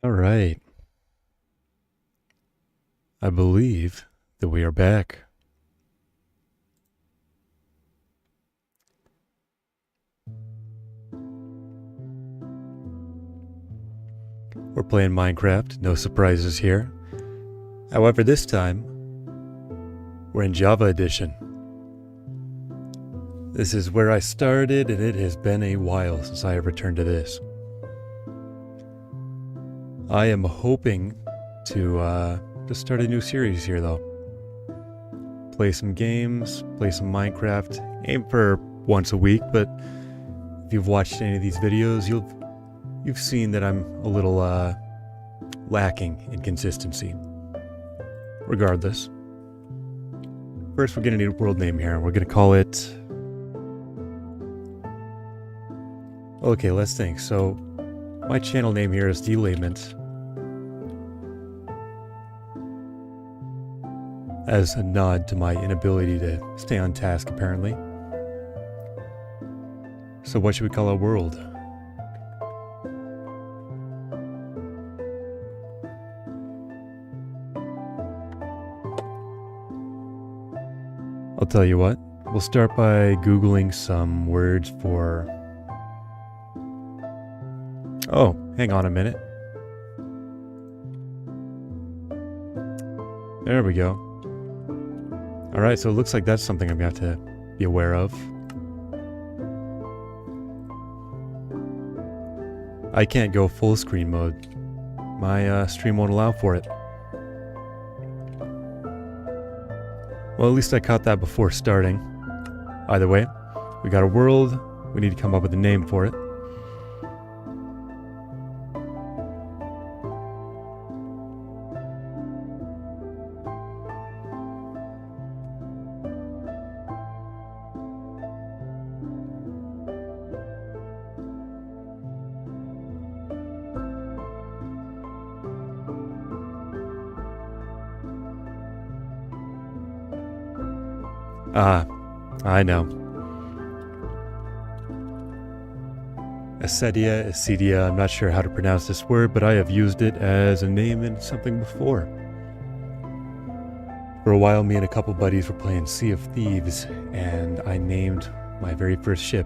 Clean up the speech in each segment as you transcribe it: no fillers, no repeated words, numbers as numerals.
All right. I believe that we are back. We're playing Minecraft, no surprises here. However, this time, we're in Java Edition. This is where I started, and it has been a while since I have returned to this. I am hoping to start a new series here, though. Play some games, play some Minecraft, aim for once a week, but if you've watched any of these videos, you've seen that I'm a little lacking in consistency. Regardless, first we're gonna need a world name here, and we're gonna call it... Okay, let's think. So, my channel name here is Delayment, as a nod to my inability to stay on task, apparently. So what should we call our world? I'll tell you what, we'll start by Googling some words for... Oh, hang on a minute. There we go. Alright, so it looks like that's something I'm going to have to be aware of. I can't go full screen mode. My stream won't allow for it. Well, at least I caught that before starting. Either way, we got a world. We need to come up with a name for it. Ah, I know. Acedia, I'm not sure how to pronounce this word, but I have used it as a name in something before. For a while, me and a couple buddies were playing Sea of Thieves, and I named my very first ship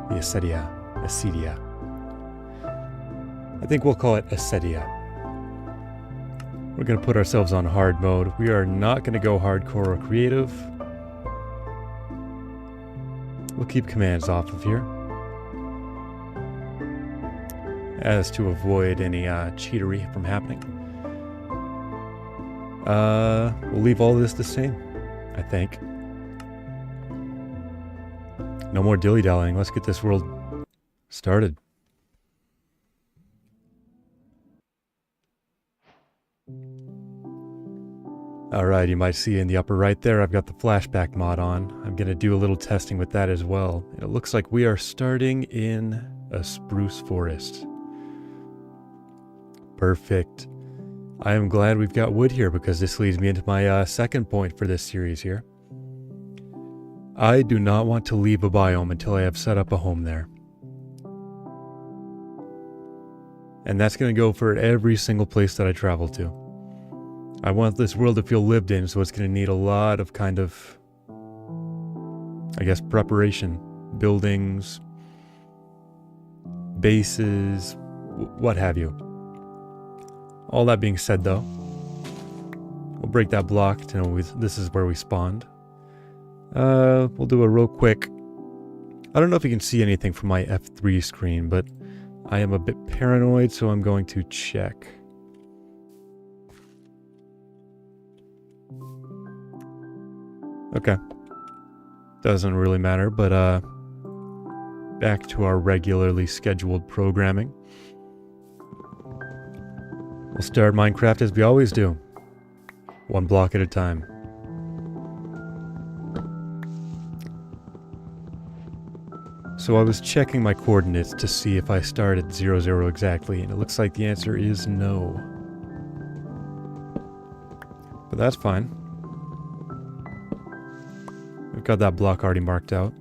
the Acedia. I think we'll call it Acedia. We're going to put ourselves on hard mode. We are not going to go hardcore or creative. We'll keep commands off of here, as to avoid any cheatery from happening. We'll leave all this the same, I think. No more dilly-dallying. Let's get this world started. Alright, you might see in the upper right there, I've got the flashback mod on. I'm going to do a little testing with that as well. It looks like we are starting in a spruce forest. Perfect. I am glad we've got wood here because this leads me into my second point for this series here. I do not want to leave a biome until I have set up a home there. And that's going to go for every single place that I travel to. I want this world to feel lived in, so it's going to need a lot of kind of, I guess, preparation. Buildings, bases, what have you. All that being said, though, we'll break that block to know this is where we spawned. We'll do a real quick... I don't know if you can see anything from my F3 screen, but I am a bit paranoid, so I'm going to check. Okay. Doesn't really matter, but back to our regularly scheduled programming. We'll start Minecraft as we always do. One block at a time. So I was checking my coordinates to see if I start at 00 exactly, and it looks like the answer is no. But that's fine. We've got that block already marked out.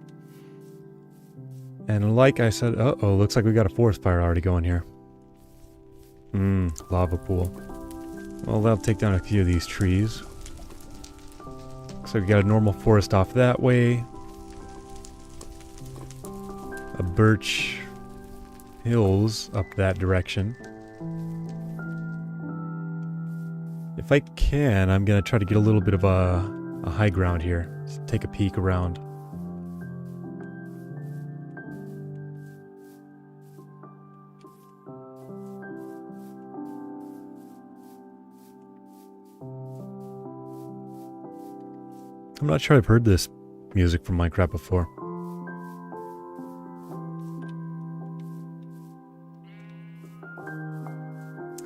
And like I said, uh-oh, looks like we got a forest fire already going here. Lava pool. Well, that'll take down a few of these trees. So we got a normal forest off that way. A birch hills up that direction. If I can, I'm going to try to get a little bit of a high ground here. Just take a peek around. I'm not sure I've heard this music from Minecraft before.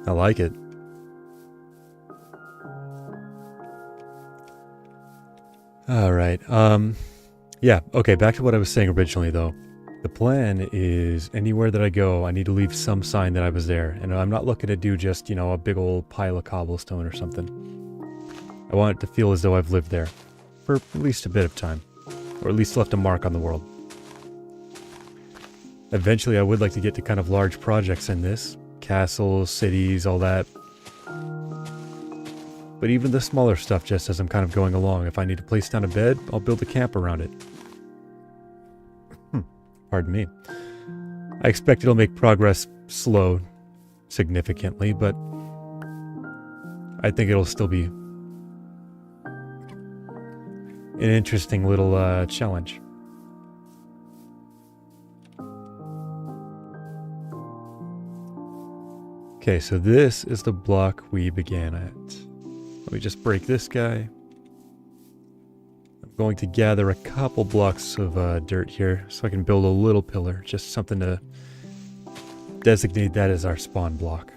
I like it. Alright, yeah, okay, back to what I was saying originally though. The plan is anywhere that I go, I need to leave some sign that I was there. And I'm not looking to do just, you know, a big old pile of cobblestone or something. I want it to feel as though I've lived there for at least a bit of time. Or at least left a mark on the world. Eventually I would like to get to kind of large projects in this. Castles, cities, all that. But even the smaller stuff just as I'm kind of going along. If I need to place down a bed, I'll build a camp around it. Pardon me. I expect it'll make progress slow, significantly, but I think it'll still be an interesting little challenge. Okay, so this is the block we began at. Let me just break this guy. I'm going to gather a couple blocks of dirt here so I can build a little pillar. Just something to designate that as our spawn block.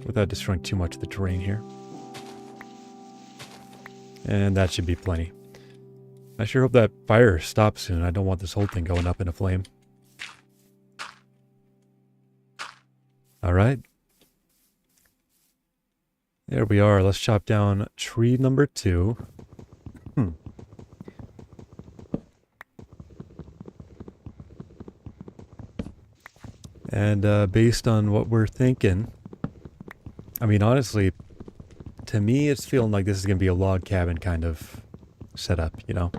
Without destroying too much of the terrain here. And that should be plenty. I sure hope that fire stops soon. I don't want this whole thing going up in a flame. Alright. There we are. Let's chop down tree number 2. And based on what we're thinking, I mean, honestly, to me, it's feeling like this is going to be a log cabin kind of setup, you know?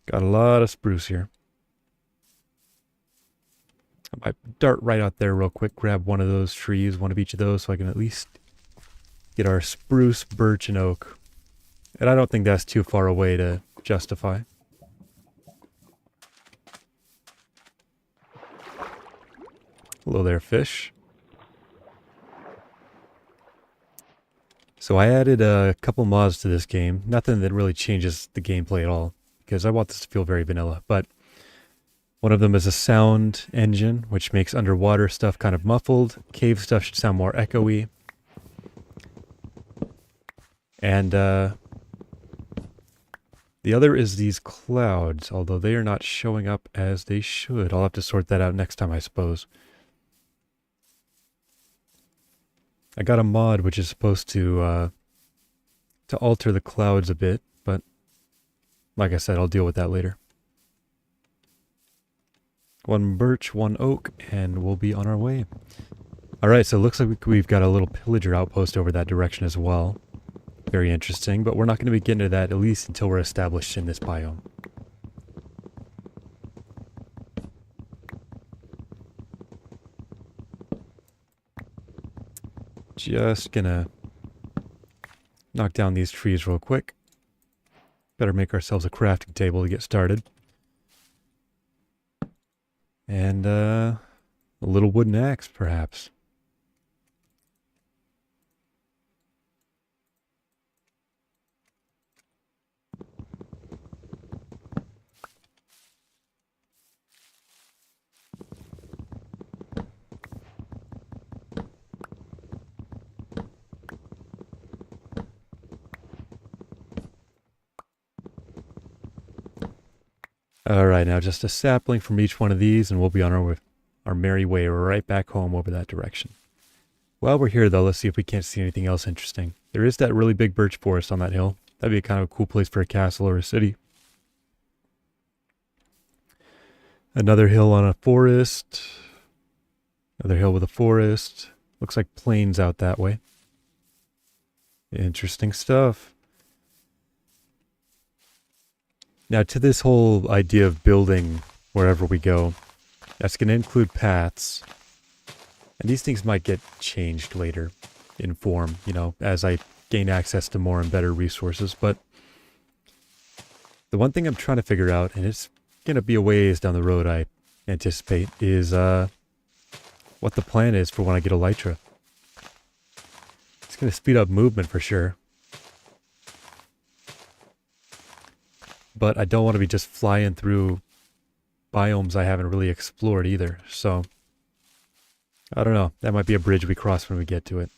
Got a lot of spruce here. I might dart right out there real quick, grab one of those trees, one of each of those, so I can at least get our spruce, birch, and oak. And I don't think that's too far away to justify. Hello there, fish. So I added a couple mods to this game. Nothing that really changes the gameplay at all, because I want this to feel very vanilla. But one of them is a sound engine, which makes underwater stuff kind of muffled. Cave stuff should sound more echoey. And the other is these clouds, although they are not showing up as they should. I'll have to sort that out next time, I suppose. I got a mod which is supposed to alter the clouds a bit, but like I said, I'll deal with that later. One birch, one oak, and we'll be on our way. Alright, so it looks like we've got a little pillager outpost over that direction as well. Very interesting, but we're not going to be getting to that at least until we're established in this biome. Just gonna knock down these trees real quick. Better make ourselves a crafting table to get started. And a little wooden axe, perhaps. Alright, now just a sapling from each one of these and we'll be on our merry way right back home over that direction. While we're here though, let's see if we can't see anything else interesting. There is that really big birch forest on that hill. That'd be kind of a cool place for a castle or a city. Another hill on a forest. Another hill with a forest. Looks like plains out that way. Interesting stuff. Now, to this whole idea of building wherever we go, that's going to include paths. And these things might get changed later in form, you know, as I gain access to more and better resources. But the one thing I'm trying to figure out, and it's going to be a ways down the road, I anticipate, is what the plan is for when I get Elytra. It's going to speed up movement for sure. But I don't want to be just flying through biomes I haven't really explored either. So, I don't know. That might be a bridge we cross when we get to it.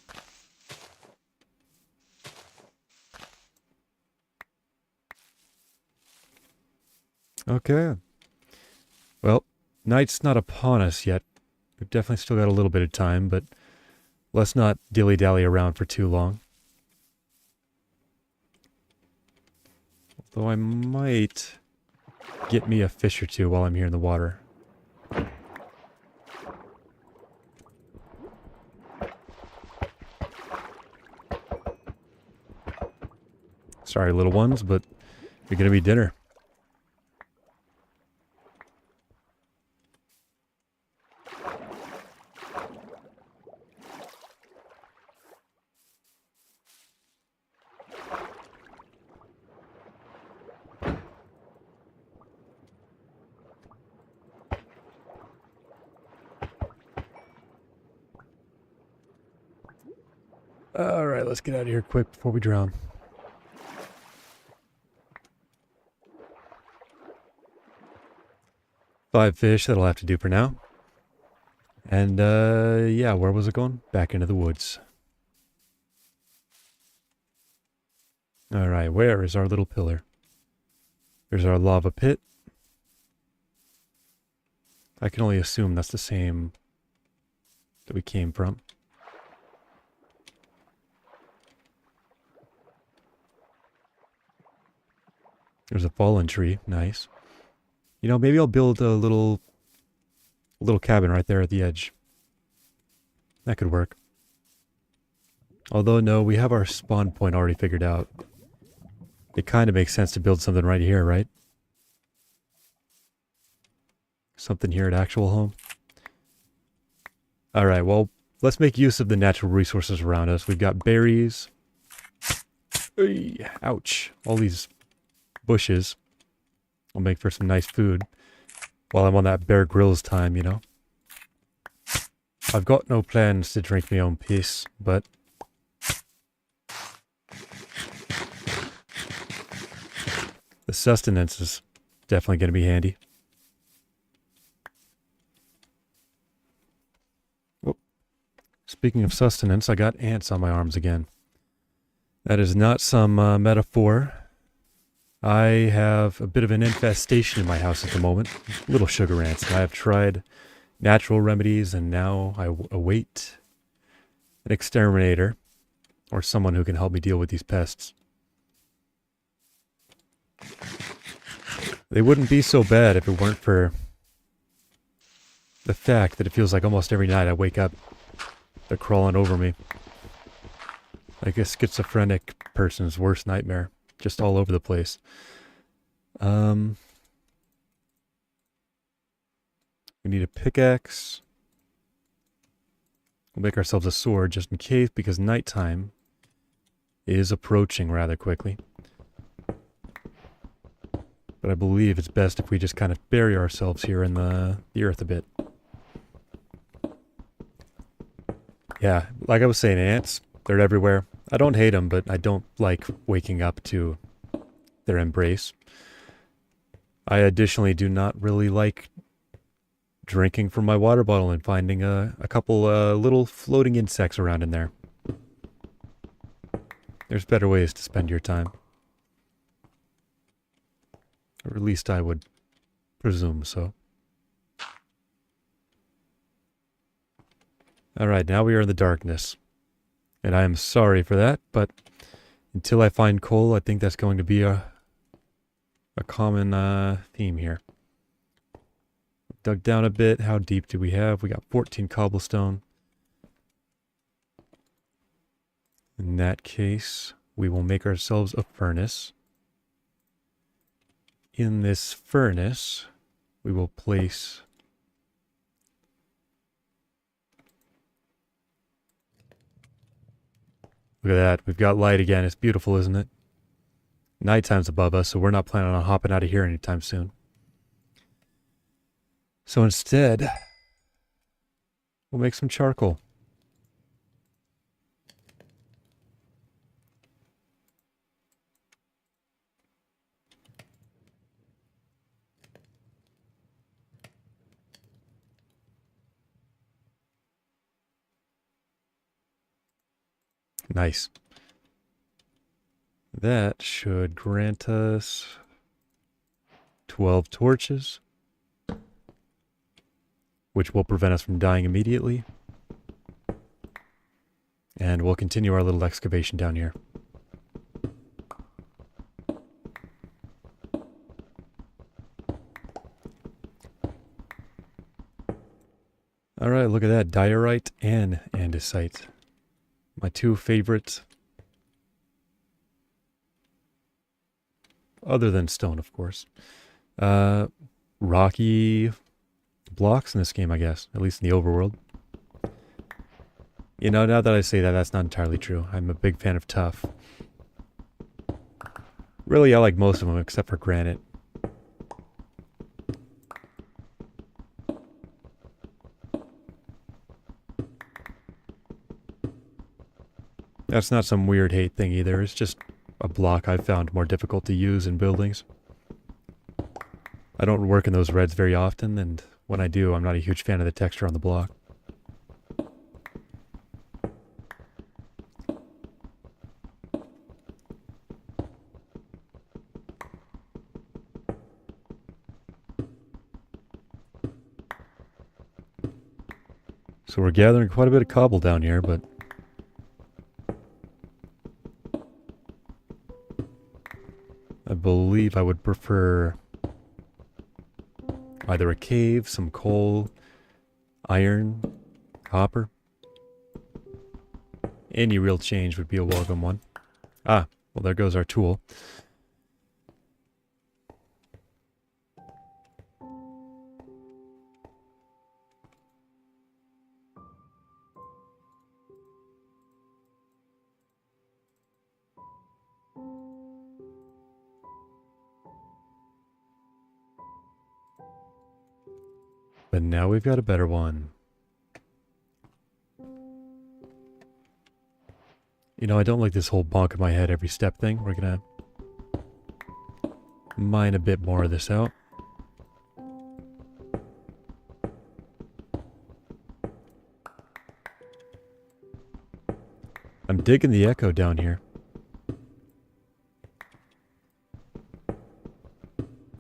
Okay. Well, night's not upon us yet. We've definitely still got a little bit of time, but let's not dilly-dally around for too long. Though I might get me a fish or two while I'm here in the water. Sorry, little ones, but you're going to be dinner. Alright, let's get out of here quick before we drown. Five fish, that'll have to do for now. And, yeah, where was it going? Back into the woods. Alright, where is our little pillar? There's our lava pit. I can only assume that's the same that we came from. There's a fallen tree. Nice. You know, maybe I'll build a little cabin right there at the edge. That could work. Although, no, we have our spawn point already figured out. It kind of makes sense to build something right here, right? Something here at actual home. Alright, well, let's make use of the natural resources around us. We've got berries. Ouch. All these bushes will make for some nice food while I'm on that Bear Grylls time, you know. I've got no plans to drink my own piss, but the sustenance is definitely going to be handy. Oh, speaking of sustenance, I got ants on my arms again. That is not some metaphor. I have a bit of an infestation in my house at the moment. Little sugar ants. I have tried natural remedies and now I await an exterminator or someone who can help me deal with these pests. They wouldn't be so bad if it weren't for the fact that it feels like almost every night I wake up, they're crawling over me. Like a schizophrenic person's worst nightmare. Just all over the place. We need a pickaxe. We'll make ourselves a sword just in case, because nighttime is approaching rather quickly. But I believe it's best if we just kind of bury ourselves here in the earth a bit. Yeah, like I was saying, ants, they're everywhere. I don't hate them, but I don't like waking up to their embrace. I additionally do not really like drinking from my water bottle and finding a couple little floating insects around in there. There's better ways to spend your time. Or at least I would presume so. Alright, now we are in the darkness. And I am sorry for that, but until I find coal, I think that's going to be a common theme here. dug down a bit. How deep do we have? We got 14 cobblestone. In that case, we will make ourselves a furnace. In this furnace, we will place look at that. We've got light again. It's beautiful, isn't it? Nighttime's above us, so we're not planning on hopping out of here anytime soon. So instead, we'll make some charcoal. Nice. That should grant us 12 torches, which will prevent us from dying immediately. And we'll continue our little excavation down here. Alright, look at that. Diorite and andesite. My two favorites. Other than stone, of course. Rocky blocks in this game, I guess. At least in the overworld. You know, now that I say that, that's not entirely true. I'm a big fan of tough. Really, I like most of them, except for granite. That's not some weird hate thing either. It's just a block I've found more difficult to use in buildings. I don't work in those reds very often, and when I do, I'm not a huge fan of the texture on the block. So we're gathering quite a bit of cobble down here, but I believe I would prefer either a cave, some coal, iron, copper. Any real change would be a welcome one. Ah, well there goes our tool. But now we've got a better one. You know, I don't like this whole bonk in my head every step thing. We're gonna mine a bit more of this out. I'm digging the echo down here. I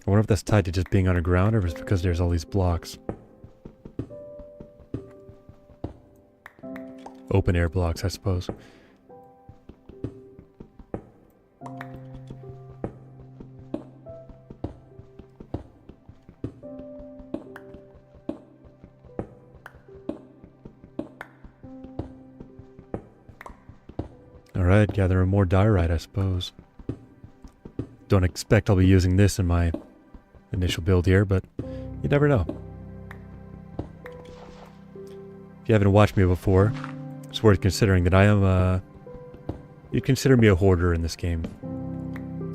wonder if that's tied to just being underground or if it's because there's all these blocks. Open air blocks, I suppose. Alright, gathering more diorite, I suppose. Don't expect I'll be using this in my initial build here, but you never know. If you haven't watched me before, it's worth considering that I am, you'd consider me a hoarder in this game.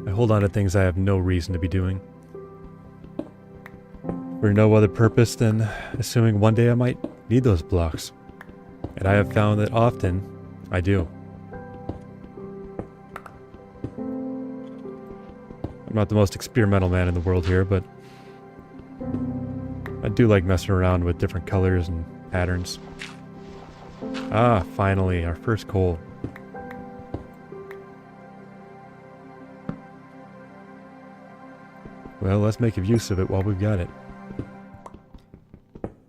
I hold on to things I have no reason to be doing. For no other purpose than assuming one day I might need those blocks. And I have found that often, I do. I'm not the most experimental man in the world here, but I do like messing around with different colors and patterns. Ah, finally, our first coal. Well, let's make use of it while we've got it.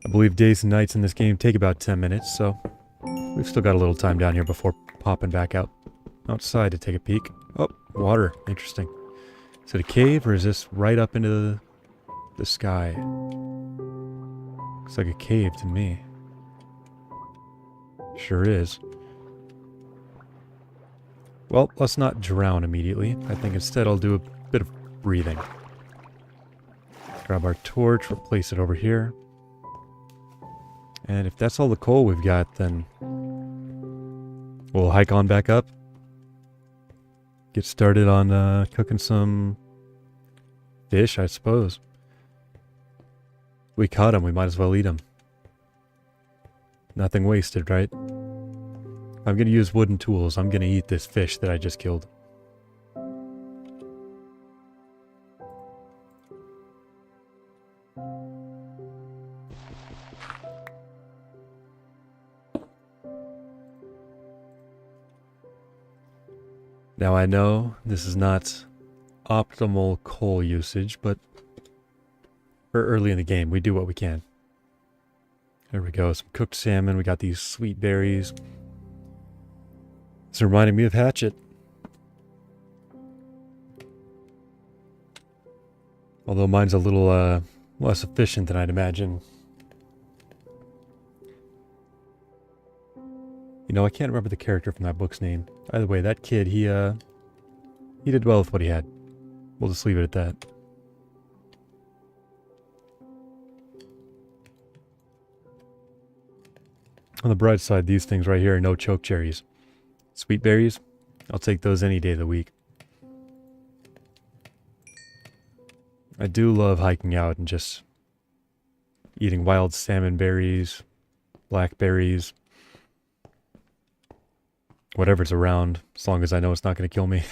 I believe days and nights in this game take about 10 minutes, so we've still got a little time down here before popping back out outside to take a peek. Oh, water. Interesting. Is it a cave or is this right up into the sky? Looks like a cave to me. Sure is. Well, let's not drown immediately. I think instead I'll do a bit of breathing. Grab our torch, replace it over here. And if that's all the coal we've got, then we'll hike on back up. Get started on cooking some fish, I suppose. We caught them, we might as well eat them. Nothing wasted, right? If I'm gonna use wooden tools, I'm gonna eat this fish that I just killed. Now I know this is not optimal coal usage, but we're early in the game. We do what we can. There we go. Some cooked salmon. We got these sweet berries. It's reminding me of Hatchet. Although mine's a little less efficient than I'd imagine. You know, I can't remember the character from that book's name. Either way, that kid, he did well with what he had. We'll just leave it at that. On the bright side, these things right here are no choke cherries. Sweet berries, I'll take those any day of the week. I do love hiking out and just eating wild salmon berries, blackberries, whatever's around, as long as I know it's not going to kill me.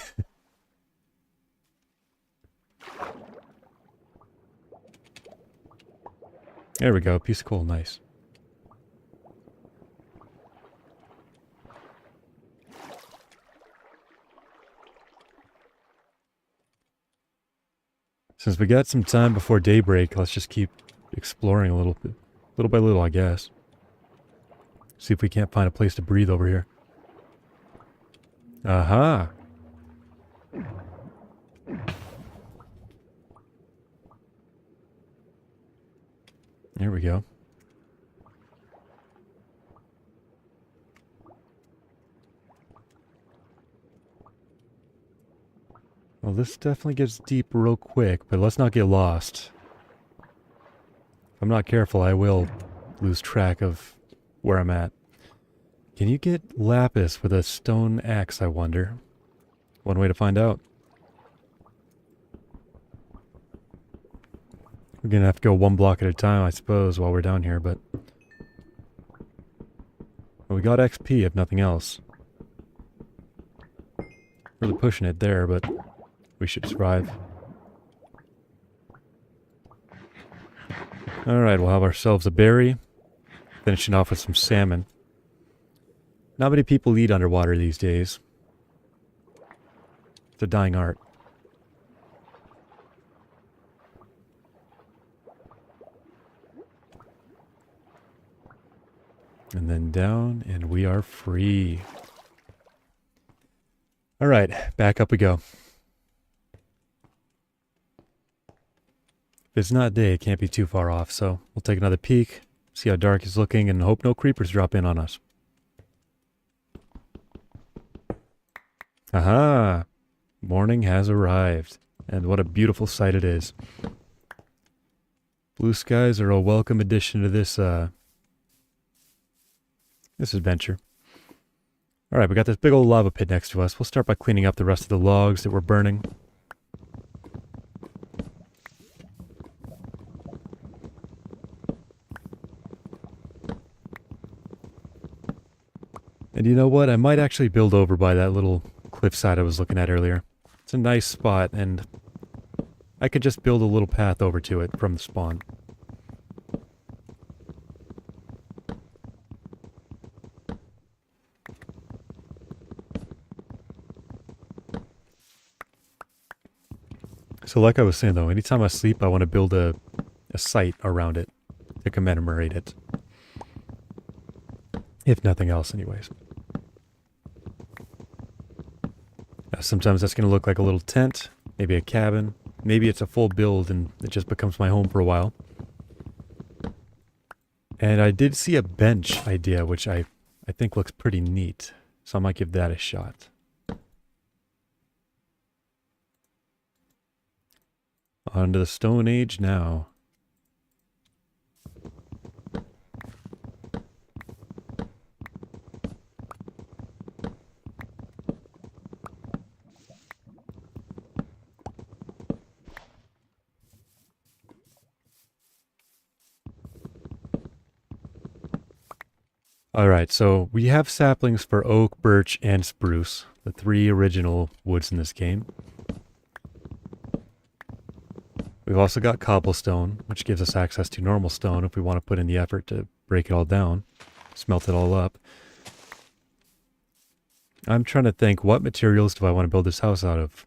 There we go, piece of coal, nice. Since we got some time before daybreak, let's just keep exploring a little bit. Little by little, I guess. See if we can't find a place to breathe over here. Aha! There we go. Well, this definitely gets deep real quick, but let's not get lost. If I'm not careful, I will lose track of where I'm at. Can you get lapis with a stone axe, I wonder? One way to find out. We're gonna have to go one block at a time, I suppose, while we're down here, but... Well, we got XP, if nothing else. Really pushing it there, but we should survive. Alright, we'll have ourselves a berry. Finishing off with some salmon. Not many people eat underwater these days. It's a dying art. And then down, and we are free. Alright, back up we go. If it's not day, it can't be too far off, so we'll take another peek, see how dark it's looking, and hope no creepers drop in on us. Aha! Morning has arrived, and what a beautiful sight it is. Blue skies are a welcome addition to this adventure. Alright, we got this big old lava pit next to us. We'll start by cleaning up the rest of the logs that we're burning. And you know what? I might actually build over by that little cliffside I was looking at earlier. It's a nice spot, and I could just build a little path over to it from the spawn. So like I was saying though, anytime I sleep I want to build a site around it to commemorate it. If nothing else anyways. Sometimes that's going to look like a little tent, maybe a cabin, maybe it's a full build and it just becomes my home for a while. And I did see a bench idea, which I think looks pretty neat. So I might give that a shot. On to the Stone Age now. Alright, so we have saplings for oak, birch, and spruce. The 3 original woods in this game. We've also got cobblestone, which gives us access to normal stone if we want to put in the effort to break it all down, smelt it all up. I'm trying to think, what materials do I want to build this house out of?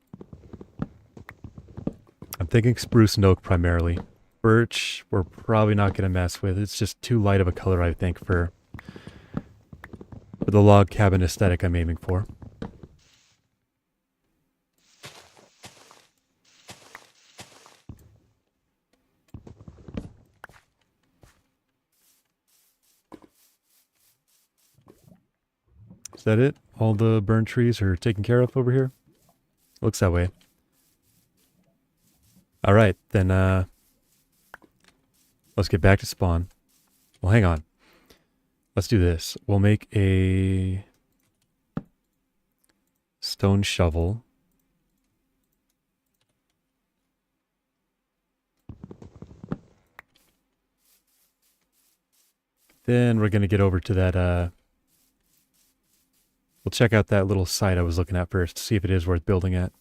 I'm thinking spruce and oak primarily. Birch, we're probably not going to mess with. It's just too light of a color, I think, for the log cabin aesthetic I'm aiming for. Is that it? All the burned trees are taken care of over here? Looks that way. Alright, then let's get back to spawn. Well, hang on. Let's do this. We'll make a stone shovel. Then we're going to get over to that, we'll check out that little site I was looking at first to see if it is worth building at.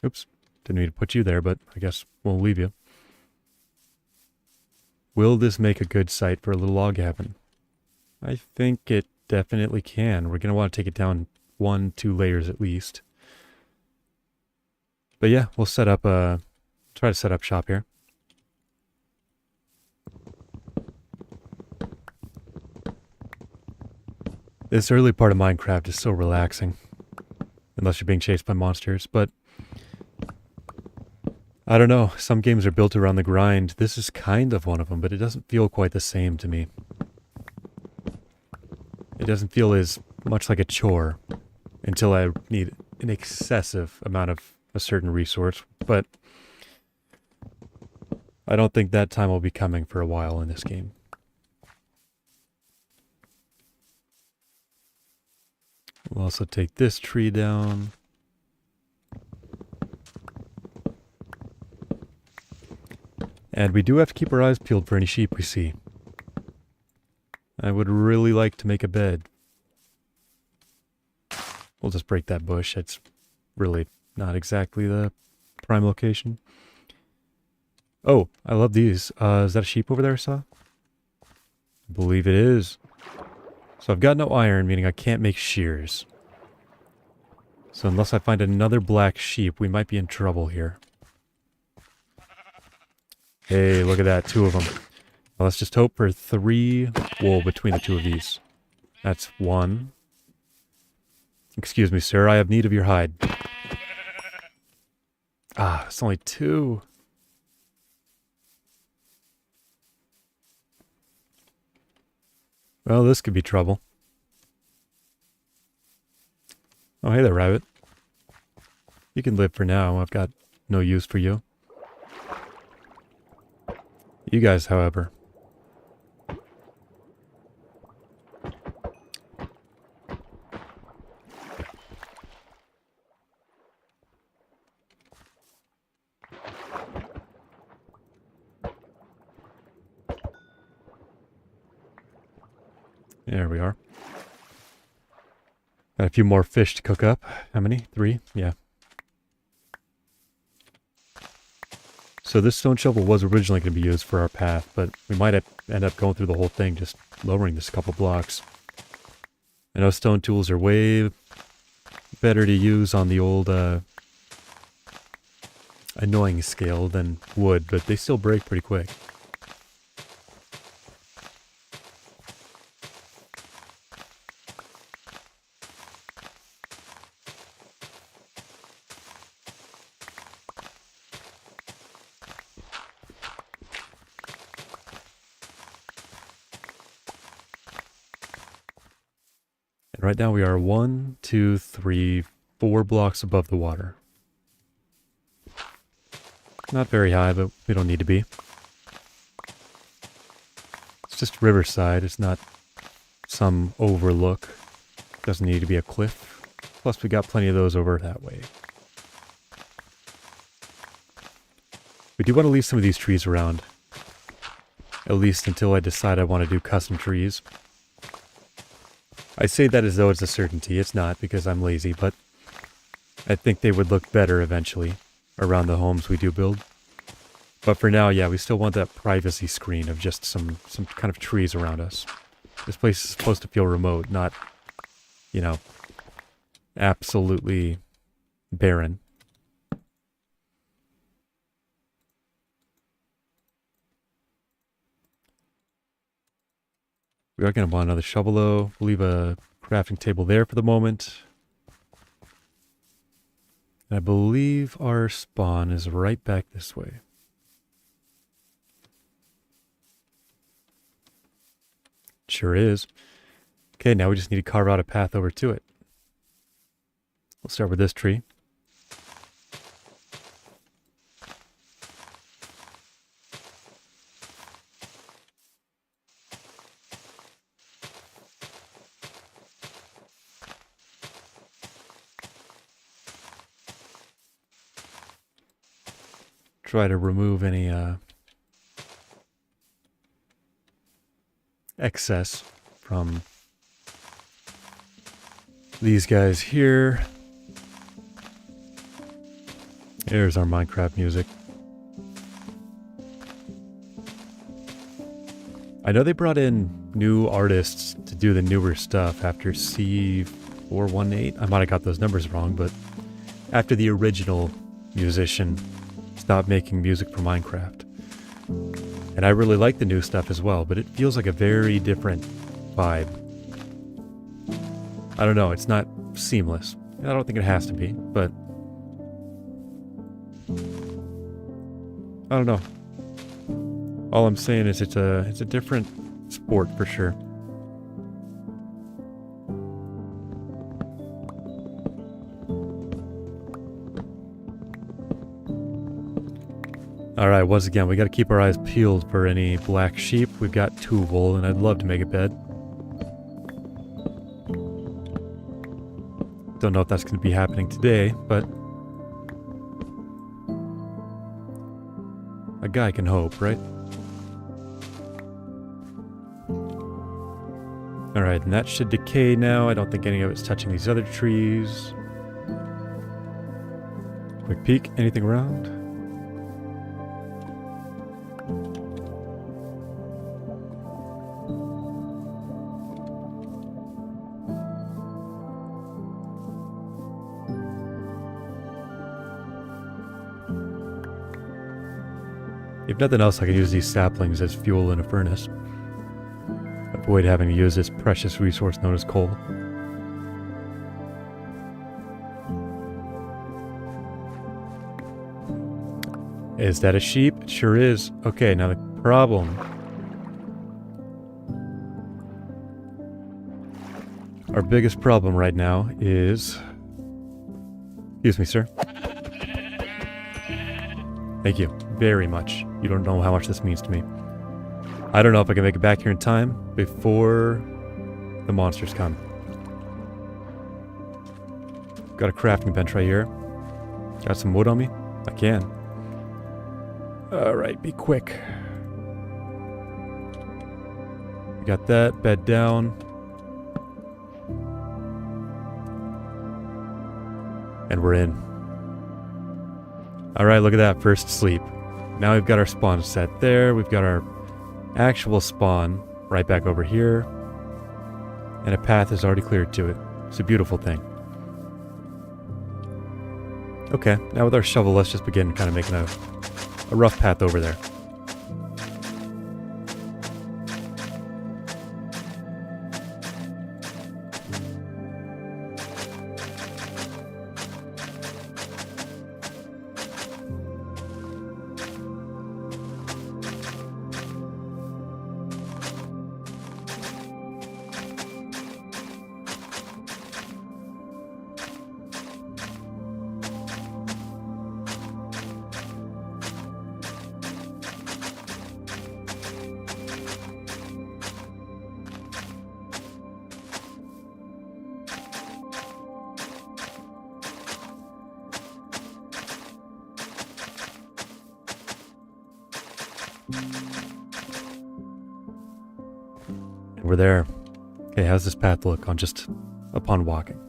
Oops, didn't mean to put you there, but I guess we'll leave you. Will this make a good site for a little log cabin? I think it definitely can. We're going to want to take it down 1-2 layers at least. But yeah, we'll set up, try to set up shop here. This early part of Minecraft is so relaxing. Unless you're being chased by monsters, but I don't know, some games are built around the grind. This is kind of one of them, but it doesn't feel quite the same to me. It doesn't feel as much like a chore until I need an excessive amount of a certain resource, but I don't think that time will be coming for a while in this game. We'll also take this tree down. And we do have to keep our eyes peeled for any sheep we see. I would really like to make a bed. We'll just break that bush. It's really not exactly the prime location. Oh, I love these. Is that a sheep over there I saw? I believe it is. So I've got no iron, meaning I can't make shears. So unless I find another black sheep, we might be in trouble here. Hey, look at that, 2 of them. Well, let's just hope for 3 wool between the 2 of these. That's 1. Excuse me, sir, I have need of your hide. Ah, it's only 2. Well, this could be trouble. Oh, hey there, rabbit. You can live for now. I've got no use for you. You guys, however. There we are. Got a few more fish to cook up. How many? 3? Yeah. So this stone shovel was originally going to be used for our path, but we might end up going through the whole thing, just lowering this a couple blocks. I know stone tools are way better to use on the old annoying scale than wood, but they still break pretty quick. Right now we are 1, 2, 3, 4 blocks above the water. Not very high, but we don't need to be. It's just riverside. It's not some overlook. Doesn't need to be a cliff. Plus we got plenty of those over that way. We do want to leave some of these trees around. At least until I decide I want to do custom trees. I say that as though it's a certainty. It's not, because I'm lazy, but I think they would look better eventually around the homes we do build. But for now, yeah, we still want that privacy screen of just some kind of trees around us. This place is supposed to feel remote, not, you know, absolutely barren. We are going to want another shovel though. We'll leave a crafting table there for the moment. And I believe our spawn is right back this way. Sure is. Okay, now we just need to carve out a path over to it. We'll start with this tree. Try to remove any excess from these guys here. There's our Minecraft music. I know they brought in new artists to do the newer stuff after C418. I might have got those numbers wrong, but after the original musician stopped making music for Minecraft. And I really like the new stuff as well, but it feels like a very different vibe. I don't know, it's not seamless. I don't think it has to be, but I don't know. All I'm saying is it's a different sport for sure. Alright, once again, we gotta keep our eyes peeled for any black sheep. We've got 2 wool, and I'd love to make a bed. Don't know if that's gonna be happening today, but a guy can hope, right? Alright, and that should decay now. I don't think any of it's touching these other trees. Quick peek, anything around? If nothing else, I can use these saplings as fuel in a furnace. Avoid having to use this precious resource known as coal. Is that a sheep? It sure is. Okay, now the problem. Our biggest problem right now is... Excuse me, sir. Thank you very much. You don't know how much this means to me. I don't know if I can make it back here in time before the monsters come. Got a crafting bench right here. Got some wood on me? I can. Alright, be quick. We got that. Bed down. And we're in. Alright, look at that. First sleep. Now we've got our spawn set there. We've got our actual spawn right back over here. And a path is already cleared to it. It's a beautiful thing. Okay, now with our shovel, let's just begin kind of making a rough path over there. And we're there. Okay, how's this path look on just upon walking?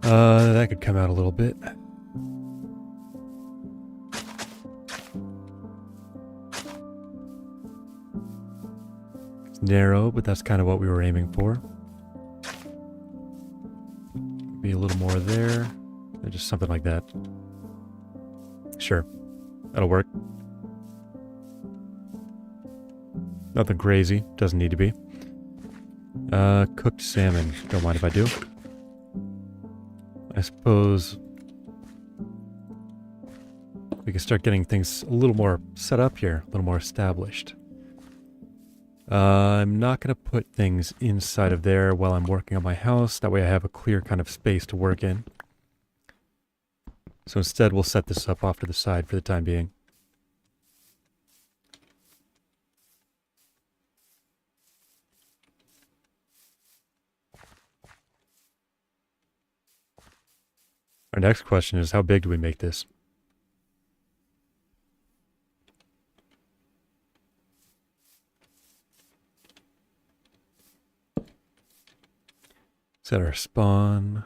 That could come out a little bit. It's narrow, but that's kind of what we were aiming for. Be a little more there, or just something like that. Sure, that'll work. Nothing crazy, doesn't need to be. Cooked salmon, don't mind if I do. I suppose we can start getting things a little more set up here, a little more established. I'm not going to put things inside of there while I'm working on my house. That way I have a clear kind of space to work in. So instead we'll set this up off to the side for the time being. Our next question is, how big do we make this? Set our spawn.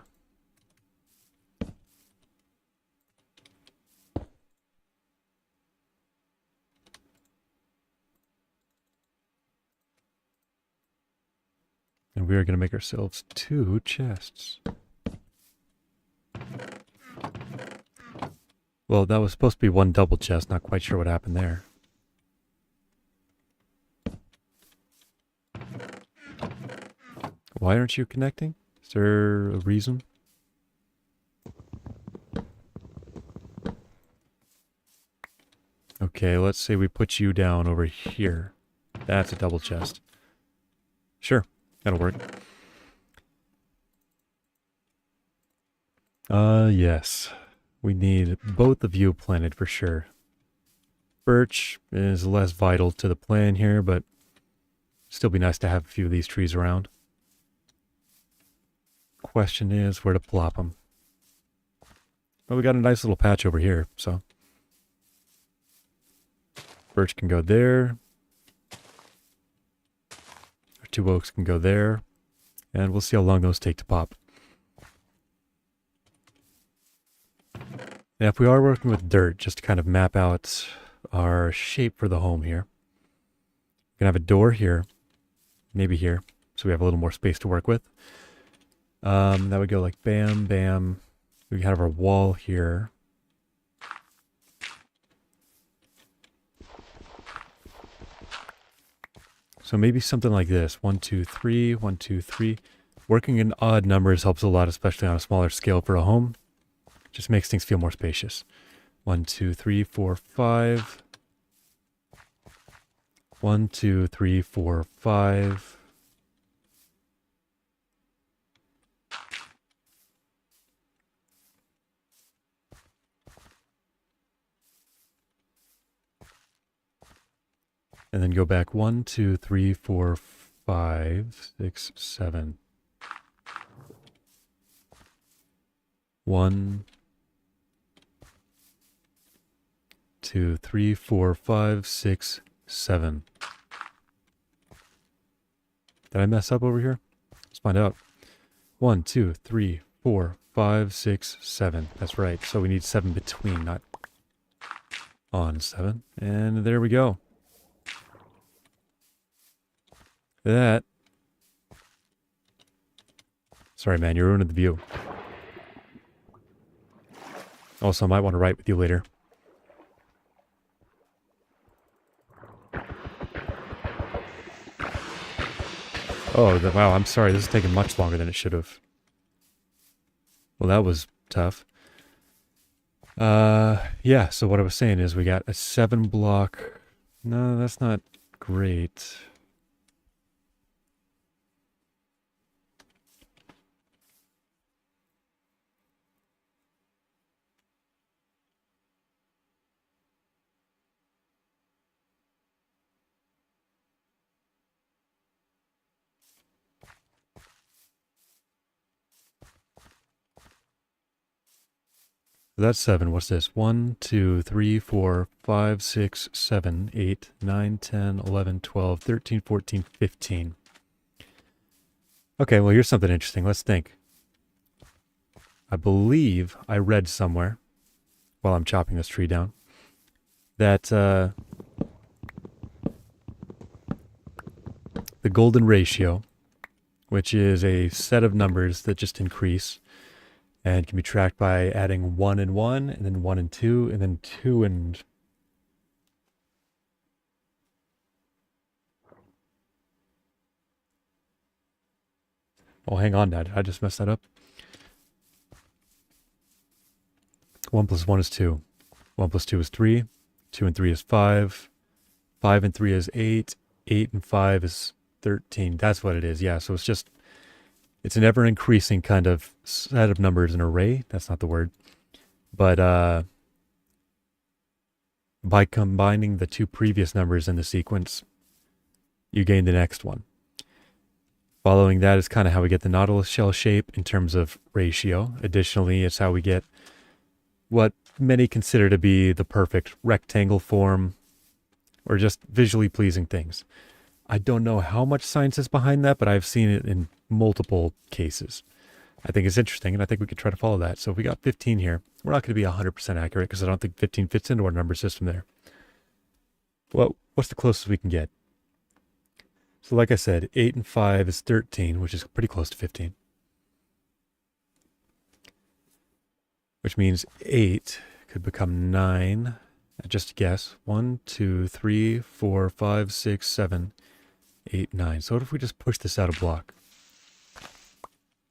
And we are going to make ourselves 2 chests. Well, that was supposed to be 1 double chest. Not quite sure what happened there. Why aren't you connecting? Is there a reason? Okay, let's say we put you down over here. That's a double chest. Sure, that'll work. Yes. We need both of you planted for sure. Birch is less vital to the plan here, but still be nice to have a few of these trees around. Question is where to plop them. Well, we got a nice little patch over here, so. Birch can go there. Our 2 oaks can go there. And we'll see how long those take to pop. Now, if we are working with dirt, just to kind of map out our shape for the home here. We're going to have a door here, maybe here, so we have a little more space to work with. That would go like bam, bam. We have our wall here. So maybe something like this. 1, 2, 3, 1, 2, 3. Working in odd numbers helps a lot, especially on a smaller scale for a home. Just makes things feel more spacious. 1, 2, 3, 4, 5. 1, 2, 3, 4, 5. And then go back 1, 2, 3, 4, 5, 6, 7. 1, 2, 3, 4, 5, 6, 7. Did I mess up over here? Let's find out. 1, 2, 3, 4, 5, 6, 7. That's right. So we need 7 between, not on 7. And there we go. That. Sorry, man, you're ruining the view. Also, I might want to write with you later. Oh, wow, I'm sorry. This is taking much longer than it should have. Well, that was tough. Yeah, so what I was saying is we got a 7 block. No, that's not great. That's 7. What's this? 1, 2, 3, 4, 5, 6, 7, 8, 9, 10, 11, 12, 13, 14, 15. Okay, well, here's something interesting. Let's think. I believe I read somewhere, while I'm chopping this tree down, that the golden ratio, which is a set of numbers that just increase and can be tracked by adding 1 and 1, and then 1 and 2, and then 2 and... Oh, hang on now. Did I just mess that up? 1 plus 1 is 2. 1 plus 2 is 3. 2 and 3 is 5. 5 and 3 is 8. 8 and 5 is 13. That's what it is. Yeah, so it's an ever-increasing kind of set of numbers, an array. That's not the word. But by combining the two previous numbers in the sequence, you gain the next one. Following that is kind of how we get the nautilus shell shape in terms of ratio. Additionally, it's how we get what many consider to be the perfect rectangle form, or just visually pleasing things. I don't know how much science is behind that, but I've seen it in multiple cases. I think it's interesting, and I think we could try to follow that. So if we got 15 here, we're not going to be 100% accurate because I don't think 15 fits into our number system there. Well, what's the closest we can get? So like I said, 8 and 5 is 13, which is pretty close to 15. Which means 8 could become 9. Just a guess. 1, 2, 3, 4, 5, 6, 7, 8, 9. So what if we just push this out a block?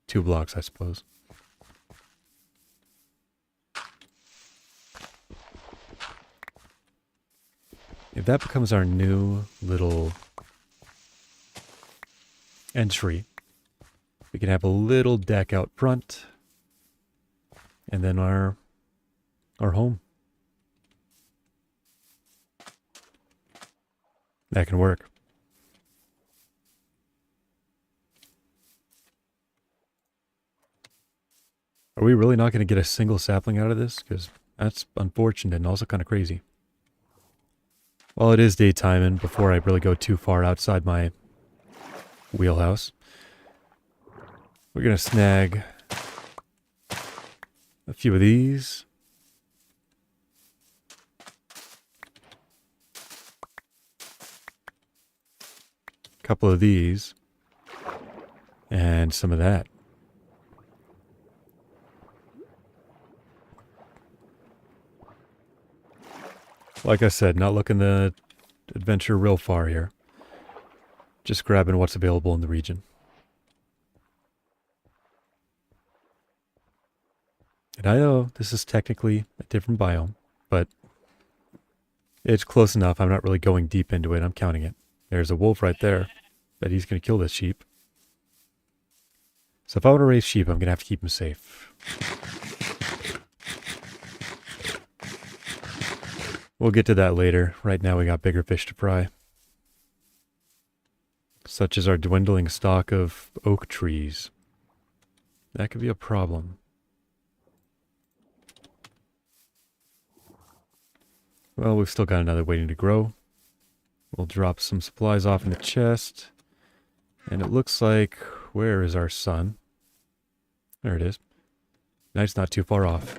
2 blocks, I suppose. If that becomes our new little entry, we can have a little deck out front, and then our home. That can work. Are we really not going to get a single sapling out of this? Because that's unfortunate and also kind of crazy. Well, it is daytime, and before I really go too far outside my wheelhouse, we're going to snag a few of these. A couple of these. And some of that. Like I said, not looking to adventure real far here. Just grabbing what's available in the region. And I know this is technically a different biome, but it's close enough. I'm not really going deep into it. I'm counting it. There's a wolf right there. Bet he's going to kill this sheep. So if I want to raise sheep, I'm going to have to keep them safe. We'll get to that later. Right now we got bigger fish to fry. Such as our dwindling stock of oak trees. That could be a problem. Well, we've still got another waiting to grow. We'll drop some supplies off in the chest. And it looks like... Where is our sun? There it is. Night's not too far off.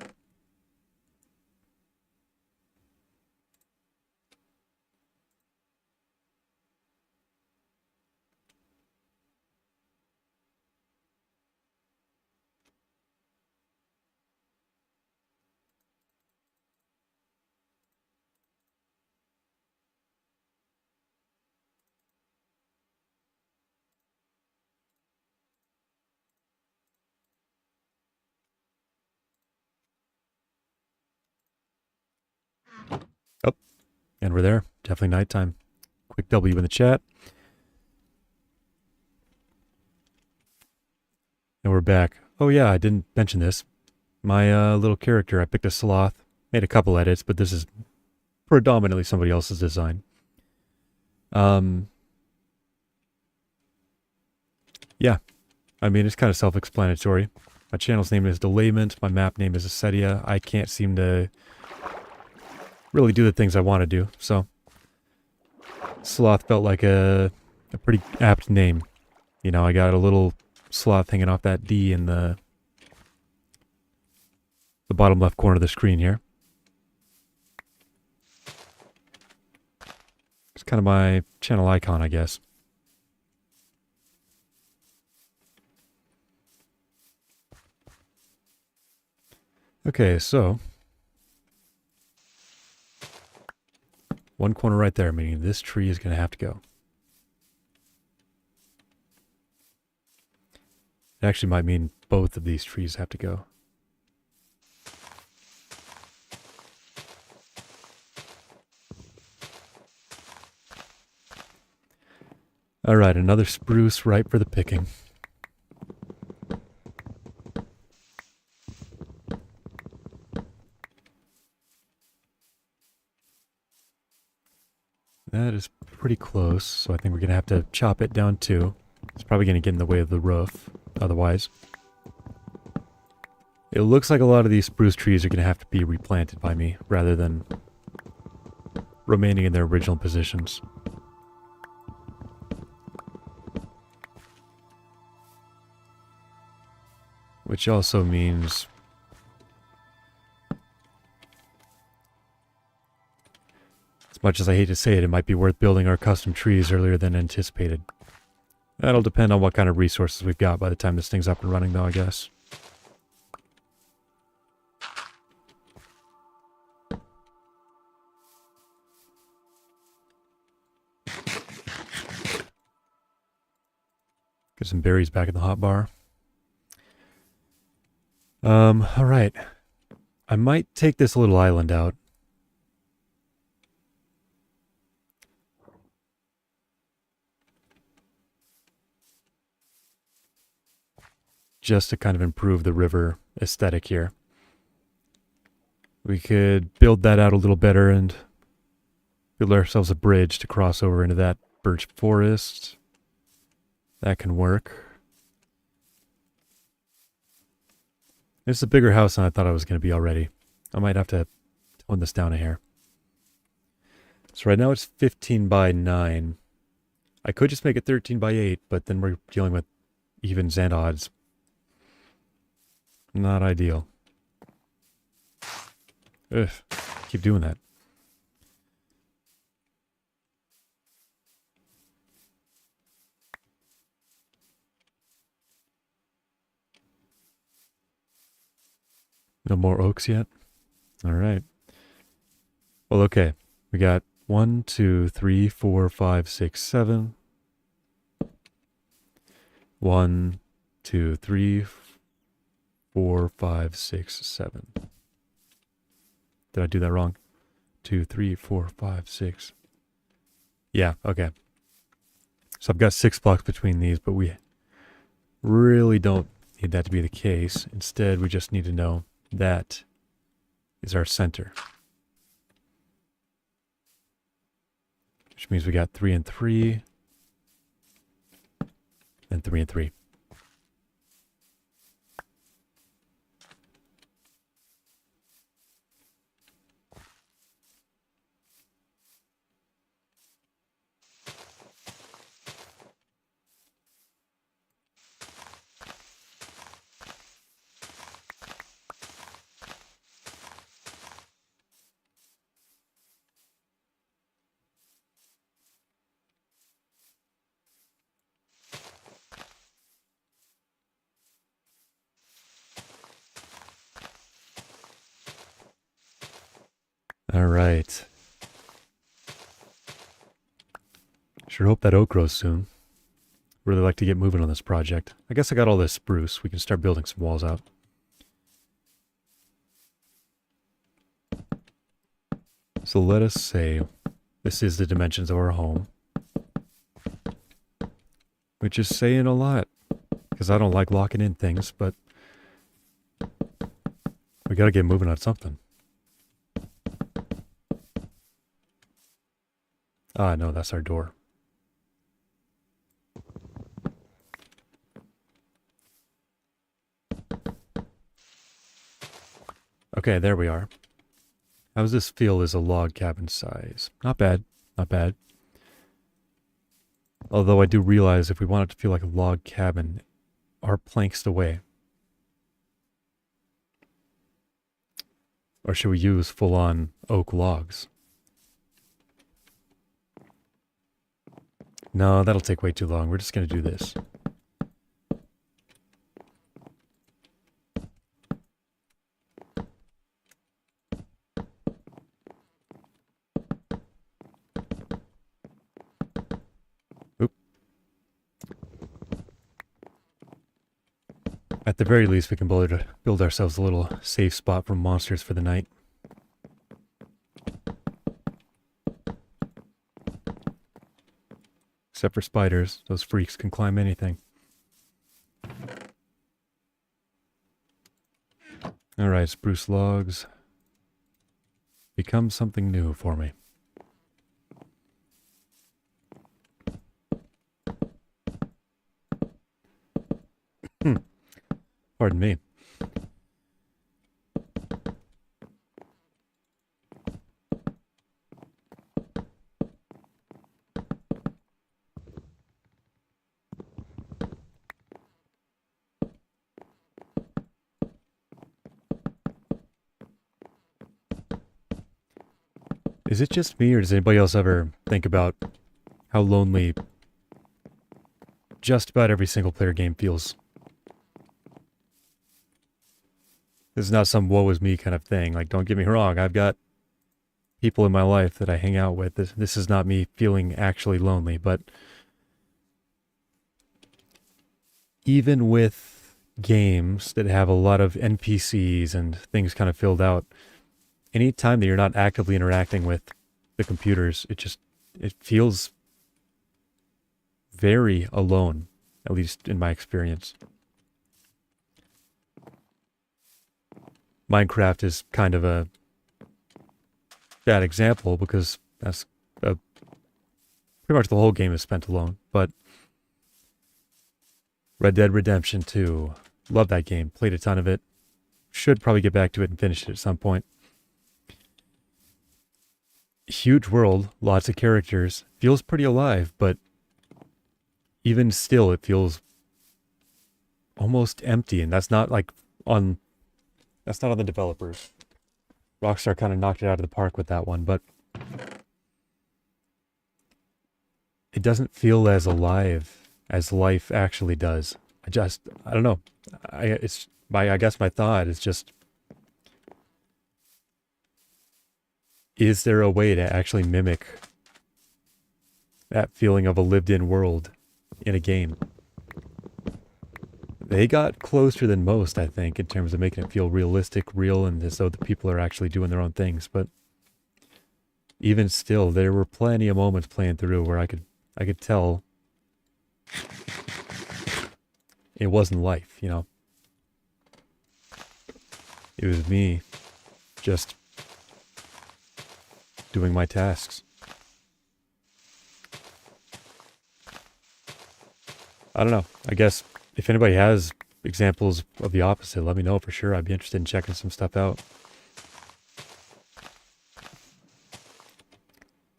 Oh, and we're there. Definitely nighttime. Quick W in the chat. And we're back. Oh yeah, I didn't mention this. My little character, I picked a sloth. Made a couple edits, but this is predominantly somebody else's design. Yeah. I mean, it's kind of self-explanatory. My channel's name is Delayment. My map name is Acedia. I can't seem to really do the things I want to do, so Sloth felt like a pretty apt name. You know, I got a little sloth hanging off that D in the bottom left corner of the screen here. It's kind of my channel icon, I guess. Okay, so one corner right there, meaning this tree is going to have to go. It actually might mean both of these trees have to go. Alright, another spruce ripe for the picking. That is pretty close, so I think we're going to have to chop it down too. It's probably going to get in the way of the roof, otherwise. It looks like a lot of these spruce trees are going to have to be replanted by me, rather than remaining in their original positions. Which also means as much as I hate to say it, it might be worth building our custom trees earlier than anticipated. That'll depend on what kind of resources we've got by the time this thing's up and running, though, I guess. Get some berries back in the hot bar. Alright. I might take this little island out. Just to kind of improve the river aesthetic here. We could build that out a little better and build ourselves a bridge to cross over into that birch forest. That can work. It's a bigger house than I thought it was going to be already. I might have to tone this down a hair. So right now it's 15 by 9. I could just make it 13 by 8, but then we're dealing with evens and odds. Not ideal. Ugh, keep doing that. No more oaks yet? Alright. Well, okay. We got 1, 2, 3, 4, 5, 6, 7. 1, 2, 3, 4, 5, 6, 7. Did I do that wrong? 2, 3, 4, 5, 6. Yeah, okay. So I've got 6 blocks between these, but we really don't need that to be the case. Instead, we just need to know that is our center. Which means we got 3 and 3. And 3 and 3. All right. Sure hope that oak grows soon. Really like to get moving on this project. I guess I got all this spruce. We can start building some walls out. So let us say this is the dimensions of our home. Which is saying a lot. Because I don't like locking in things, but we gotta get moving on something. Ah, no, that's our door. Okay, there we are. How does this feel as a log cabin size? Not bad. Not bad. Although I do realize if we want it to feel like a log cabin, are planks the way? Or should we use full-on oak logs? No, that'll take way too long. We're just going to do this. Oop. At the very least, we can build ourselves a little safe spot from monsters for the night. Except for spiders. Those freaks can climb anything. Alright, spruce logs. Become something new for me. Pardon me. Is it just me, or does anybody else ever think about how lonely just about every single player game feels? This is not some woe is me kind of thing. Like, don't get me wrong, I've got people in my life that I hang out with. This is not me feeling actually lonely, but even with games that have a lot of NPCs and things kind of filled out, any time that you're not actively interacting with the computers, it feels very alone, at least in my experience. Minecraft is kind of a bad example because that's pretty much the whole game is spent alone. But Red Dead Redemption 2, love that game, played a ton of it. Should probably get back to it and finish it at some point. Huge world, lots of characters, feels pretty alive, but even still it feels almost empty, and that's not on the developers. Rockstar kind of knocked it out of the park with that one, but it doesn't feel as alive as life actually does. I don't know. I guess my thought is just, is there a way to actually mimic that feeling of a lived-in world in a game? They got closer than most, I think, in terms of making it feel realistic, real, and as though the people are actually doing their own things. But even still, there were plenty of moments playing through where I could tell it wasn't life, you know? It was me just doing my tasks. I don't know. I guess if anybody has examples of the opposite, let me know for sure. I'd be interested in checking some stuff out.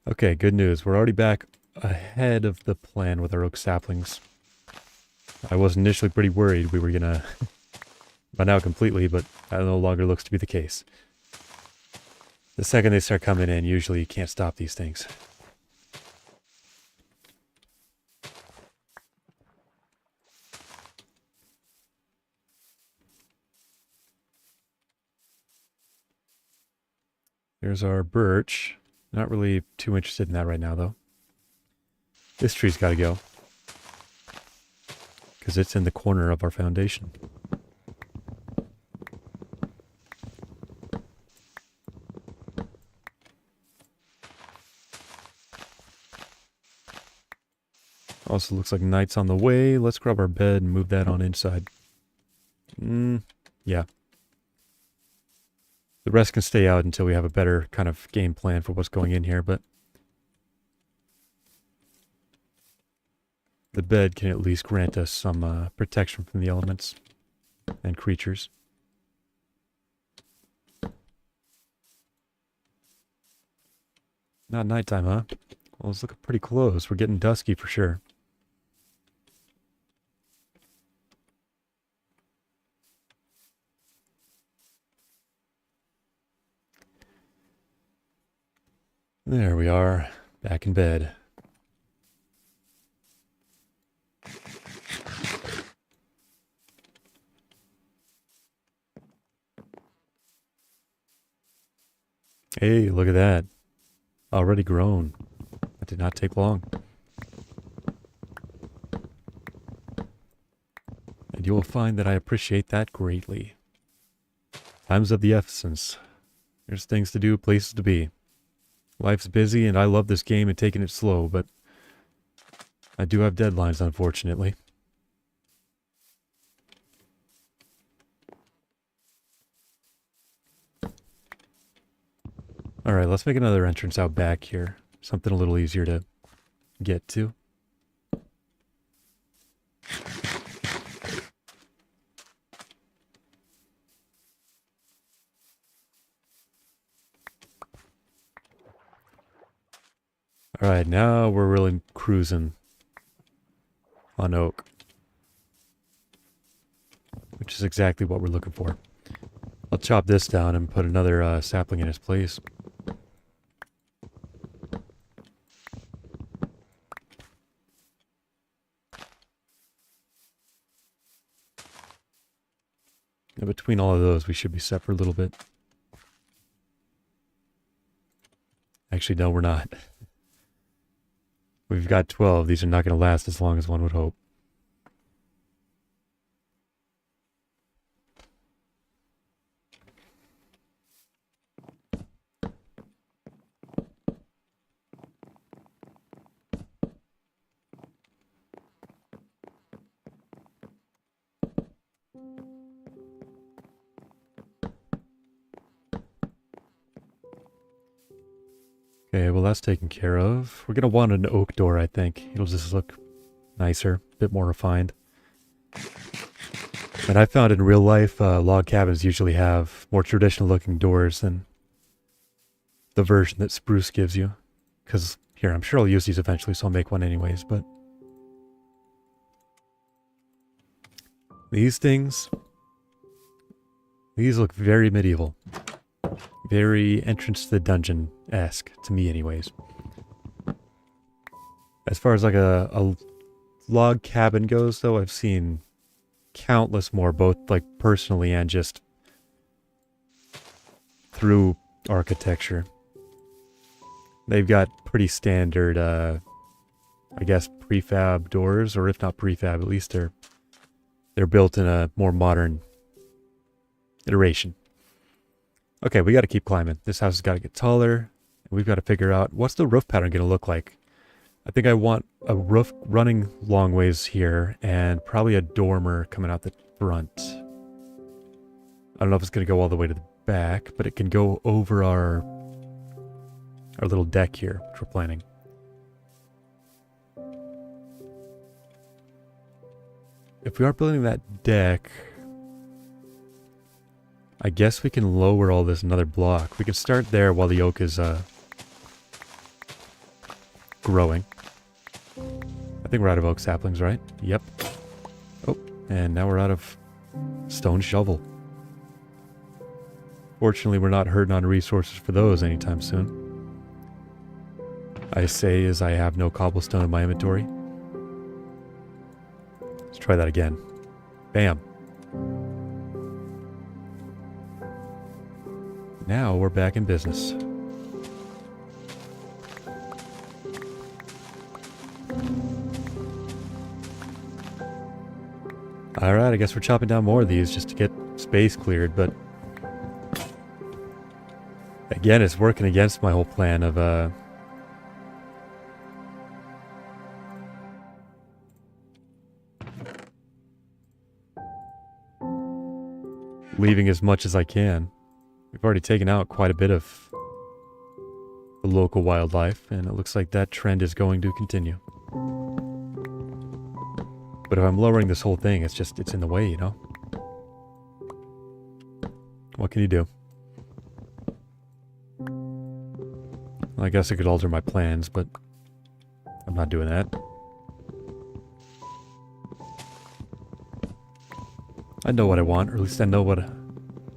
Okay, good news. We're already back ahead of the plan with our oak saplings. I was initially pretty worried we were gonna run out completely, but that no longer looks to be the case. The second they start coming in, usually you can't stop these things. There's our birch. Not really too interested in that right now, though. This tree's got to go, because it's in the corner of our foundation. Also looks like night's on the way. Let's grab our bed and move that on inside. Yeah. The rest can stay out until we have a better kind of game plan for what's going in here, but the bed can at least grant us some protection from the elements and creatures. Not nighttime, huh? Well, it's looking pretty close. We're getting dusky for sure. There we are, back in bed. Hey, look at that. Already grown. That did not take long. And you will find that I appreciate that greatly. Time's of the essence. There's things to do, places to be. Life's busy, and I love this game and taking it slow, but I do have deadlines, unfortunately. Alright, let's make another entrance out back here. Something a little easier to get to. Alright, now we're really cruising on oak. Which is exactly what we're looking for. I'll chop this down and put another sapling in its place. And between all of those, we should be set for a little bit. Actually, no, we're not. We've got 12. These are not going to last as long as one would hope. Okay, well that's taken care of. We're going to want an oak door, I think. It'll just look nicer, a bit more refined. And I found in real life, log cabins usually have more traditional looking doors than the version that spruce gives you. Because, here, I'm sure I'll use these eventually, so I'll make one anyways, but... these things... these look very medieval. Very entrance to the dungeon-esque, to me anyways. As far as like a log cabin goes, though, I've seen countless more, both like personally and just through architecture. They've got pretty standard, I guess, prefab doors, or if not prefab, at least they're built in a more modern iteration. Okay, we got to keep climbing. This house has got to get taller, and we've got to figure out what's the roof pattern going to look like. I think I want a roof running long ways here, and probably a dormer coming out the front. I don't know if it's going to go all the way to the back, but it can go over our little deck here, which we're planning. If we are building that deck, I guess we can lower all this another block. We can start there while the oak is growing. I think we're out of oak saplings, right? Yep. Oh, and now we're out of stone shovel. Fortunately, we're not hurting on resources for those anytime soon. I say as I have no cobblestone in my inventory. Let's try that again. Bam. Now we're back in business. Alright, I guess we're chopping down more of these just to get space cleared, but... again, it's working against my whole plan of, leaving as much as I can. We've already taken out quite a bit of the local wildlife, and it looks like that trend is going to continue. But if I'm lowering this whole thing, it's in the way, you know? What can you do? I guess I could alter my plans, but I'm not doing that. I know what I want, or at least I know what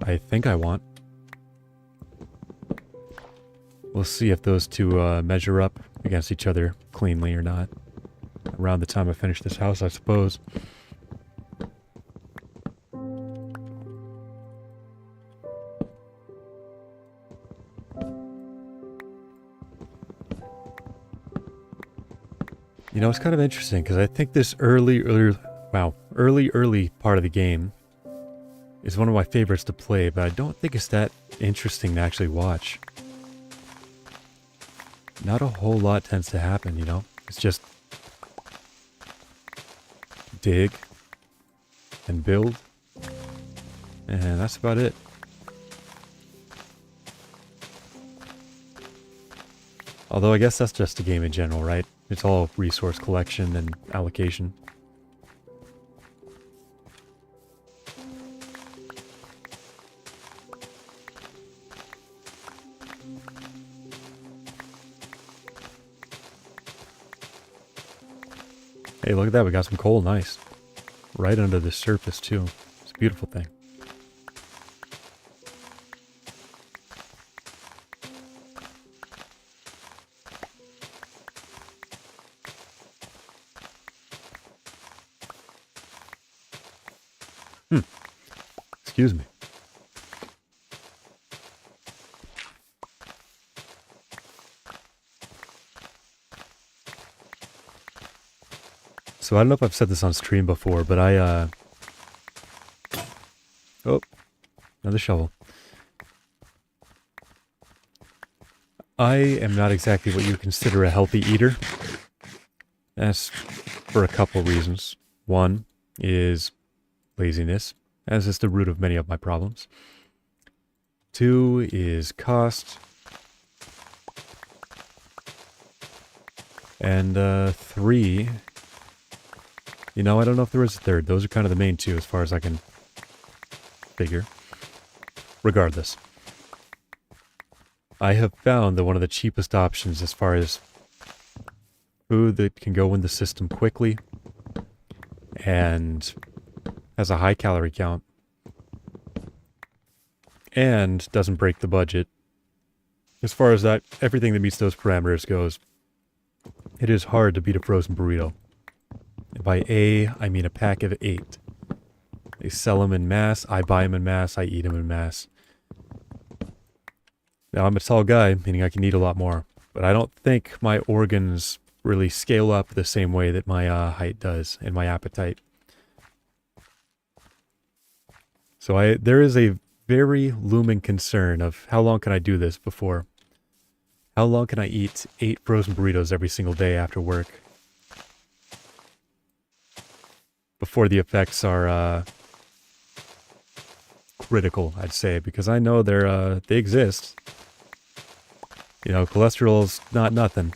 I think I want. We'll see if those two measure up against each other cleanly or not. Around the time I finish this house, I suppose. You know, it's kind of interesting, because I think this early part of the game is one of my favorites to play, but I don't think it's that interesting to actually watch. Not a whole lot tends to happen, you know? It's just dig and build, and that's about it. Although I guess that's just a game in general, right? It's all resource collection and allocation. Hey, look at that. We got some coal. Nice. Right under the surface, too. It's a beautiful thing. Excuse me. So I don't know if I've said this on stream before, but oh, another shovel. I am not exactly what you consider a healthy eater. That's for a couple reasons. One is laziness, as is the root of many of my problems. Two is cost. And three... You know, I don't know if there is a third. Those are kind of the main two as far as I can figure. Regardless, I have found that one of the cheapest options as far as food that can go in the system quickly and has a high calorie count and doesn't break the budget. As far as that, everything that meets those parameters goes, it is hard to beat a frozen burrito. By A, I mean a pack of 8. They sell them in mass, I buy them in mass, I eat them in mass. Now, I'm a tall guy, meaning I can eat a lot more, but I don't think my organs really scale up the same way that my height does, and my appetite. So there is a very looming concern of how long can I do this before? How long can I eat 8 frozen burritos every single day after work? Before the effects are critical, I'd say, because I know they exist. You know, cholesterol's not nothing.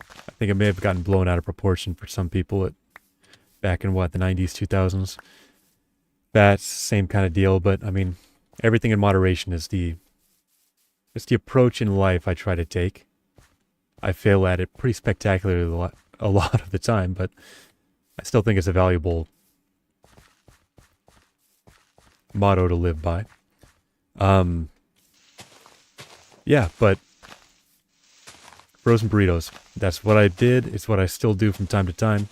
I think it may have gotten blown out of proportion for some people back in, what, the 90s, 2000s. That's same kind of deal, but, I mean, everything in moderation is it's the approach in life I try to take. I fail at it pretty spectacularly a lot of the time, but I still think it's a valuable motto to live by. Yeah, but frozen burritos, that's what I did. It's what I still do from time to time.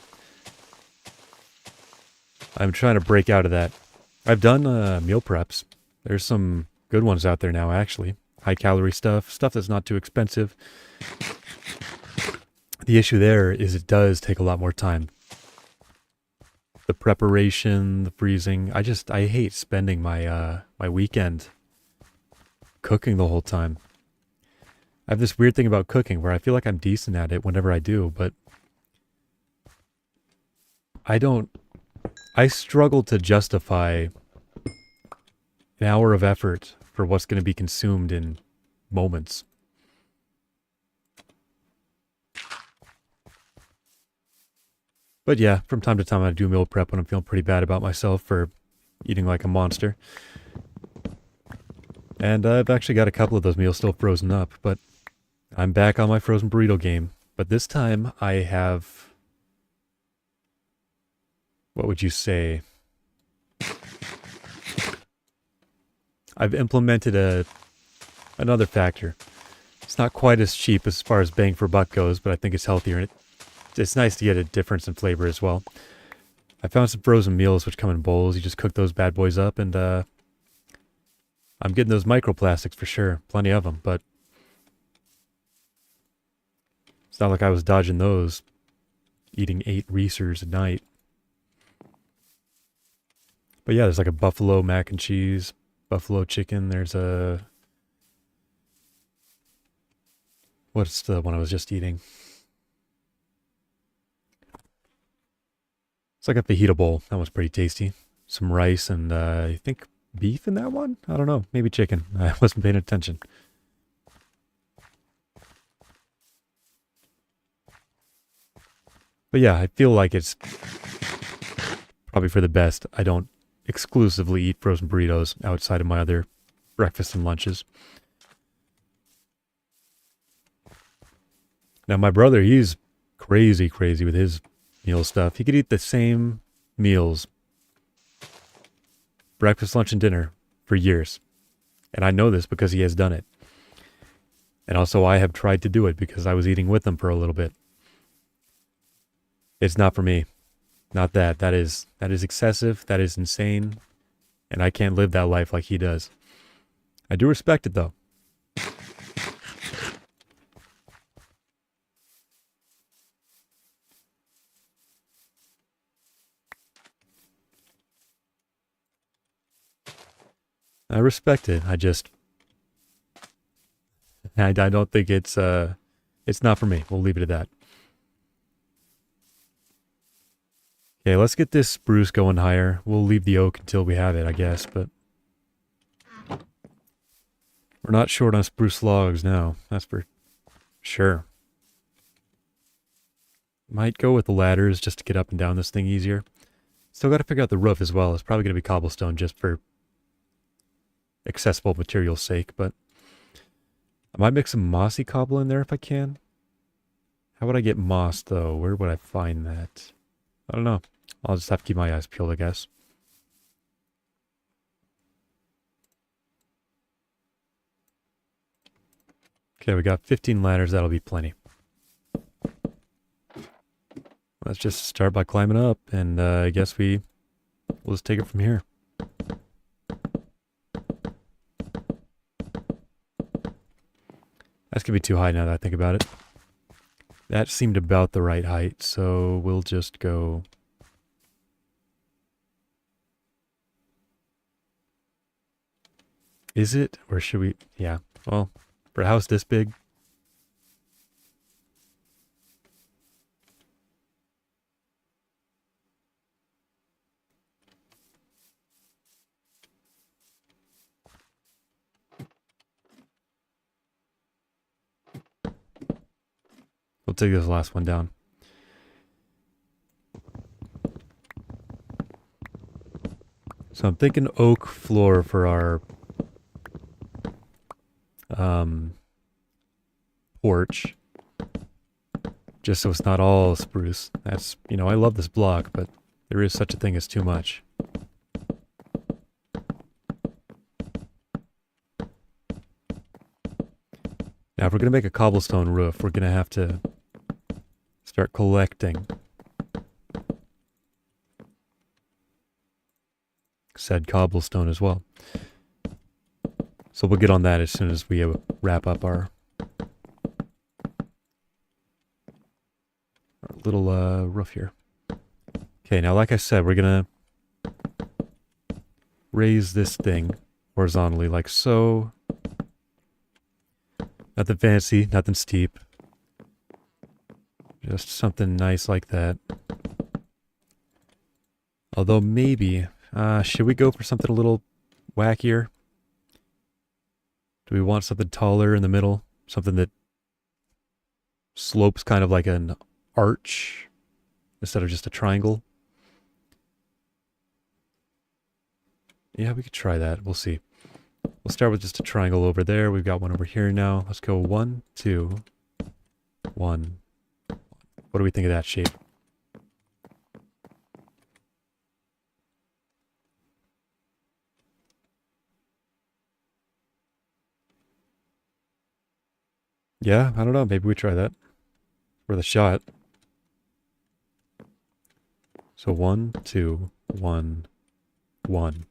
I'm trying to break out of that. I've done meal preps. There's some good ones out there now, actually. High calorie stuff that's not too expensive. The issue there is it does take a lot more time. The preparation, the freezing. I hate spending my my weekend cooking the whole time. I have this weird thing about cooking where I feel like I'm decent at it whenever I do, but I struggle to justify an hour of effort for what's going to be consumed in moments. But yeah, from time to time I do meal prep when I'm feeling pretty bad about myself for eating like a monster. And I've actually got a couple of those meals still frozen up, but I'm back on my frozen burrito game, but this time I have, what would you say? I've implemented another factor. It's not quite as cheap as far as bang for buck goes, but I think it's healthier, and it's nice to get a difference in flavor as well. I found some frozen meals which come in bowls. You just cook those bad boys up, and I'm getting those microplastics for sure. Plenty of them, but it's not like I was dodging those, eating 8 Reese's a night. But yeah, there's like a buffalo mac and cheese, buffalo chicken. There's a... What's the one I was just eating? It's like a fajita bowl. That was pretty tasty. Some rice and I think beef in that one? I don't know. Maybe chicken. I wasn't paying attention. But yeah, I feel like it's probably for the best. I don't exclusively eat frozen burritos outside of my other breakfasts and lunches. Now, my brother, he's crazy with his meal stuff. He could eat the same meals, breakfast, lunch, and dinner, for years. And I know this because he has done it. And also, I have tried to do it because I was eating with him for a little bit. It's not for me. Not that. That is excessive. That is insane. And I can't live that life like he does. I do respect it, though. I respect it. I don't think it's not for me. We'll leave it at that. Okay, let's get this spruce going higher. We'll leave the oak until we have it, I guess, but we're not short on spruce logs now. That's for sure. Might go with the ladders just to get up and down this thing easier. Still got to figure out the roof as well. It's probably going to be cobblestone just for accessible material's sake, but I might mix some mossy cobble in there if I can. How would I get moss, though? Where would I find that? I don't know. I'll just have to keep my eyes peeled, I guess. Okay, we got 15 ladders. That'll be plenty. Let's just start by climbing up, and I guess we'll just take it from here. That's gonna be too high now that I think about it. That seemed about the right height, so we'll just go... Is it? Or should we... Yeah, well, for a house this big... We'll take this last one down. So I'm thinking oak floor for our porch. Just so it's not all spruce. That's, you know, I love this block, but there is such a thing as too much. Now, if we're going to make a cobblestone roof, we're going to have to start collecting said cobblestone as well. So we'll get on that as soon as we wrap up our little roof here. Okay, now like I said, we're going to raise this thing horizontally like so. Nothing fancy, nothing steep. Just something nice like that. Although maybe, should we go for something a little wackier? Do we want something taller in the middle? Something that slopes kind of like an arch instead of just a triangle? Yeah, we could try that. We'll see. We'll start with just a triangle over there. We've got one over here now. Let's go 1, 2, 1. What do we think of that shape? Yeah, I don't know. Maybe we try that. Worth a shot. So 1, 2, 1, 1.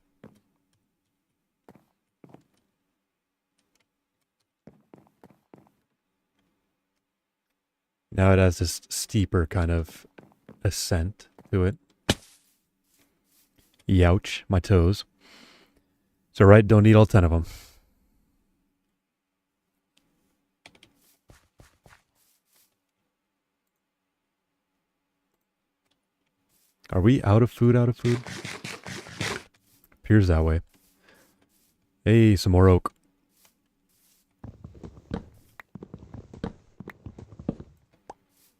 Now it has this steeper kind of ascent to it. Youch, my toes. So right, don't eat all 10 of them. Are we out of food, Appears that way. Hey, some more oak.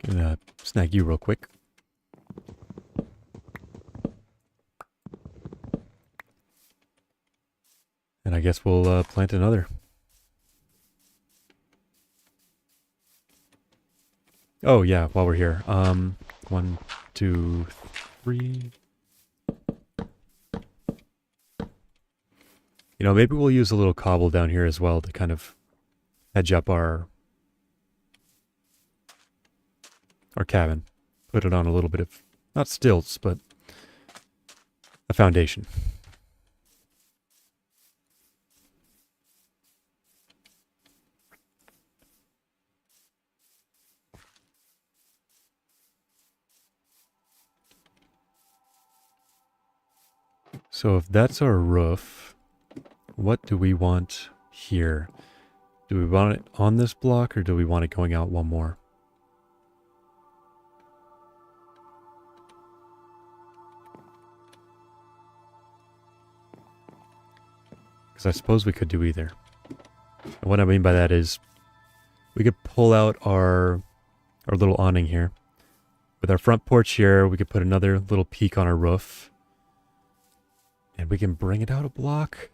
Gonna snag you real quick. And I guess we'll plant another. Oh yeah, while we're here. 1, 2, 3. You know, maybe we'll use a little cobble down here as well to kind of edge up our cabin. Put it on a little bit of, not stilts, but a foundation. So if that's our roof, what do we want here? Do we want it on this block or do we want it going out one more? Because I suppose we could do either. And what I mean by that is we could pull out our little awning here. With our front porch here, we could put another little peak on our roof. And we can bring it out a block.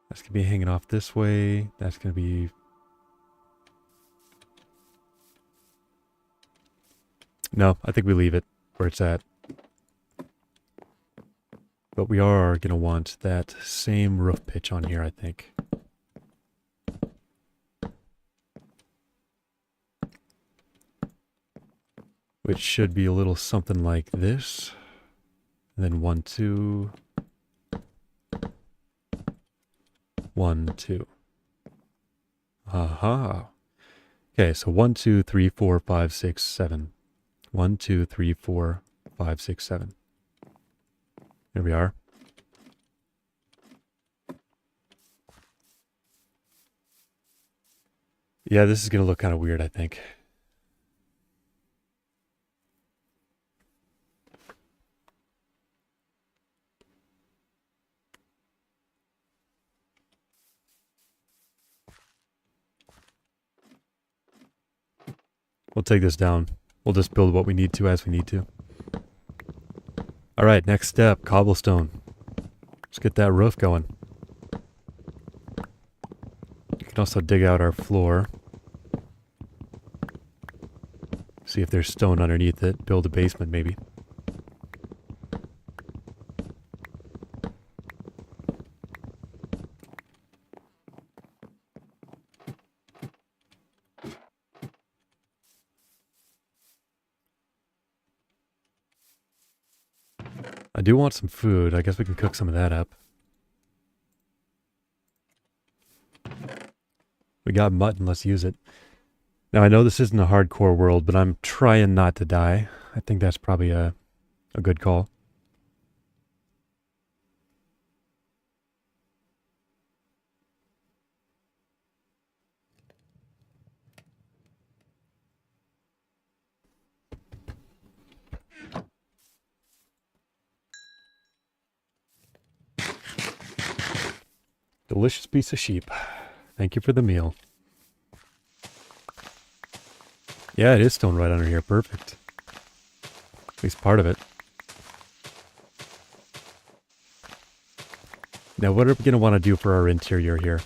That's going to be hanging off this way. That's going to be... No, I think we leave it where it's at. But we are going to want that same roof pitch on here, I think. Which should be a little something like this. And then 1, 2. 1, 2. Aha. Okay, so 1, 2, 3, 4, 5, 6, 7. 1, 2, 3, 4, 5, 6, 7. There we are. Yeah, this is going to look kind of weird, I think. We'll take this down. We'll just build what we need to as we need to. Alright, next step, cobblestone. Let's get that roof going. You can also dig out our floor. See if there's stone underneath it. Build a basement, maybe. I do want some food. I guess we can cook some of that up. We got mutton. Let's use it. Now, I know this isn't a hardcore world, but I'm trying not to die. I think that's probably a good call. Delicious piece of sheep. Thank you for the meal. Yeah, it is stone right under here. Perfect. At least part of it. Now, what are we going to want to do for our interior here?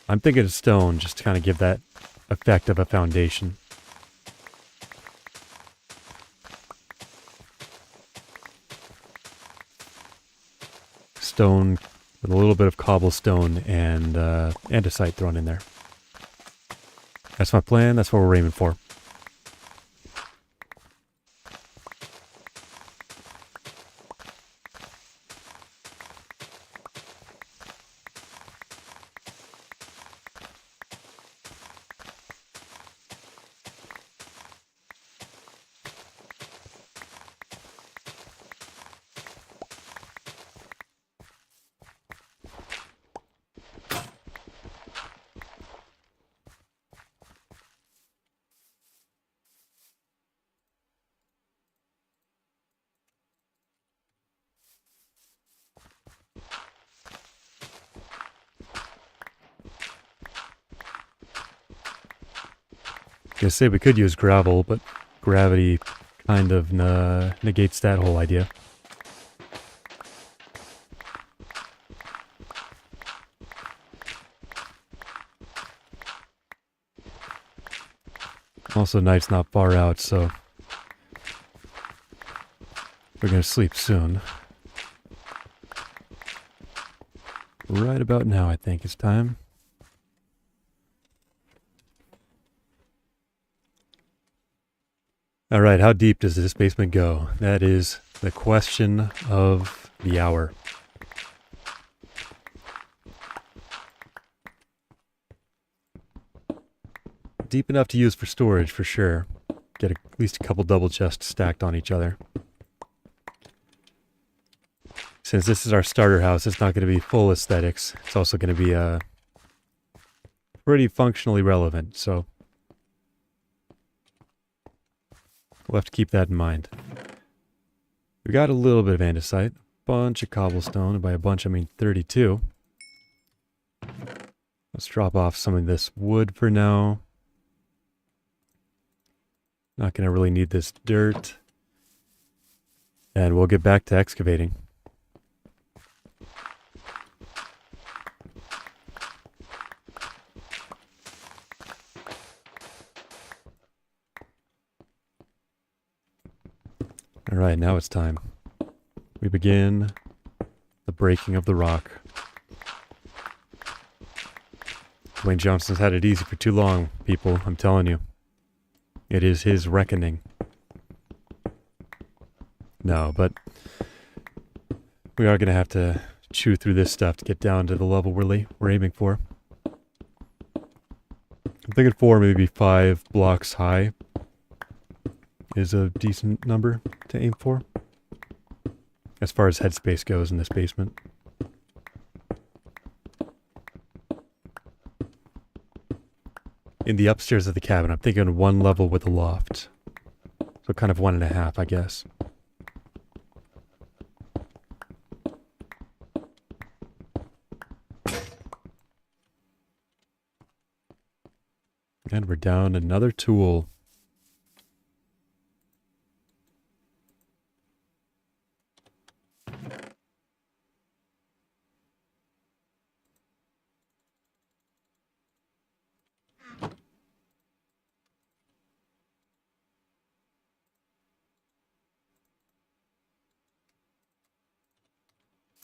I'm thinking of stone, just to kind of give that effect of a foundation. Stone with a little bit of cobblestone and andesite thrown in there. That's my plan. That's what we're aiming for. I was gonna say we could use gravel, but gravity kind of negates that whole idea. Also, night's not far out, so we're gonna sleep soon. Right about now, I think it's time. Alright, how deep does this basement go? That is the question of the hour. Deep enough to use for storage, for sure. Get at least a couple double chests stacked on each other. Since this is our starter house, it's not going to be full aesthetics. It's also going to be pretty functionally relevant, so we'll have to keep that in mind. We got a little bit of andesite, a bunch of cobblestone, and by a bunch I mean 32. Let's drop off some of this wood for now. Not going to really need this dirt. And we'll get back to excavating. Alright, now it's time. We begin the breaking of the rock. Dwayne Johnson's had it easy for too long, people, I'm telling you. It is his reckoning. No, but we are going to have to chew through this stuff to get down to the level we're aiming for. I'm thinking 4, maybe 5 blocks high is a decent number to aim for, as far as headspace goes in this basement. In the upstairs of the cabin, I'm thinking 1 level with a loft. So kind of 1.5, I guess. And we're down another tool.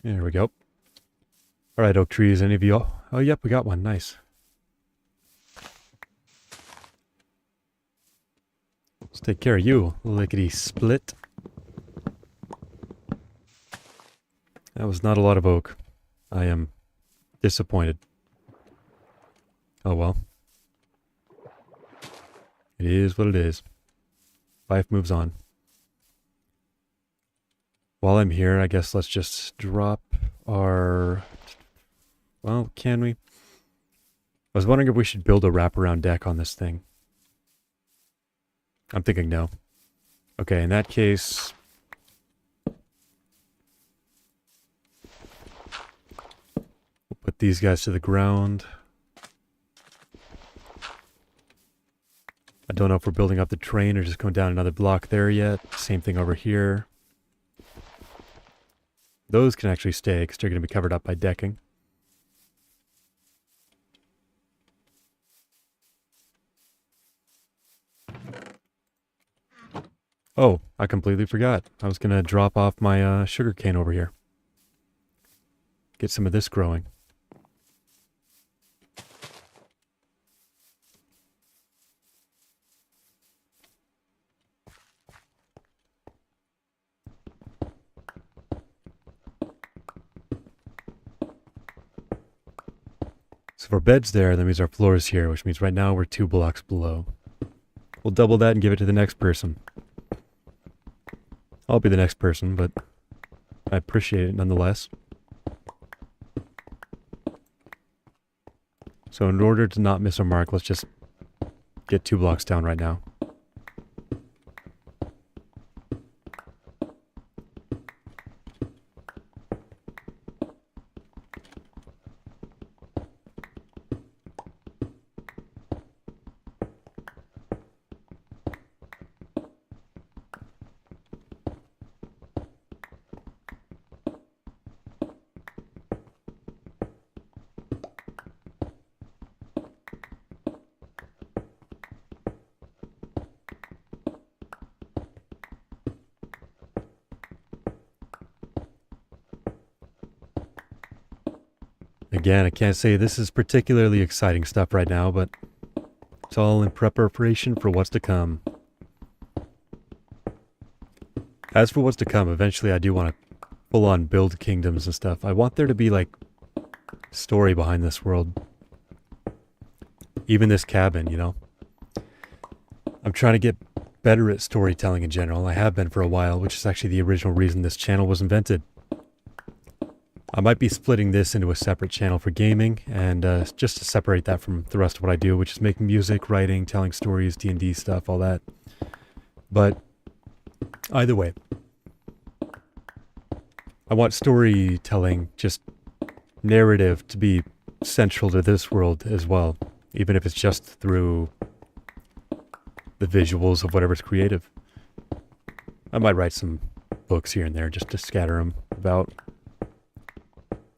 There we go. Alright, oak trees, any of you? Oh, yep, we got one. Nice. Let's take care of you, lickety split. That was not a lot of oak. I am disappointed. Oh well. It is what it is. Life moves on. While I'm here, I guess let's just drop our... Well, can we? I was wondering if we should build a wraparound deck on this thing. I'm thinking no. Okay, in that case... we'll put these guys to the ground. I don't know if we're building up the train or just going down another block there yet. Same thing over here. Those can actually stay because they're going to be covered up by decking. Oh, I completely forgot. I was going to drop off my sugar cane over here. Get some of this growing. So if our bed's there, that means our floor is here, which means right now we're 2 blocks below. We'll double that and give it to the next person. I'll be the next person, but I appreciate it nonetheless. So in order to not miss our mark, let's just get 2 blocks down right now. Again, I can't say this is particularly exciting stuff right now, but it's all in preparation for what's to come. As for what's to come, eventually I do want to full-on build kingdoms and stuff. I want there to be, like, story behind this world. Even this cabin, you know? I'm trying to get better at storytelling in general. I have been for a while, which is actually the original reason this channel was invented. I might be splitting this into a separate channel for gaming, and just to separate that from the rest of what I do, which is making music, writing, telling stories, D&D stuff, all that. But either way, I want storytelling, just narrative, to be central to this world as well, even if it's just through the visuals of whatever's creative. I might write some books here and there just to scatter them about,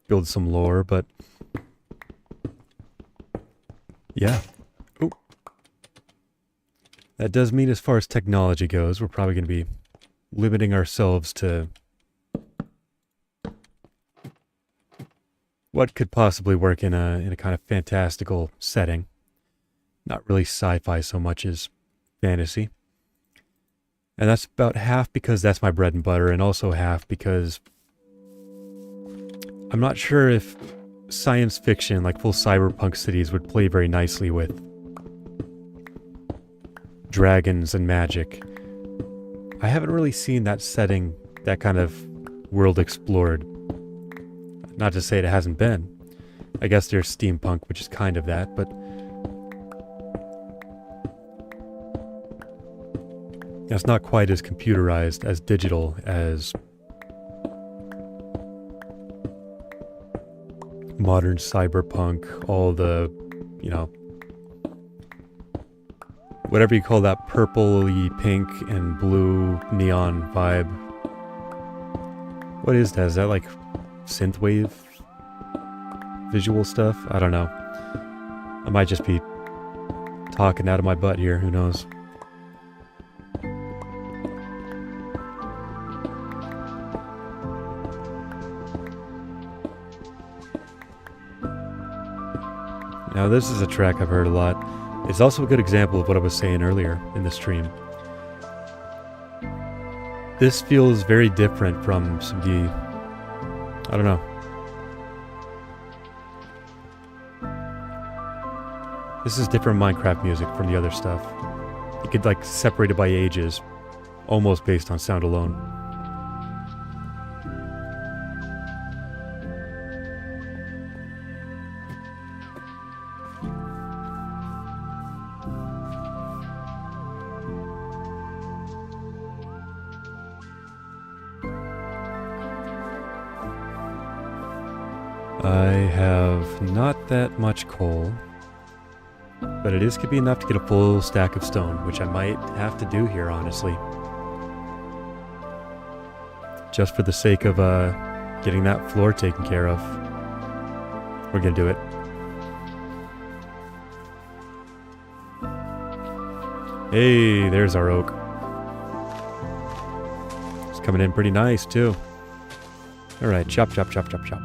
build some lore, but yeah. Ooh. That does mean as far as technology goes, we're probably going to be limiting ourselves to what could possibly work in a kind of fantastical setting. Not really sci-fi so much as fantasy. And that's about half because that's my bread and butter, and also half because I'm not sure if science fiction, like full cyberpunk cities, would play very nicely with dragons and magic. I haven't really seen that setting, that kind of world explored. Not to say it hasn't been. I guess there's steampunk, which is kind of that, but it's not quite as computerized, as digital as modern cyberpunk, all the, you know, whatever you call that purpley pink and blue neon vibe. What is that? Is that like synthwave visual stuff? I don't know. I might just be talking out of my butt here, who knows? Now this is a track I've heard a lot. It's also a good example of what I was saying earlier in the stream. This feels very different from some of the, I don't know. This is different Minecraft music from the other stuff. You could like separate it by ages, almost based on sound alone. I have not that much coal, but it could be enough to get a full stack of stone, which I might have to do here, honestly. Just for the sake of getting that floor taken care of. We're gonna do it. Hey, there's our oak. It's coming in pretty nice, too. Alright, chop, chop, chop, chop, chop.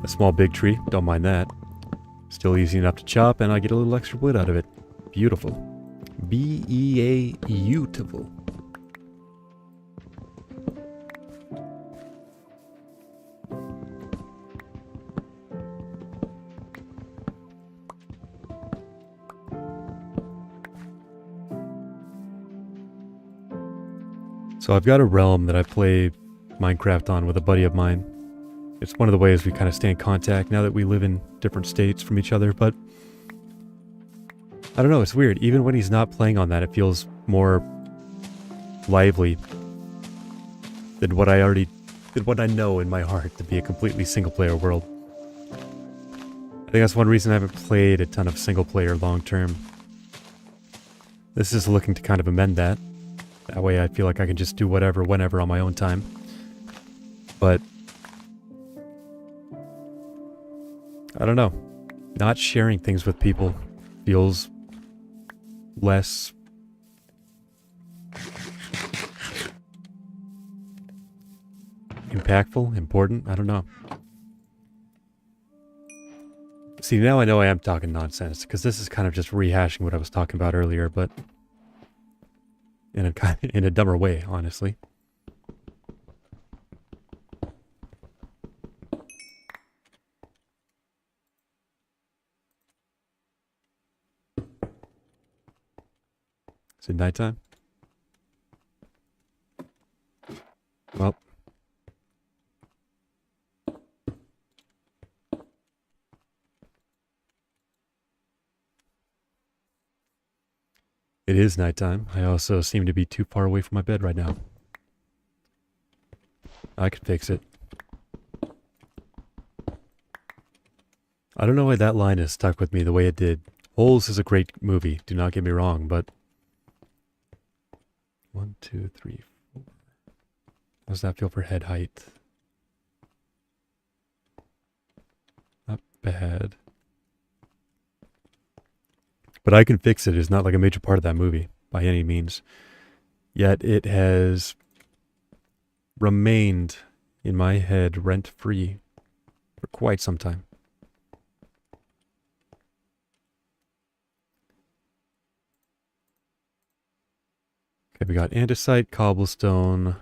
A small big tree, don't mind that. Still easy enough to chop, and I get a little extra wood out of it. Beautiful. B-E-A-beautiful. So I've got a realm that I play Minecraft on with a buddy of mine. It's one of the ways we kind of stay in contact now that we live in different states from each other, but I don't know, it's weird. Even when he's not playing on that, it feels more lively than what I know in my heart to be a completely single-player world. I think that's one reason I haven't played a ton of single-player long-term. This is looking to kind of amend that. That way I feel like I can just do whatever, whenever on my own time. But I don't know. Not sharing things with people feels less impactful, important. I don't know. See, now I know I am talking nonsense, because this is kind of just rehashing what I was talking about earlier, but in a dumber way, honestly. Is it nighttime? Well. It is nighttime. I also seem to be too far away from my bed right now. I can fix it. I don't know why that line has stuck with me the way it did. Holes is a great movie, do not get me wrong, but 1, 2, 3, 4. How does that feel for head height? Not bad. But I Can Fix It is not like a major part of that movie, by any means. Yet it has remained in my head rent-free for quite some time. Okay, we got andesite, cobblestone.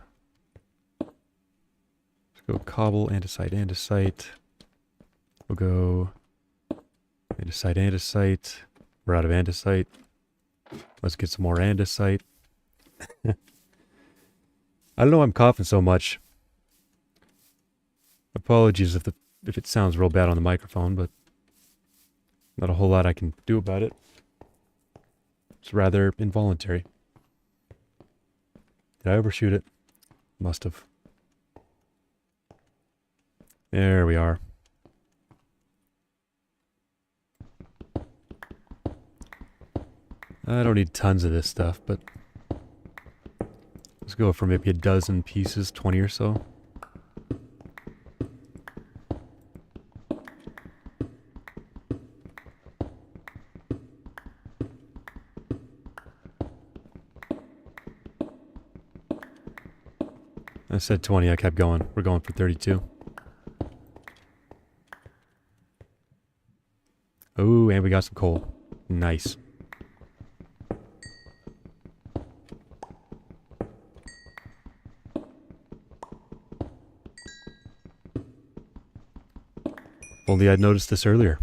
Let's go cobble, andesite, andesite. We'll go andesite, andesite. We're out of andesite. Let's get some more andesite. I don't know why I'm coughing so much. Apologies if it sounds real bad on the microphone, but not a whole lot I can do about it. It's rather involuntary. Did I overshoot it? Must have. There we are. I don't need tons of this stuff, but let's go for maybe a dozen pieces, 20 or so. I said 20, I kept going. We're going for 32. Oh, and we got some coal. Nice. Only I'd noticed this earlier.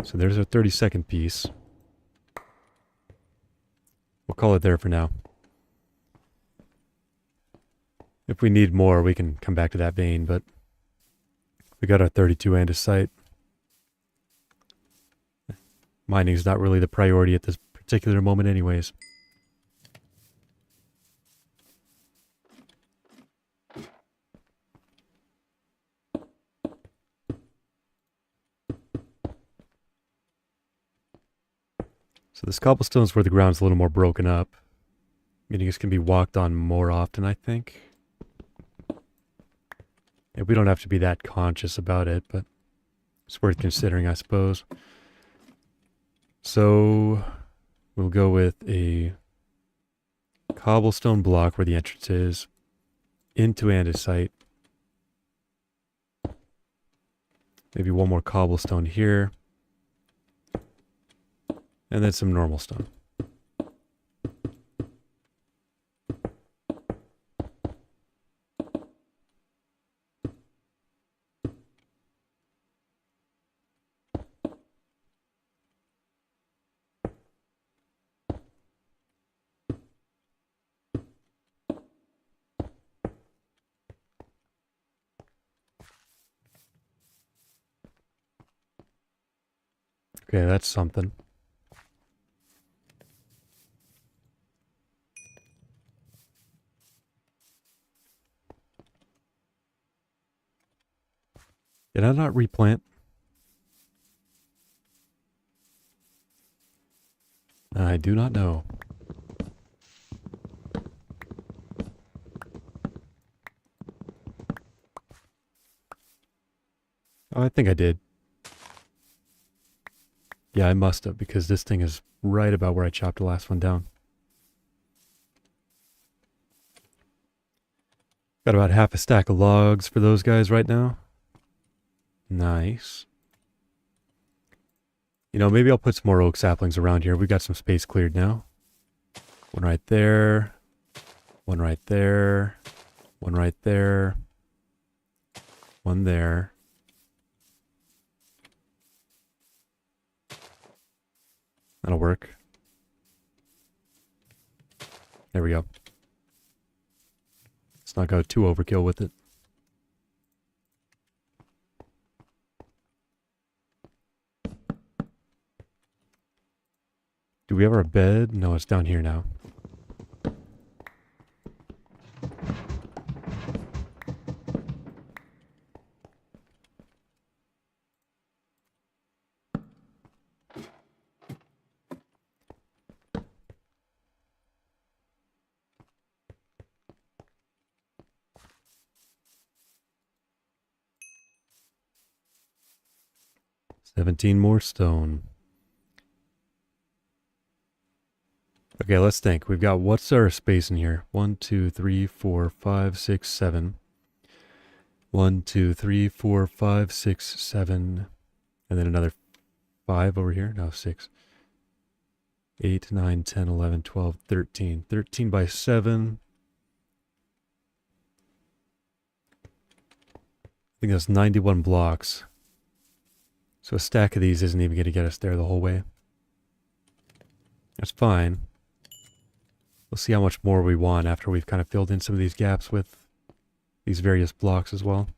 So there's our 30-second piece. We'll call it there for now. If we need more, we can come back to that vein, but we got our 32 andesite. Mining's not really the priority at this particular moment anyways. So this cobblestone is where the ground's a little more broken up, meaning it's going to be walked on more often, I think. And we don't have to be that conscious about it, but it's worth considering, I suppose. So we'll go with a cobblestone block where the entrance is, into andesite. Maybe one more cobblestone here. And then some normal stone. Okay, that's something. Did I not replant? I do not know. Oh, I think I did. Yeah, I must have, because this thing is right about where I chopped the last one down. Got about half a stack of logs for those guys right now. Nice. You know, maybe I'll put some more oak saplings around here. We've got some space cleared now. One right there. One right there. One right there. One there. That'll work. There we go. Let's not go too overkill with it. Do we have our bed? No, it's down here now. $17 more stone. Okay, let's think. We've got, what's our space in here? 1, 2, 3, 4, 5, 6, 7. 1, 2, 3, 4, 5, 6, 7. And then another 5 over here. No, 6. 8, 9, 10, 11, 12, 13. 13 by 7. I think that's 91 blocks. So a stack of these isn't even going to get us there the whole way. That's fine. We'll see how much more we want after we've kind of filled in some of these gaps with these various blocks as well.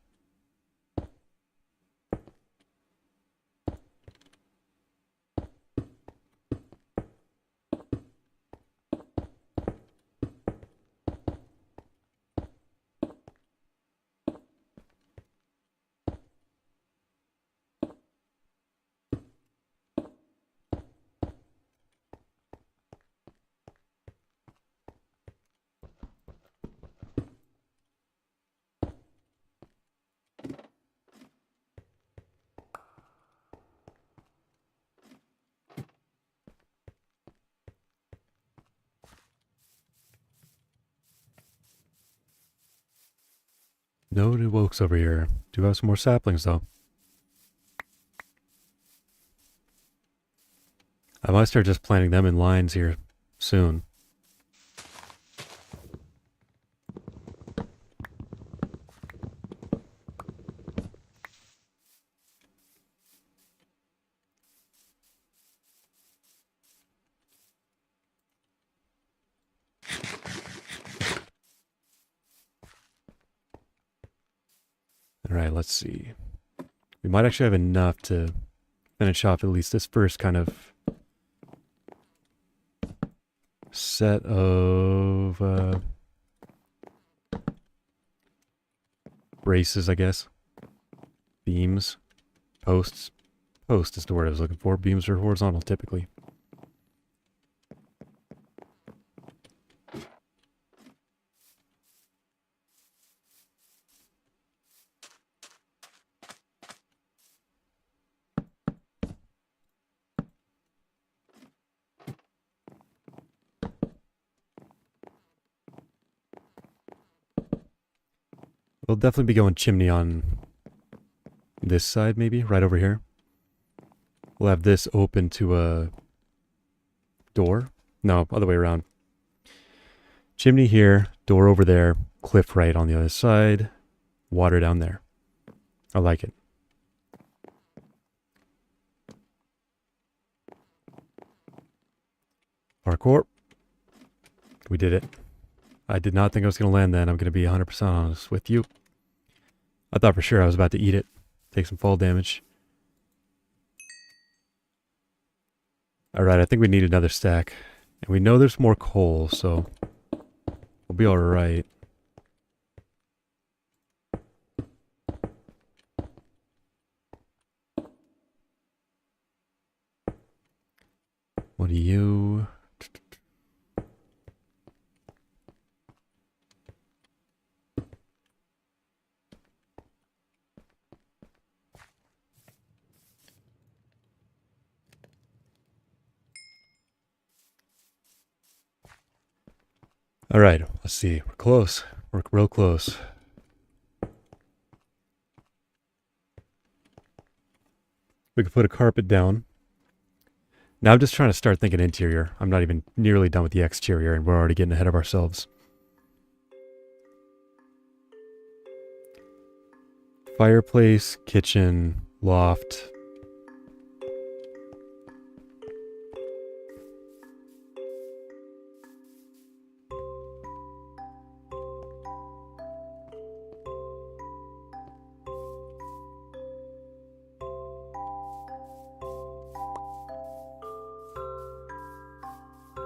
No new oaks over here. Do have some more saplings though. I might start just planting them in lines here soon. Alright, let's see. We might actually have enough to finish off at least this first kind of set of braces, I guess. Beams. Posts. Post is the word I was looking for. Beams are horizontal typically. We'll definitely be going chimney on this side, maybe, right over here. We'll have this open to a door. No, other way around. Chimney here, door over there, cliff right on the other side, water down there. I like it. Parkour. We did it. I did not think I was going to land then. I'm going to be 100% honest with you. I thought for sure I was about to eat it. Take some fall damage. Alright, I think we need another stack. And we know there's more coal, so we'll be alright. What do you... Alright, let's see. We're close. We're real close. We could put a carpet down. Now I'm just trying to start thinking interior. I'm not even nearly done with the exterior and we're already getting ahead of ourselves. Fireplace, kitchen, loft.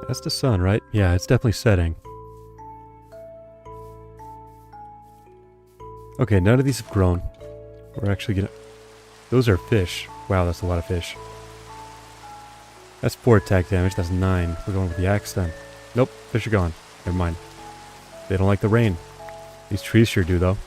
That's the sun, right? Yeah, it's definitely setting. Okay, none of these have grown. We're actually gonna... Those are fish. Wow, that's a lot of fish. That's 4 attack damage. That's 9. We're going with the axe then. Nope, fish are gone. Never mind. They don't like the rain. These trees sure do, though.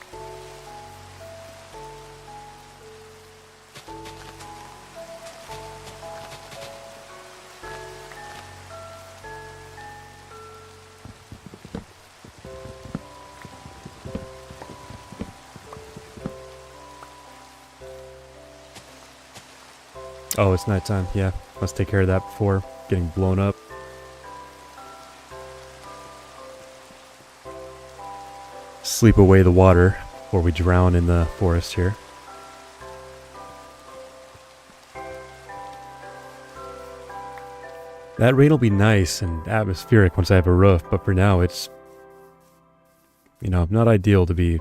Oh, it's nighttime. Yeah, let's take care of that before getting blown up. Sleep away the water before we drown in the forest here. That rain will be nice and atmospheric once I have a roof, but for now it's, you know, not ideal to be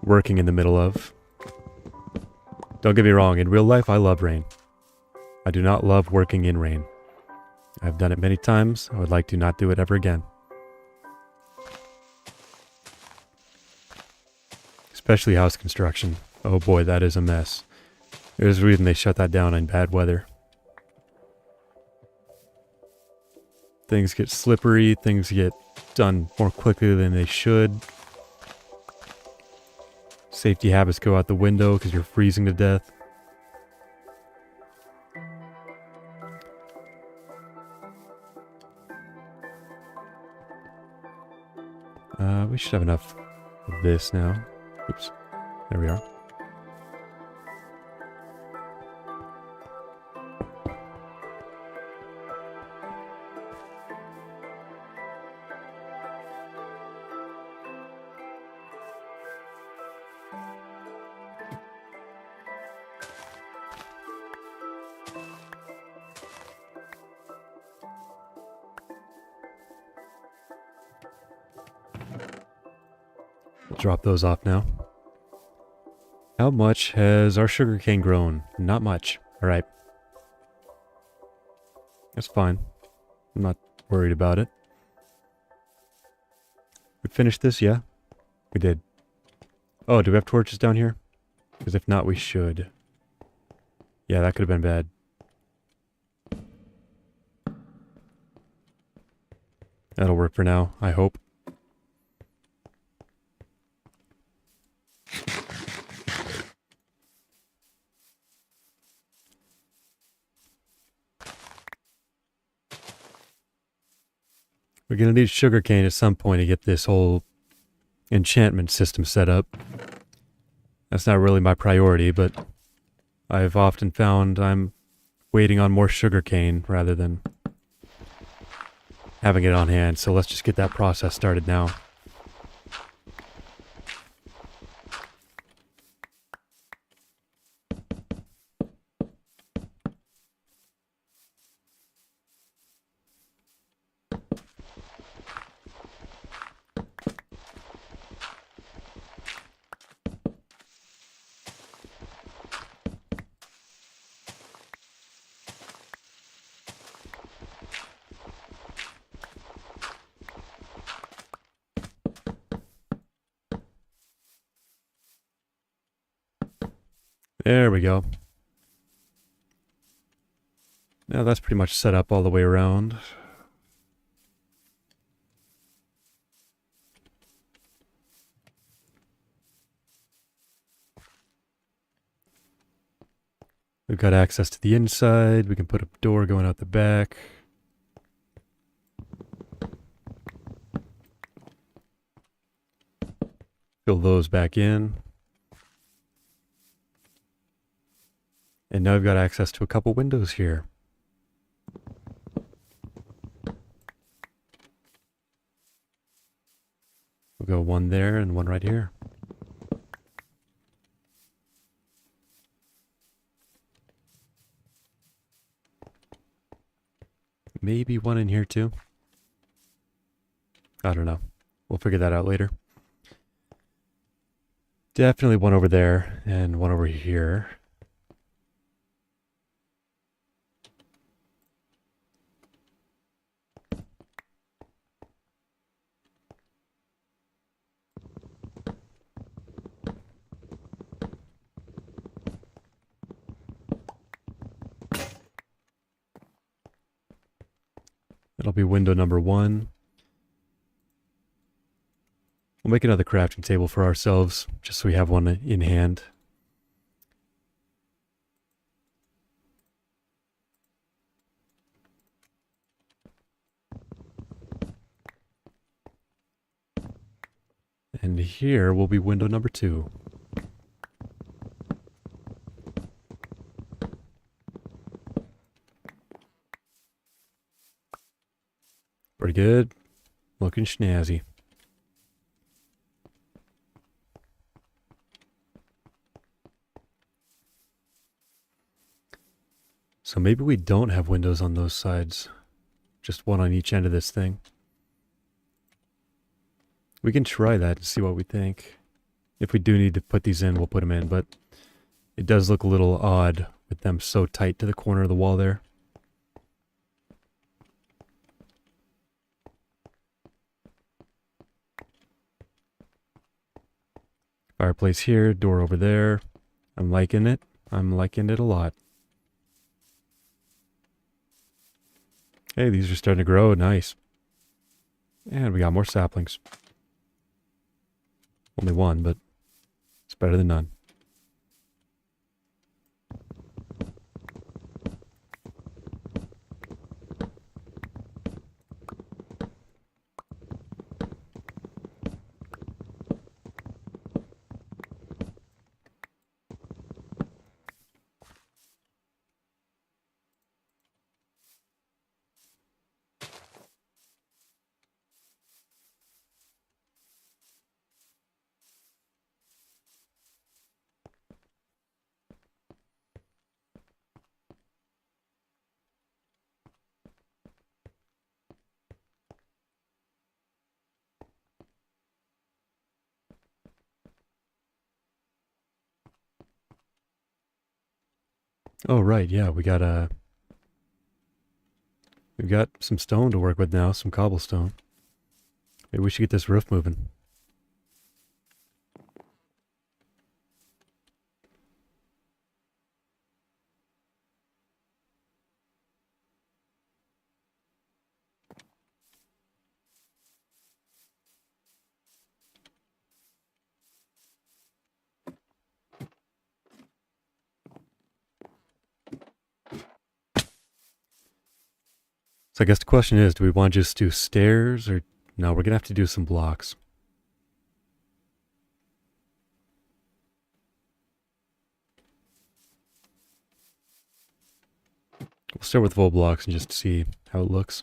working in the middle of. Don't get me wrong, in real life I love rain. I do not love working in rain. I've done it many times. I would like to not do it ever again. Especially house construction. Oh boy, that is a mess. There's a reason they shut that down in bad weather. Things get slippery, things get done more quickly than they should. Safety habits go out the window because you're freezing to death. We should have enough of this now. Oops. There we are. Drop those off now. How much has our sugarcane grown? Not much. Alright. That's fine. I'm not worried about it. We finished this, yeah? We did. Oh, do we have torches down here? Because if not, we should. Yeah, that could have been bad. That'll work for now, I hope. We're going to need sugarcane at some point to get this whole enchantment system set up. That's not really my priority, but I've often found I'm waiting on more sugarcane rather than having it on hand, so let's just get that process started now. There we go. Now that's pretty much set up all the way around. We've got access to the inside. We can put a door going out the back. Fill those back in. And now we've got access to a couple windows here. We'll go one there and one right here. Maybe one in here too. I don't know. We'll figure that out later. Definitely one over there and one over here. That'll be window number 1. We'll make another crafting table for ourselves, just so we have one in hand. And here will be window number 2. Pretty good. Looking snazzy. So maybe we don't have windows on those sides. Just one on each end of this thing. We can try that and see what we think. If we do need to put these in, we'll put them in, but it does look a little odd with them so tight to the corner of the wall there. Fireplace here, door over there. I'm liking it. I'm liking it a lot. Hey, these are starting to grow. Nice. And we got more saplings. Only one, but it's better than none. Oh, right, yeah, we've got some stone to work with now, some cobblestone. Maybe we should get this roof moving. So I guess the question is, do we want to just do stairs or no, we're going to have to do some blocks. We'll start with full blocks and just see how it looks.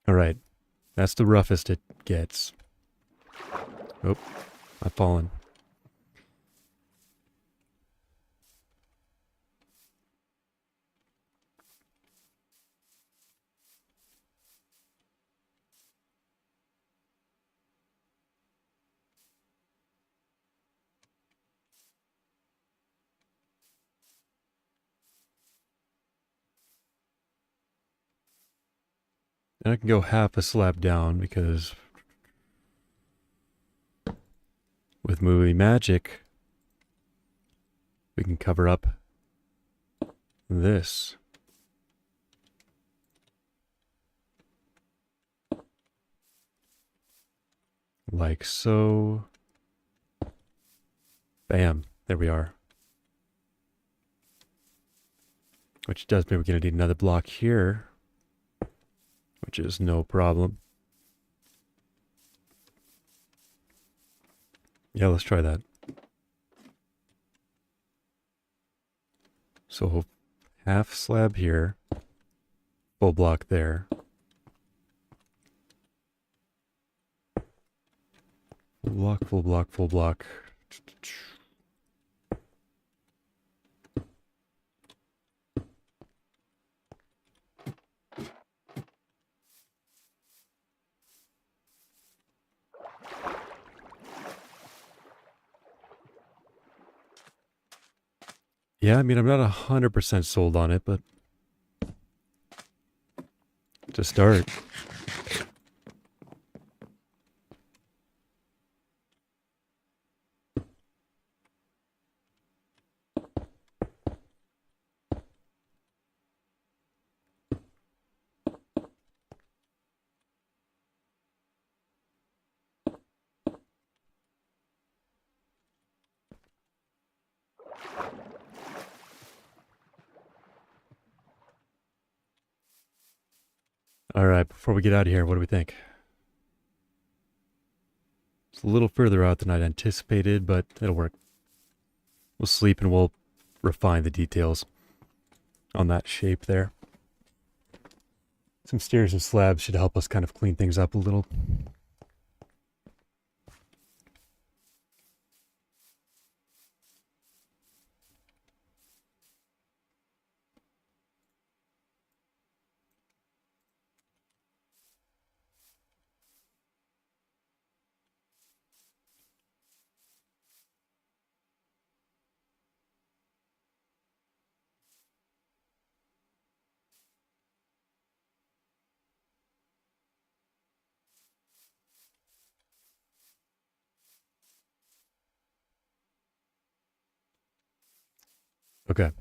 Alright, that's the roughest it gets. Oh, I've fallen. And I can go half a slab down because with movie magic, we can cover up this. Like so. Bam. There we are. Which does mean we're going to need another block here. Which is no problem. Yeah, let's try that. So half slab here, full block there. Full block, full block, full block. Yeah, I mean, I'm not 100% sold on it, but to start. All right, before we get out of here, what do we think? It's a little further out than I'd anticipated, but it'll work. We'll sleep and we'll refine the details on that shape there. Some stairs and slabs should help us kind of clean things up a little. Okay.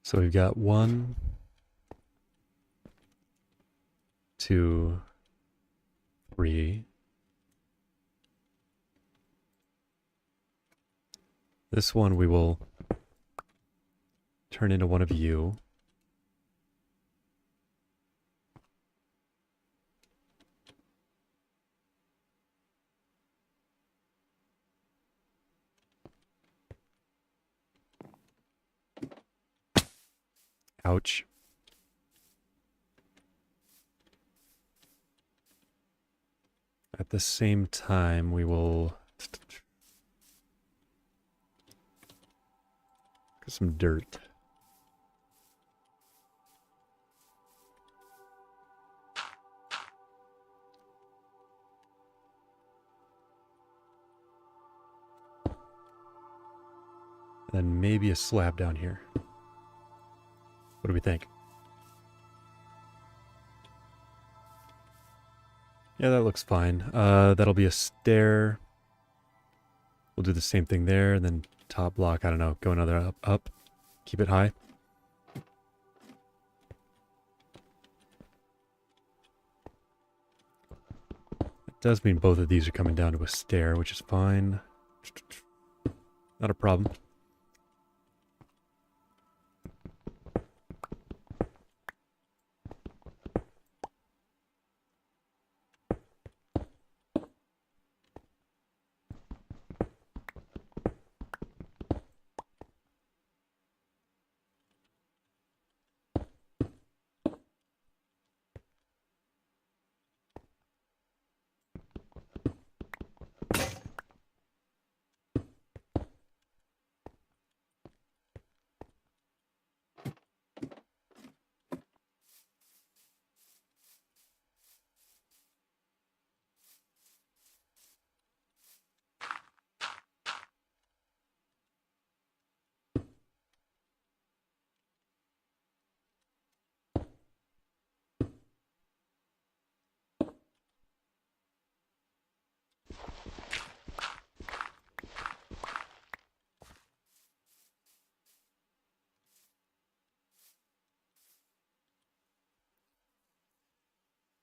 So we've got 1, 2, 3. This one we will turn into one of you. Ouch. At the same time, we will get some dirt. And then maybe a slab down here. What do we think? Yeah, that looks fine. That'll be a stair. We'll do the same thing there, and then top block, I don't know, go another up. Keep it high. It does mean both of these are coming down to a stair, which is fine. Not a problem.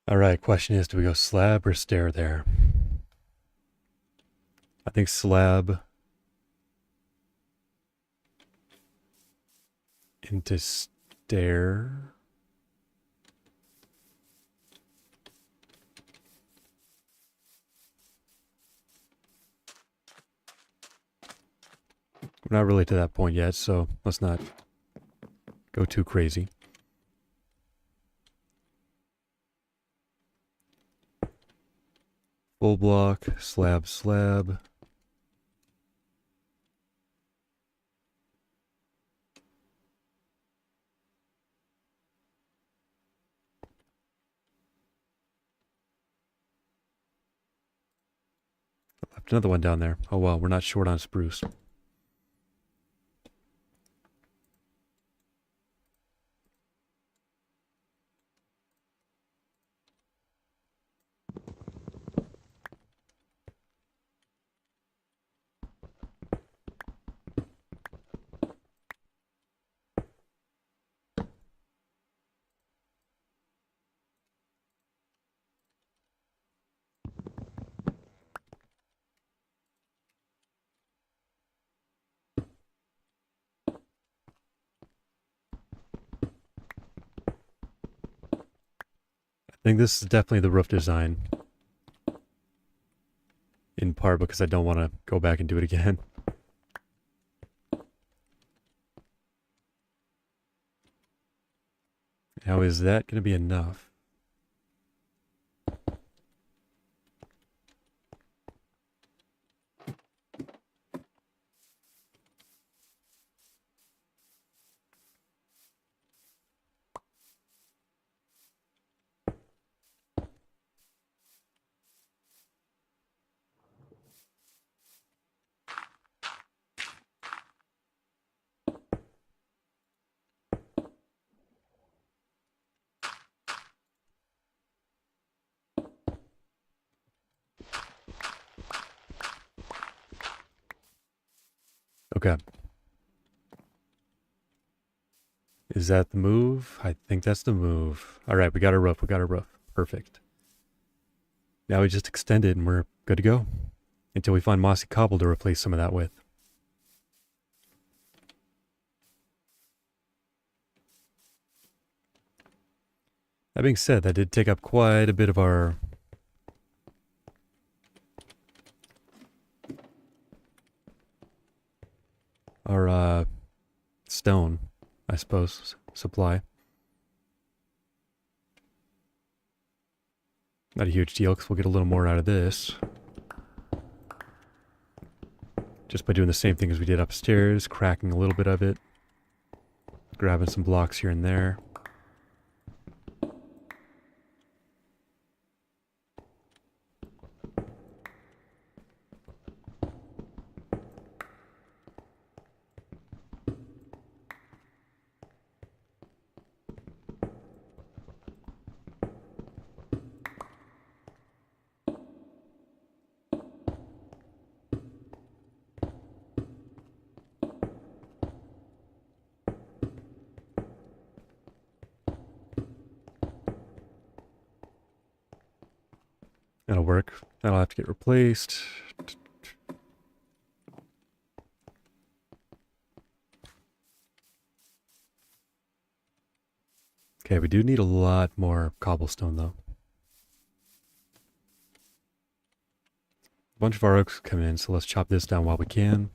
Alright, question is, do we go slab or stair there? I think slab into stair. We're not really to that point yet, so let's not go too crazy. Full block, slab, slab. Left another one down there. Oh well, we're not short on spruce. I think this is definitely the roof design. In part because I don't want to go back and do it again. Now, is that going to be enough? Okay. Is that the move? I think that's the move. Alright, we got a roof, we got a roof. Perfect. Now we just extend it and we're good to go. Until we find mossy cobble to replace some of that with. That being said, that did take up quite a bit of our stone, I suppose, supply. Not a huge deal, because we'll get a little more out of this. Just by doing the same thing as we did upstairs, cracking a little bit of it. Grabbing some blocks here and there. That'll work. That'll have to get replaced. Okay, we do need a lot more cobblestone, though. A bunch of our oaks come in, so let's chop this down while we can.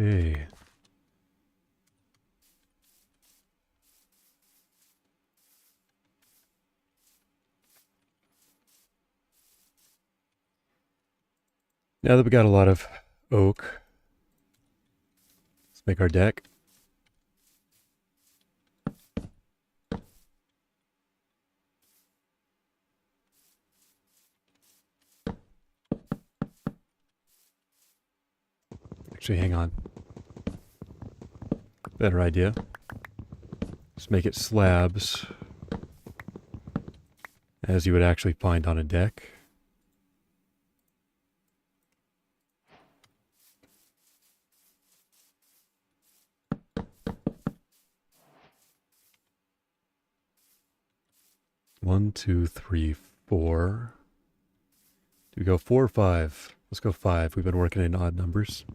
Okay. Now that we got a lot of oak, let's make our deck. Actually, hang on. Better idea. Let's make it slabs, as you would actually find on a deck. One, two, three, four. Do we go 4 or 5? Let's go 5. We've been working in odd numbers.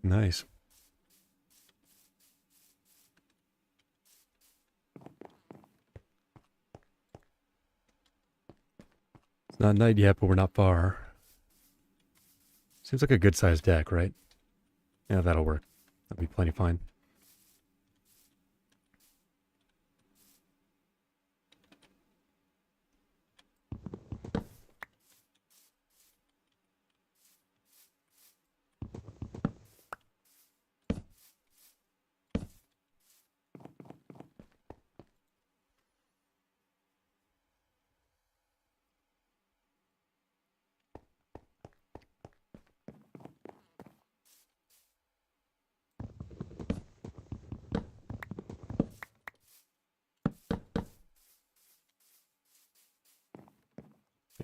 Nice. It's not night yet, but we're not far. Seems like a good sized deck, right? Yeah, that'll work. That'll be plenty fine.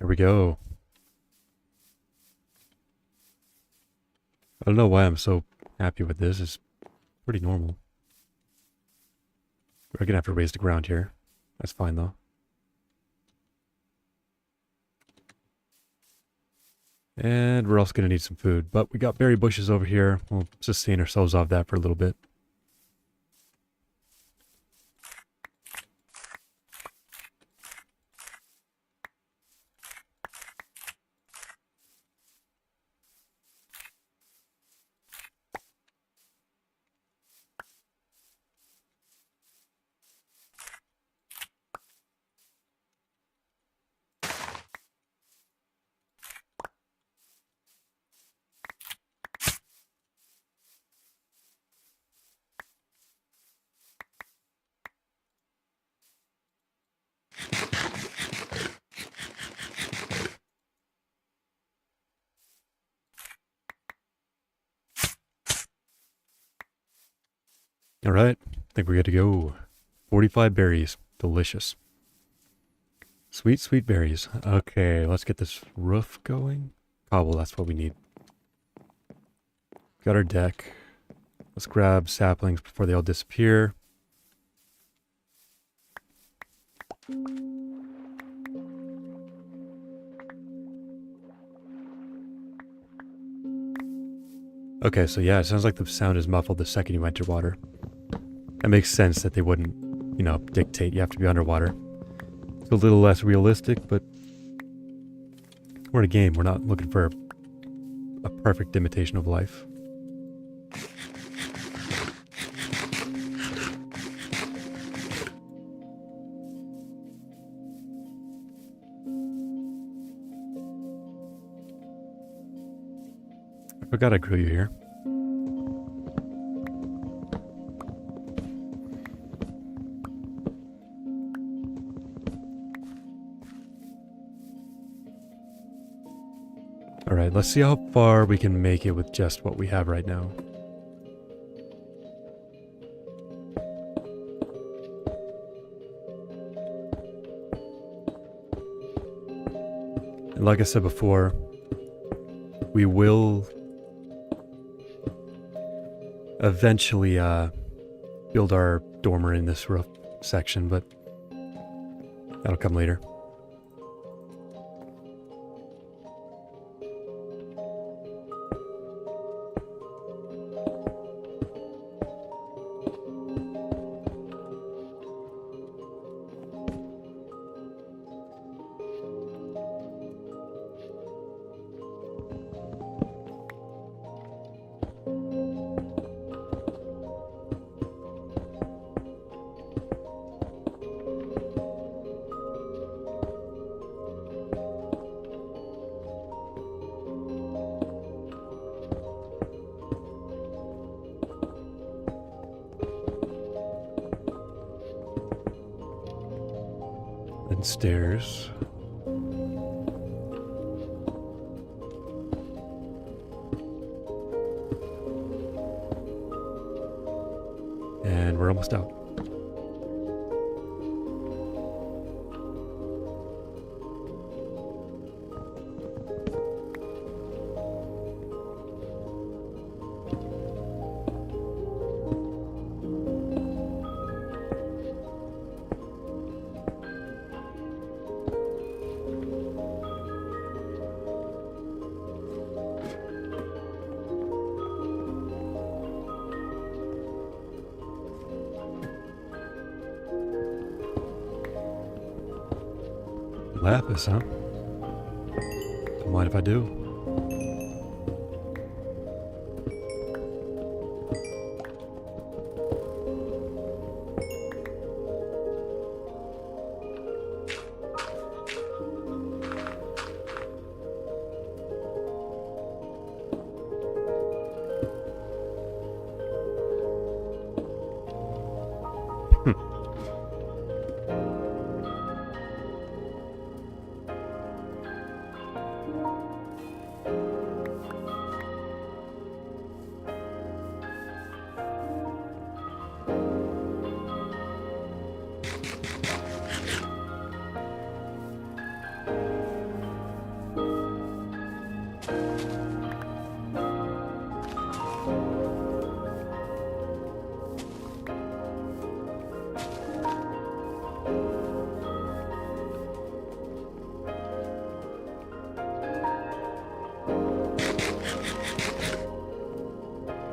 There we go. I don't know why I'm so happy with this. It's pretty normal. We're gonna have to raise the ground here. That's fine though. And we're also gonna need some food. But we got berry bushes over here. We'll sustain ourselves off that for a little bit. All right, I think we're good to go. 45 berries. Delicious. Sweet, sweet berries. Okay, let's get this roof going. Cobble, that's what we need. Got our deck. Let's grab saplings before they all disappear. Okay, so yeah, it sounds like the sound is muffled the second you enter water. That makes sense that they wouldn't, you know, dictate you have to be underwater. It's a little less realistic, but we're in a game. We're not looking for a perfect imitation of life. I forgot I grew you here. Alright, let's see how far we can make it with just what we have right now. And like I said before, we will eventually build our dormer in this roof section, but that'll come later. Then stairs. And we're almost out. Lapis, huh? Don't mind if I do.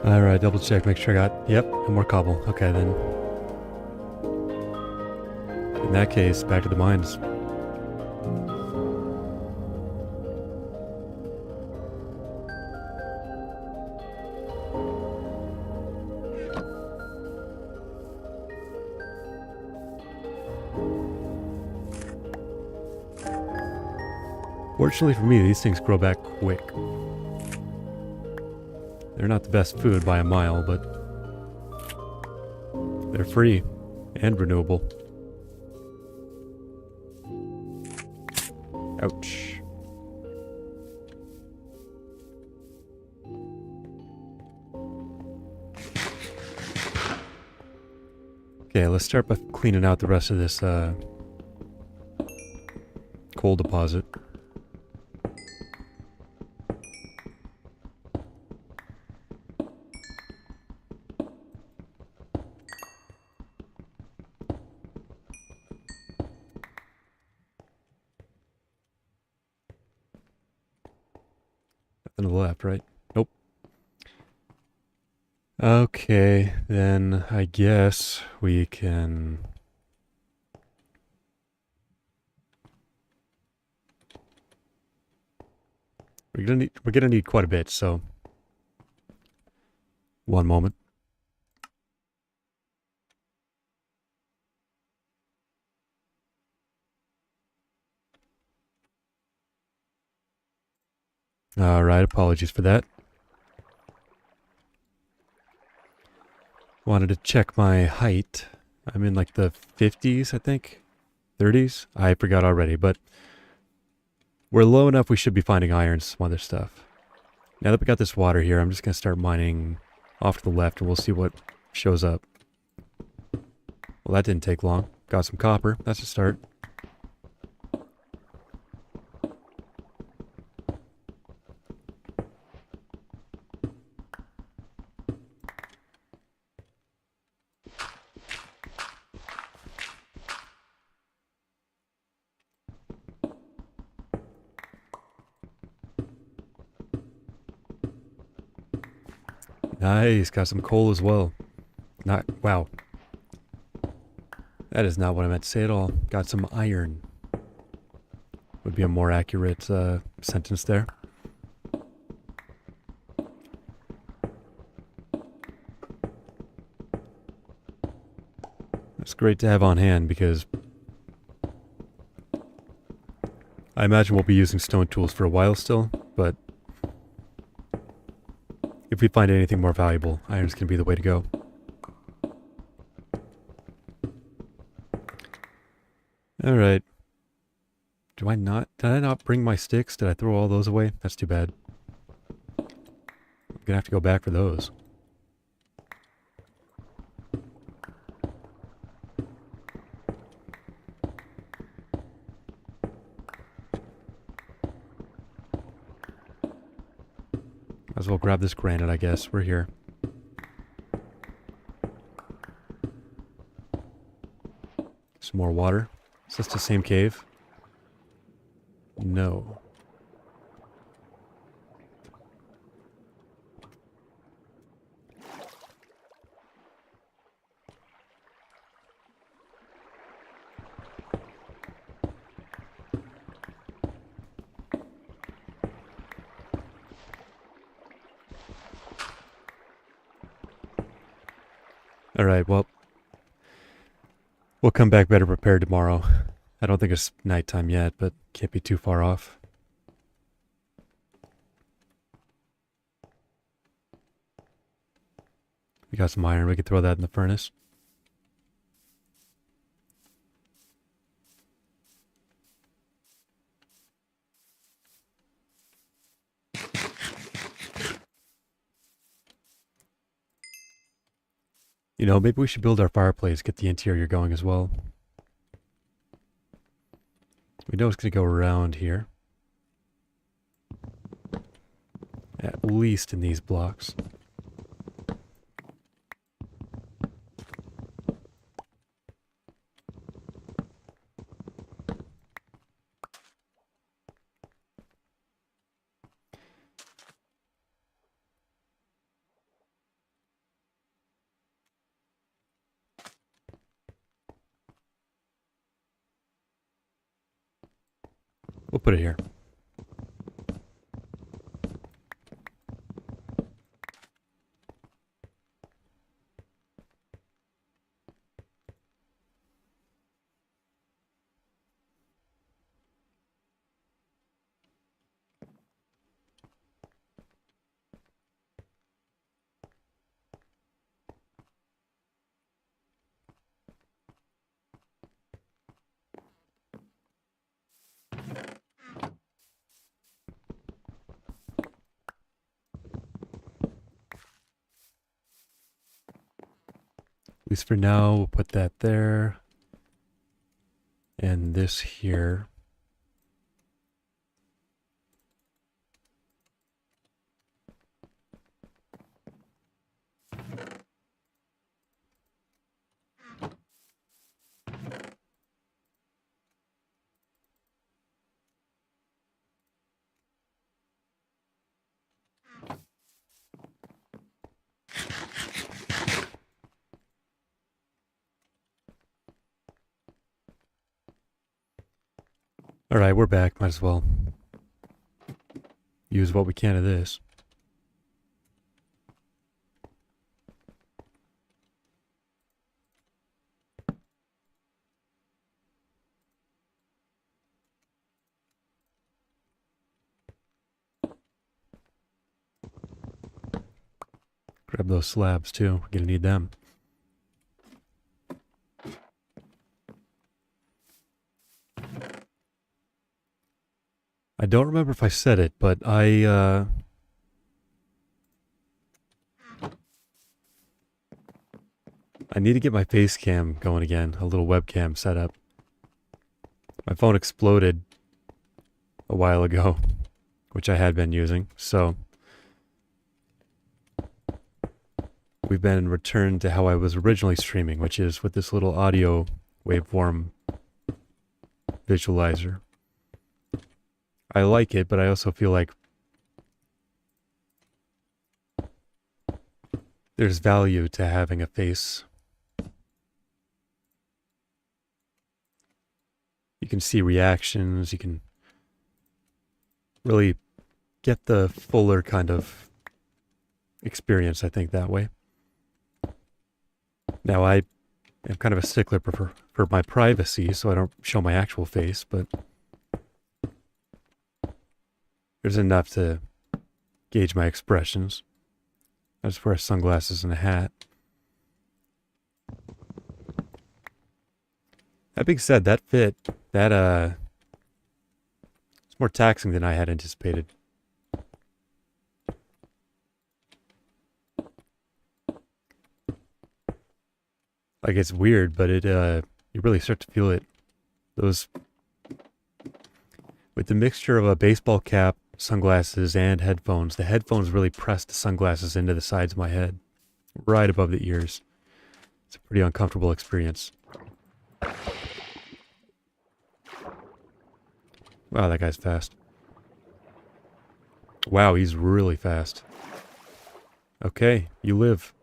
Alright, double check, make sure I got, yep, and more cobble. Okay, then. In that case, back to the mines. Fortunately for me, these things grow back quick. They're not the best food by a mile, but they're free and renewable. Ouch. Okay, let's start by cleaning out the rest of this coal deposit. Nothing to the left, right? Nope. Okay, then I guess we can... We're gonna need quite a bit, so... One moment. Alright, apologies for that. Wanted to check my height. I'm in like the 50s, I think. 30s? I forgot already, but we're low enough we should be finding iron and some other stuff. Now that we got this water here, I'm just going to start mining off to the left and we'll see what shows up. Well, that didn't take long. Got some copper. That's a start. Nice, got some coal as well. Wow. That is not what I meant to say at all. Got some iron. Would be a more accurate sentence there. It's great to have on hand because I imagine we'll be using stone tools for a while still, but if we find anything more valuable, iron's going to be the way to go. Alright. Did I not bring my sticks? Did I throw all those away? That's too bad. I'm going to have to go back for those. Might as well grab this granite, I guess. We're here. Some more water. Is this the same cave? No. Alright, well, we'll come back better prepared tomorrow. I don't think it's nighttime yet, but can't be too far off. We got some iron, we could throw that in the furnace. You know, maybe we should build our fireplace, get the interior going as well. We know it's going to go around here. At least in these blocks. We'll put it here. least for now, we'll put that there. And this here. Alright, we're back. Might as well use what we can of this. Grab those slabs too. We're gonna need them. I don't remember if I said it, but I need to get my face cam going again, a little webcam setup. My phone exploded a while ago, which I had been using, so we've been returned to how I was originally streaming, which is with this little audio waveform visualizer. I like it, but I also feel like there's value to having a face. You can see reactions, you can really get the fuller kind of experience, I think, that way. Now, I am kind of a stickler for my privacy, so I don't show my actual face, but there's enough to gauge my expressions. I just wear sunglasses and a hat. That being said, that fit, it's more taxing than I had anticipated. Like, it's weird, but you really start to feel it. With the mixture of a baseball cap, sunglasses, and headphones, the headphones really press the sunglasses into the sides of my head, right above the ears. It's a pretty uncomfortable experience. Wow, that guy's fast. Wow, he's really fast. Okay, you live.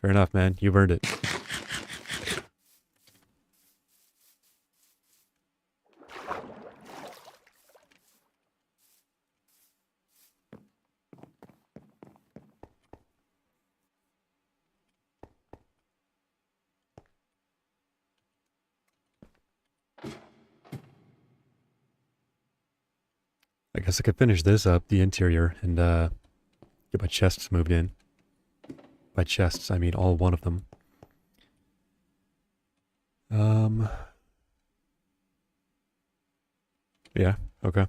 Fair enough, man. You've earned it. I guess I could finish this up, the interior, and get my chests moved in. By chests, I mean all one of them. Yeah, okay.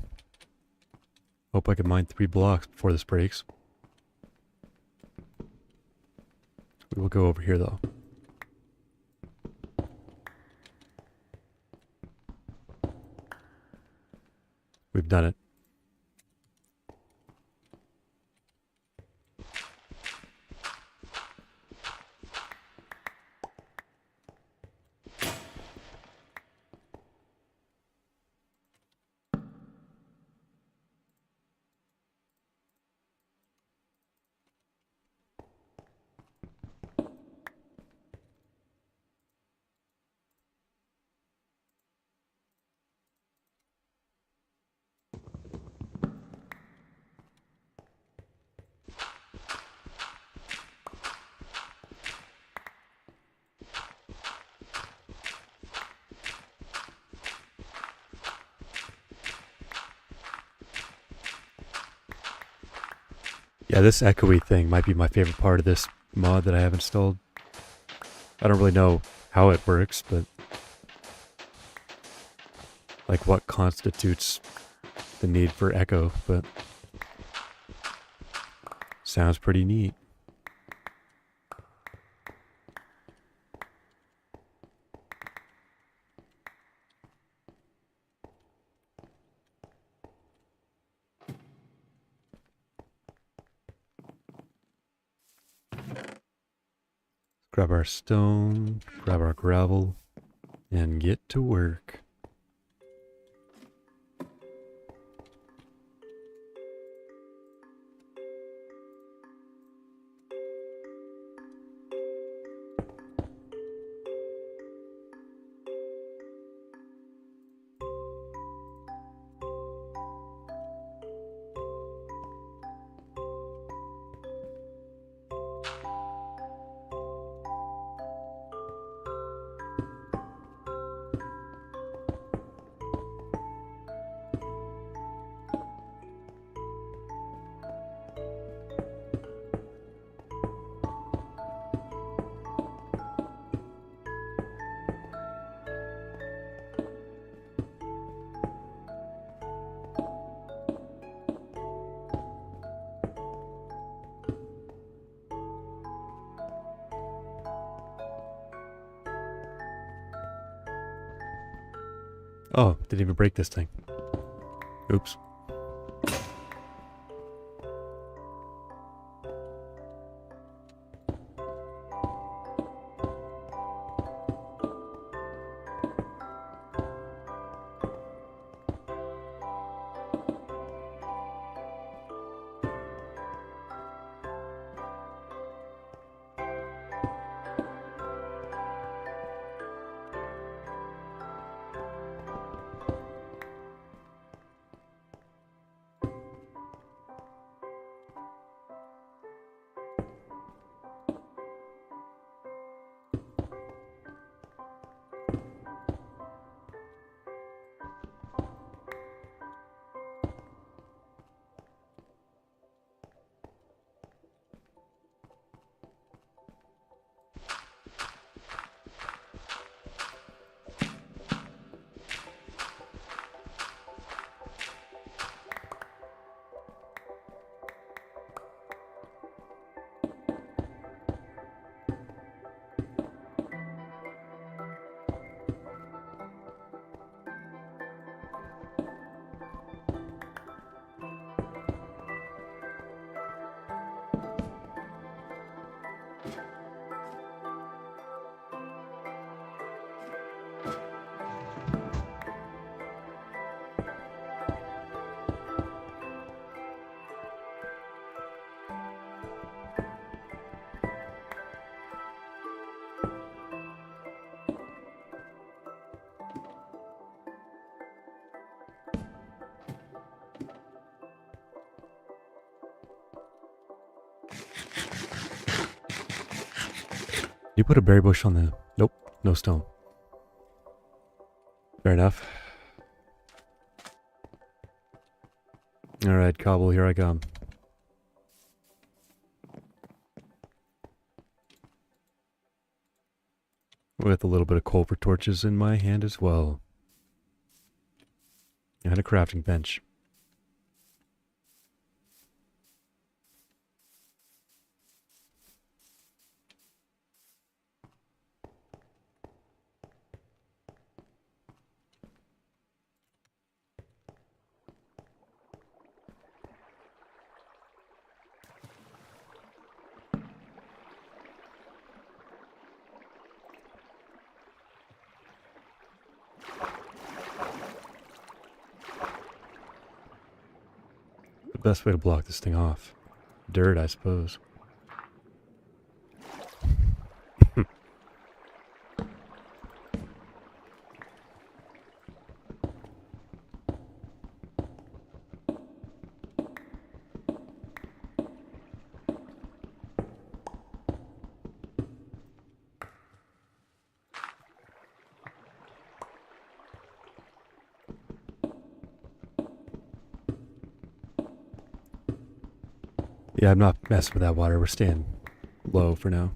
Hope I can mine 3 blocks before this breaks. We will go over here, though. We've done it. Yeah, this echoey thing might be my favorite part of this mod that I have installed. I don't really know how it works, but like what constitutes the need for echo, but sounds pretty neat. Grab our stone, grab our gravel, and get to work. Oh, didn't even break this thing. Oops. You put a berry bush on the... Nope, no stone. Fair enough. Alright, cobble, here I come. With a little bit of coal for torches in my hand as well. And a crafting bench. The best way to block this thing off. Dirt, I suppose. Yeah, I'm not messing with that water. We're staying low for now.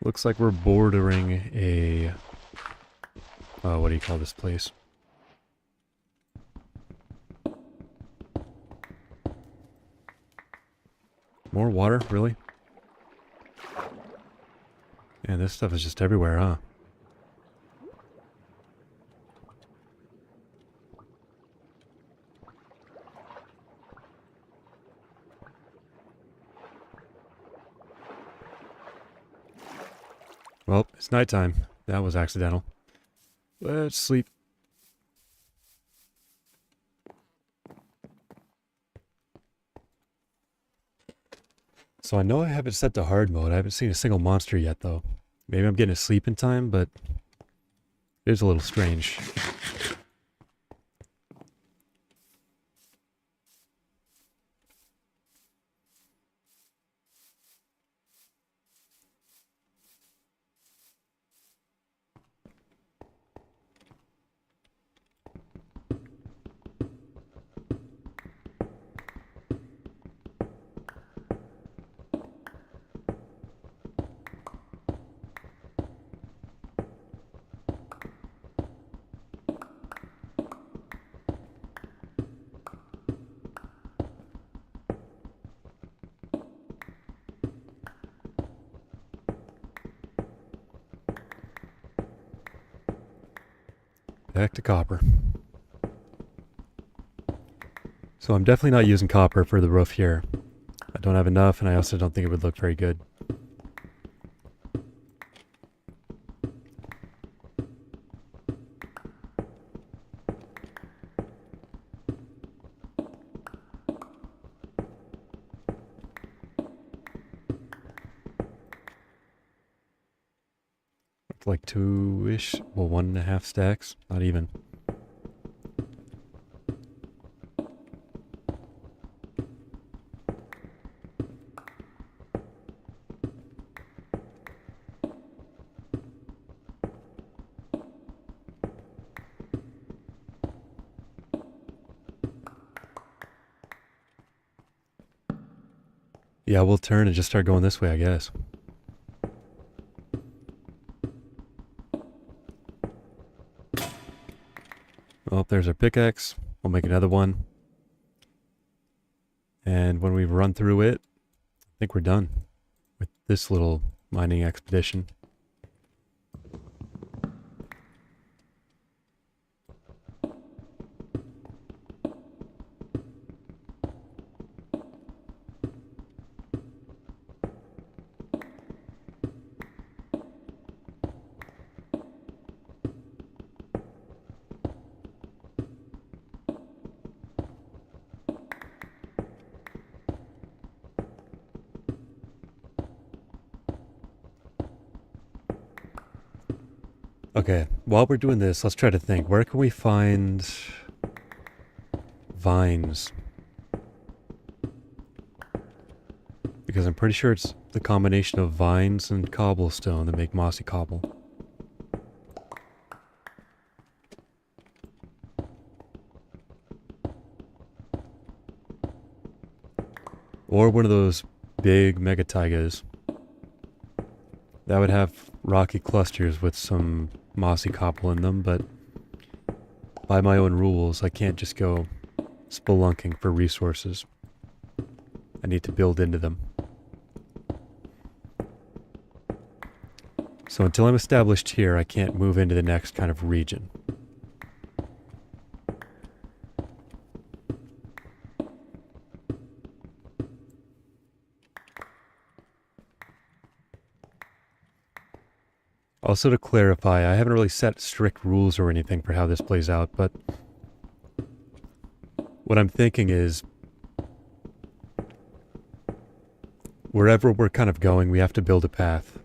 Looks like we're bordering a... what do you call this place? More water? Really? Man, this stuff is just everywhere, huh? Well, it's nighttime. That was accidental. Let's sleep. So I know I have it set to hard mode. I haven't seen a single monster yet, though. Maybe I'm getting a sleep in time, but it is a little strange. Back to copper. So I'm definitely not using copper for the roof here. I don't have enough, and I also don't think it would look very good. It's like 2-ish, well, 1.5 stacks, not even. Yeah, we'll turn and just start going this way, I guess. Well, there's our pickaxe. We'll make another one. And when we run through it, I think we're done with this little mining expedition. Okay, while we're doing this, let's try to think. Where can we find vines? Because I'm pretty sure it's the combination of vines and cobblestone that make mossy cobble. Or one of those big mega taigas. That would have rocky clusters with some mossy cobble in them, but by my own rules, I can't just go spelunking for resources. I need to build into them. So until I'm established here, I can't move into the next kind of region. Also, to clarify, I haven't really set strict rules or anything for how this plays out, but what I'm thinking is wherever we're kind of going, we have to build a path.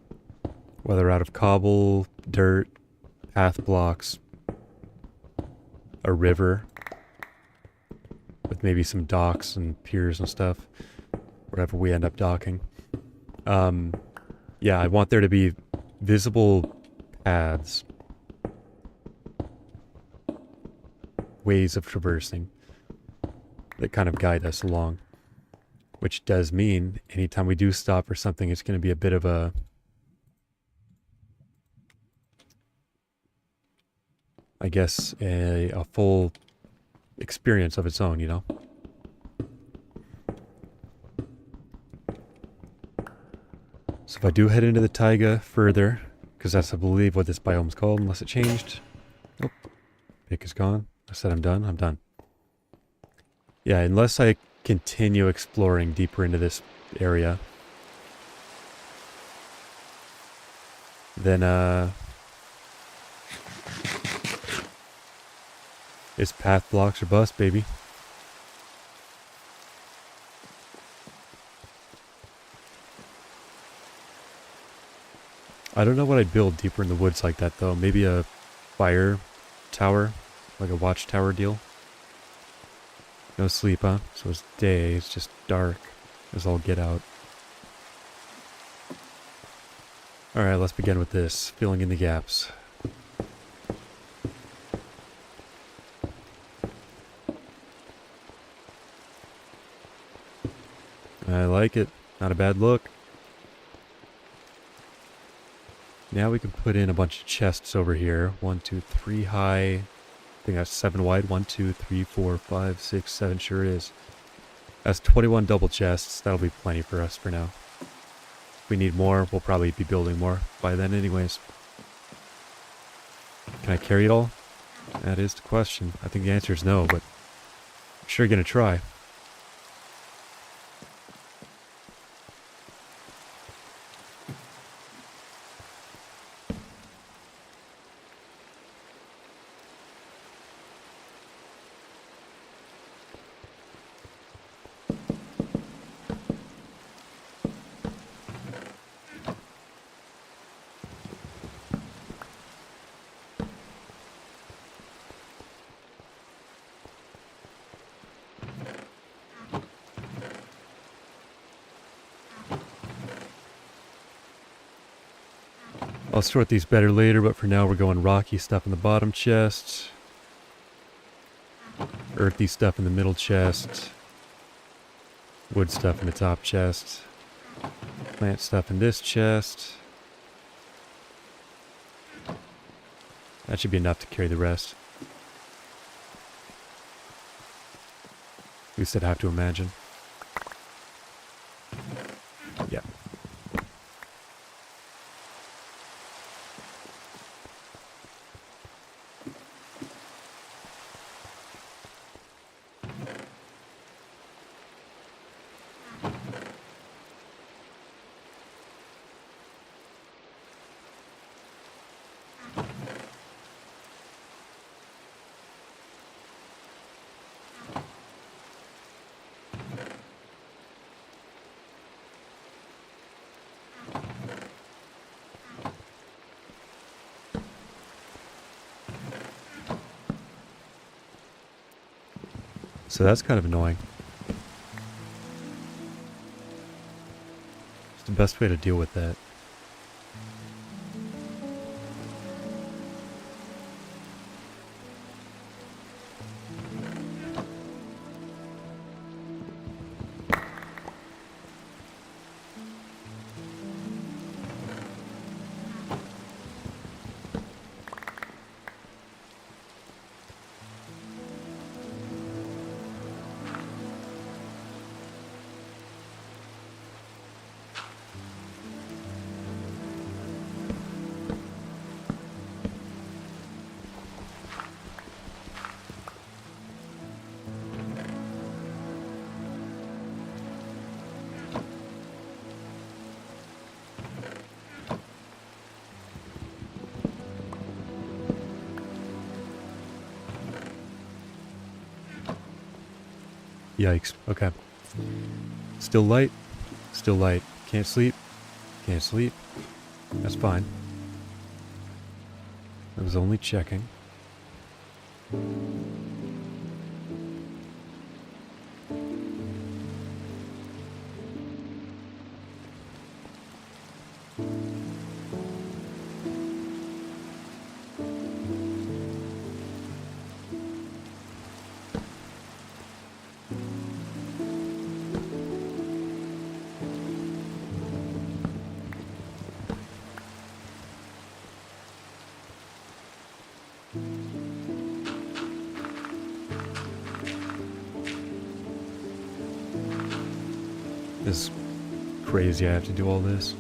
Whether out of cobble, dirt, path blocks, a river, with maybe some docks and piers and stuff, wherever we end up docking. Yeah, I want there to be visible paths, ways of traversing that kind of guide us along, which does mean anytime we do stop for something, it's going to be a bit of a I guess a full experience of its own, you know? So if I do head into the taiga further, because that's I believe what this biome's called, unless it changed. Nope. Pick is gone. I said I'm done. I'm done. Yeah, unless I continue exploring deeper into this area, then it's path blocks or bust, baby. I don't know what I'd build deeper in the woods like that, though. Maybe a fire tower, like a watchtower deal. No sleep, huh? So it's day, it's just dark. As all get out. Alright, let's begin with this. Filling in the gaps. I like it. Not a bad look. Now we can put in a bunch of chests over here. 1, 2, 3 high. I think that's 7 wide. 1, 2, 3, 4, 5, 6, 7. Sure is. That's 21 double chests. That'll be plenty for us for now. If we need more, we'll probably be building more by then anyways. Can I carry it all? That is the question. I think the answer is no, but I'm sure gonna try. I'll sort these better later, but for now we're going rocky stuff in the bottom chest. Earthy stuff in the middle chest. Wood stuff in the top chest. Plant stuff in this chest. That should be enough to carry the rest. At least I'd have to imagine. Yeah. So that's kind of annoying. It's the best way to deal with that. Yikes. Okay. Still light. Still light. Can't sleep. Can't sleep. That's fine. I was only checking. This is crazy. I have to do all this.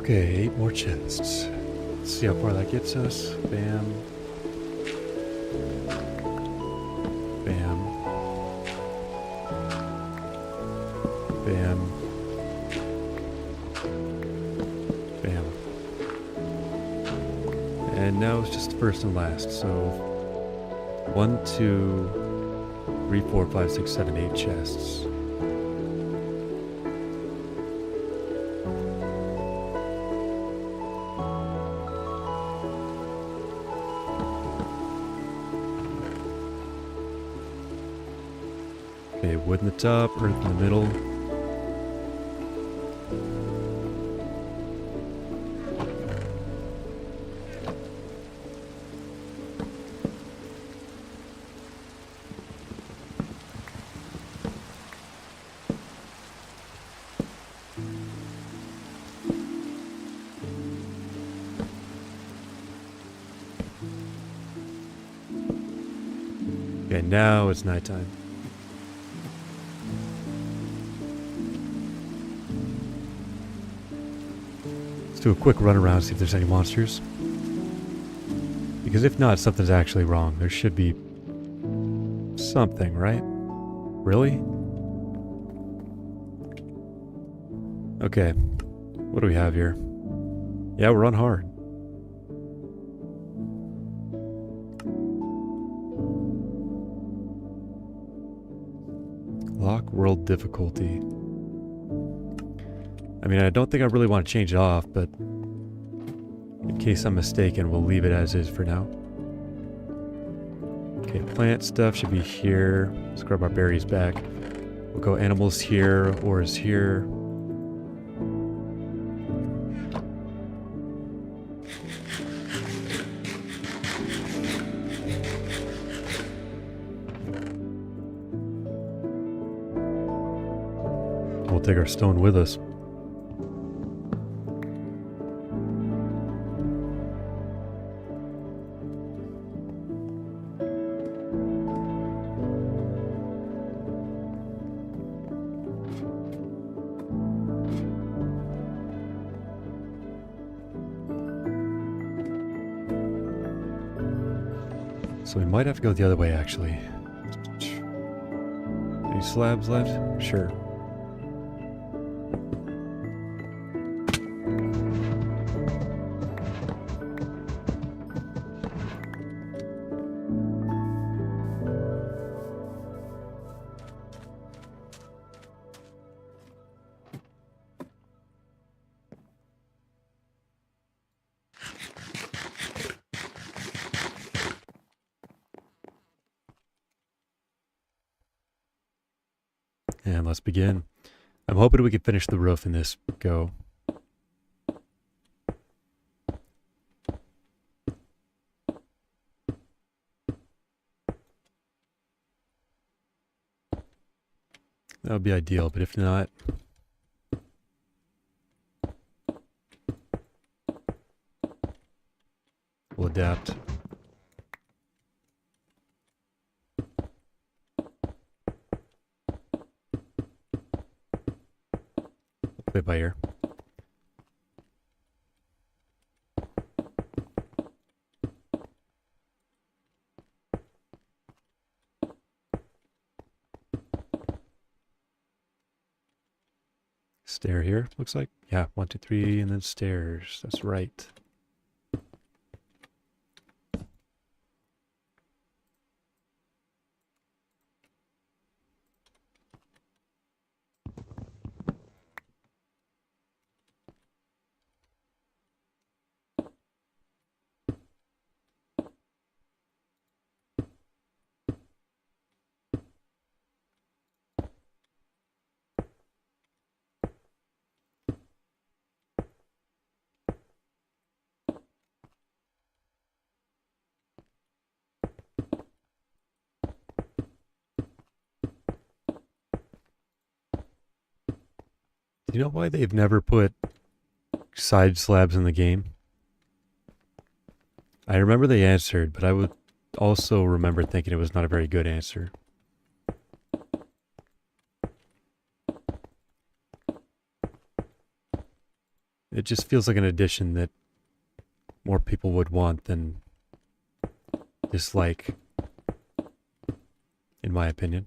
Okay, 8 more chests. Let's see how far that gets us. Bam. Bam. Bam. Bam. And now it's just the first and last. So 1, 2, 3, 4, 5, 6, 7, 8 chests. Okay, wood in the top, earth in the middle. Okay, now it's nighttime. Let's do a quick run around, see if there's any monsters. Because if not, something's actually wrong. There should be something, right? Really? Okay. What do we have here? Yeah, we're on hard. Lock world difficulty. I mean, I don't think I really want to change it off, but in case I'm mistaken, we'll leave it as is for now. Okay, plant stuff should be here. Let's grab our berries back. We'll go animals here, ores here. We'll take our stone with us. So we might have to go the other way, actually. Any slabs left? Sure. And let's begin. I'm hoping we can finish the roof in this go. That would be ideal, but if not, we'll adapt. Play by ear. Stair here, looks like. Yeah, 1, 2, 3, and then stairs. That's right. Do you know why they've never put side slabs in the game? I remember they answered, but I would also remember thinking it was not a very good answer. It just feels like an addition that more people would want than dislike, in my opinion.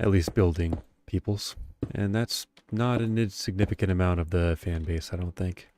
At least building peoples. And that's not an insignificant amount of the fan base, I don't think.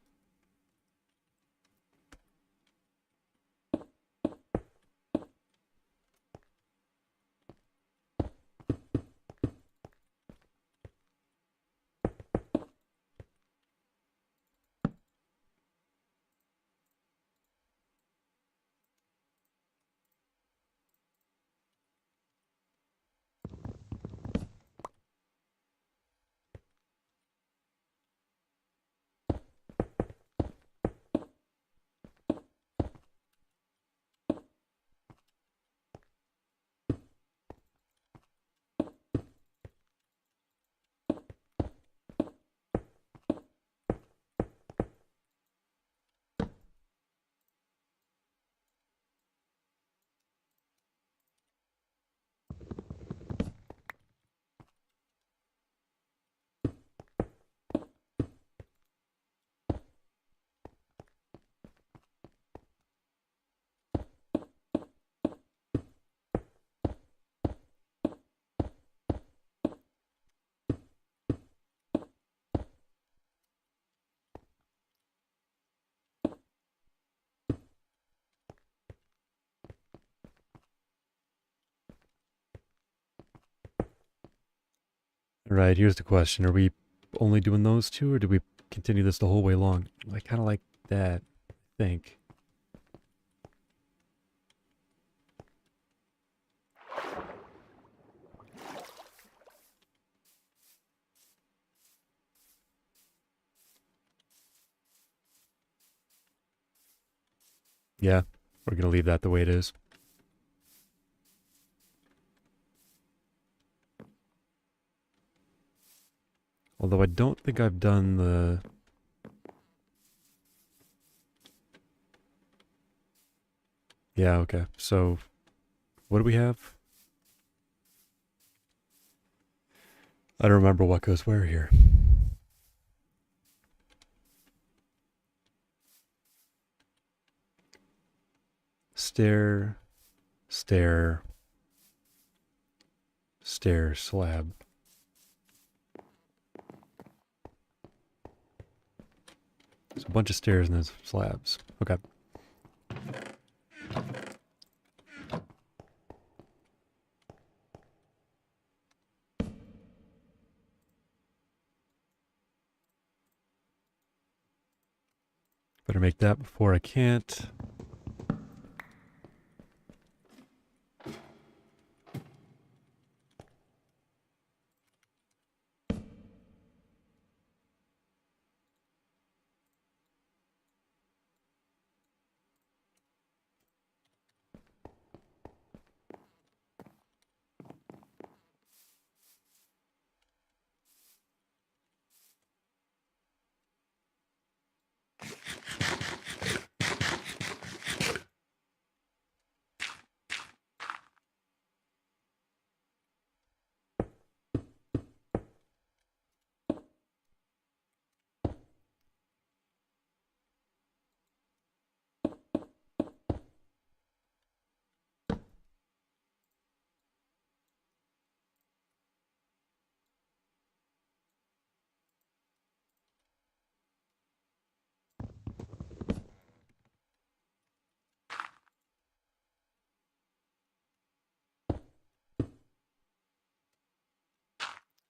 Alright, here's the question. Are we only doing those two, or do we continue this the whole way along? I kind of like that, I think. Yeah, we're going to leave that the way it is. Although I don't think I've done the... Yeah, okay. So, what do we have? I don't remember what goes where here. Stair, stair, stair, slab. There's a bunch of stairs and there's slabs. Okay. Better make that before I can't.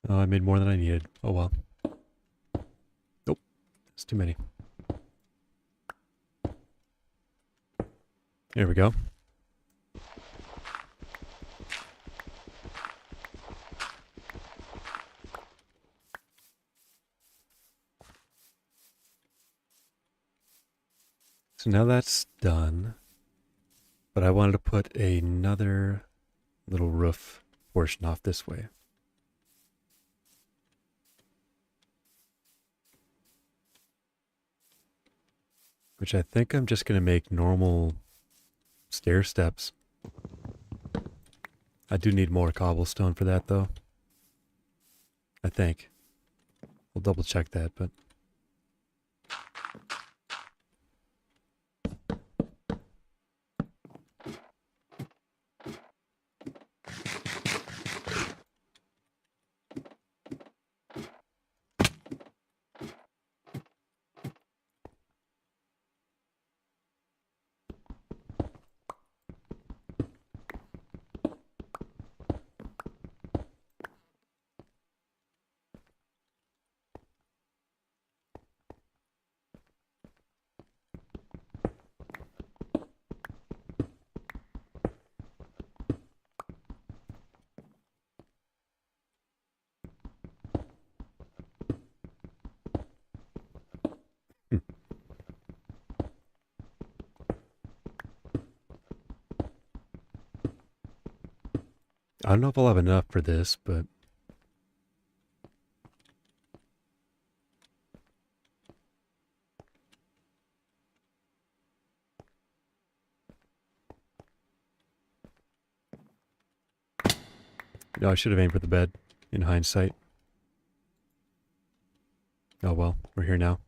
Oh, I made more than I needed. Oh well. Nope. That's too many. There we go. So now that's done. But I wanted to put another little roof portion off this way. Which I think I'm just going to make normal stair steps. I do need more cobblestone for that, though. I think. We'll double check that, but I don't know if I'll have enough for this, but no, I should have aimed for the bed in hindsight. Oh well, we're here now.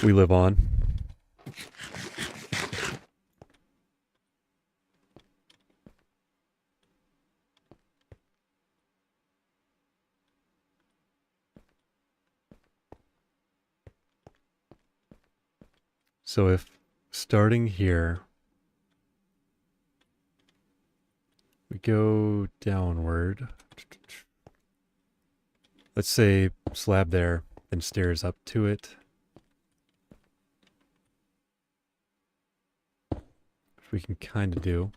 We live on. So if starting here, we go downward. Let's say slab there, then stairs up to it. Which we can kind of do.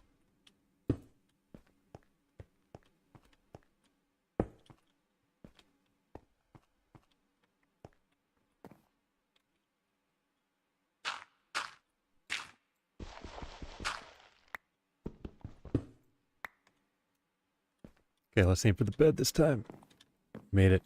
Okay, let's aim for the bed this time. Made it.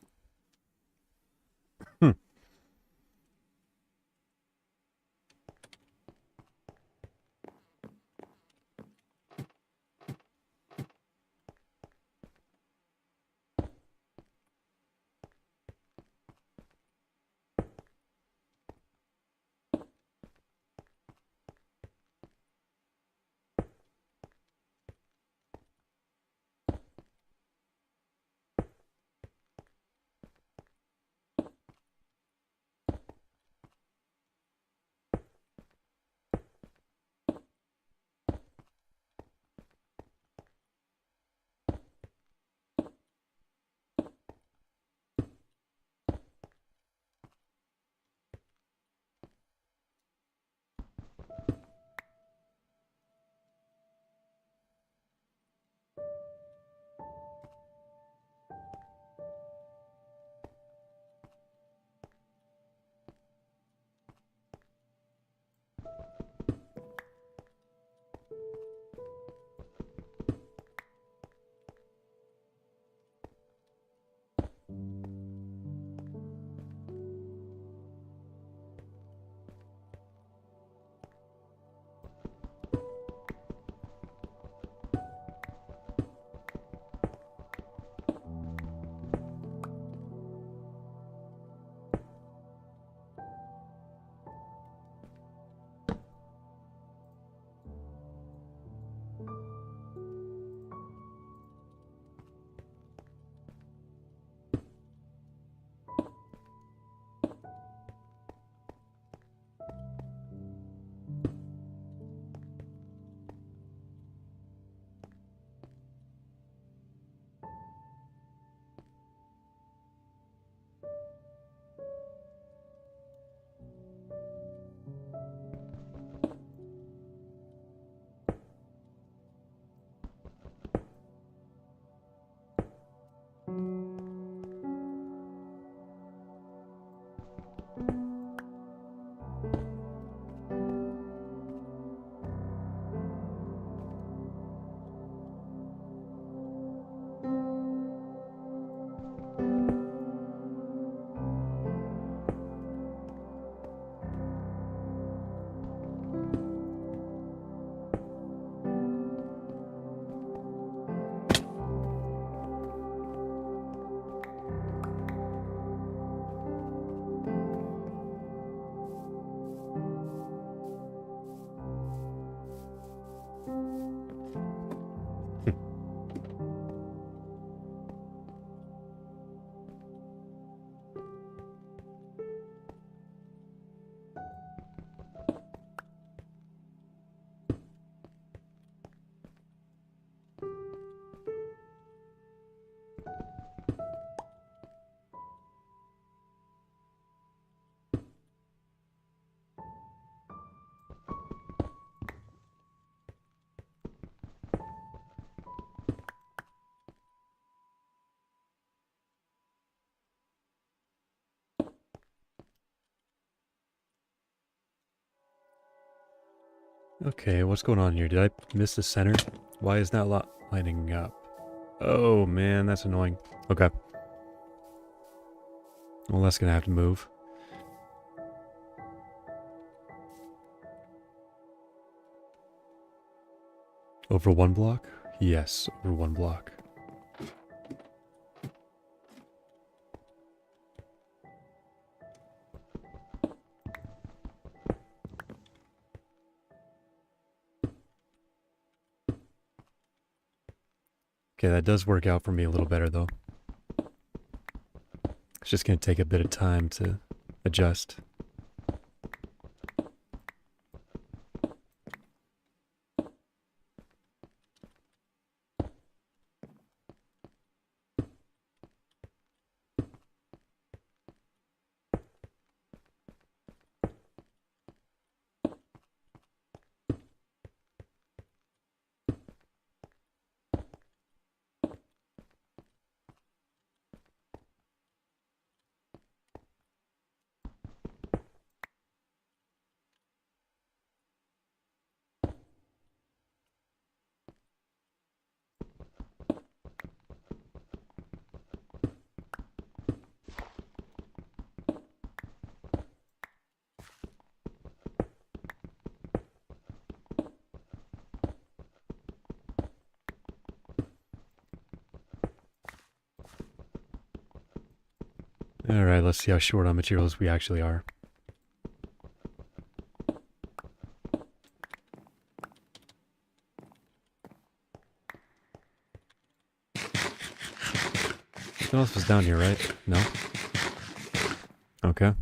Okay, what's going on here? Did I miss the center? Why is that lot lining up? Oh man, that's annoying. Okay. Well, that's gonna have to move. Over one block? Yes, over one block. Okay, that does work out for me a little better though. It's just gonna take a bit of time to adjust. Alright, let's see how short on materials we actually are. Nothing else was down here, right? No? Okay.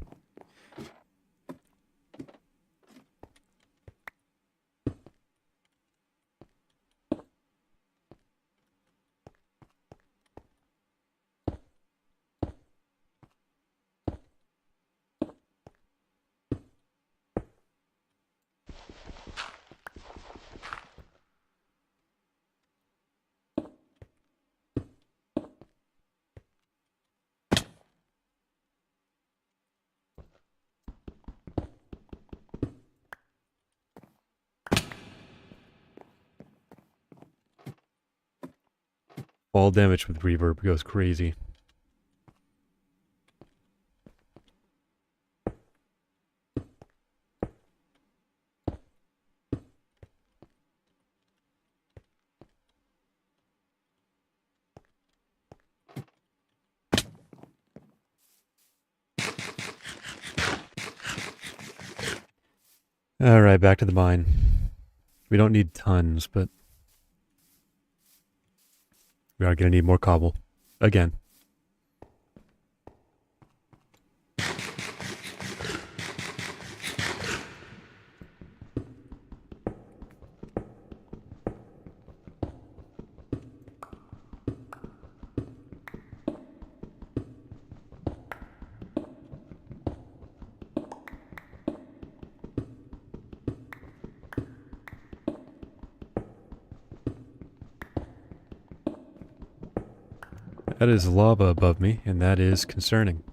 Fall damage with reverb goes crazy. Alright, back to the mine. We don't need tons, but we are gonna need more cobble. Again. That is lava above me, and that is concerning.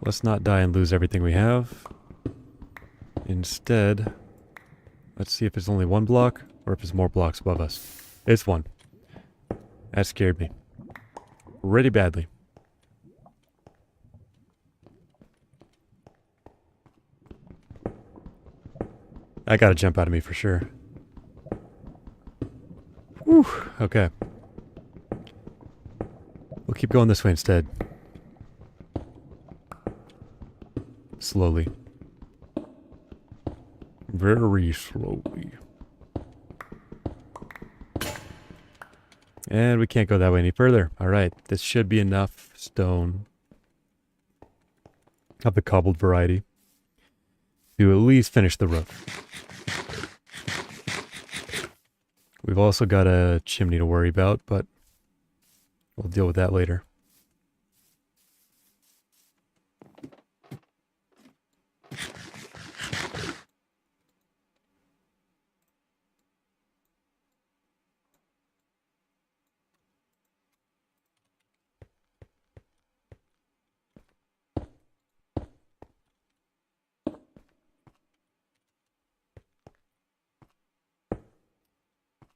Let's not die and lose everything we have. Instead, let's see if it's only one block, or if it's more blocks above us. It's one. That scared me. Pretty badly. That got a jump out of me for sure. Whew, okay. We'll keep going this way instead. Slowly. Very slowly. And we can't go that way any further. Alright, this should be enough stone of the cobbled variety to at least finish the roof. We've also got a chimney to worry about, but we'll deal with that later.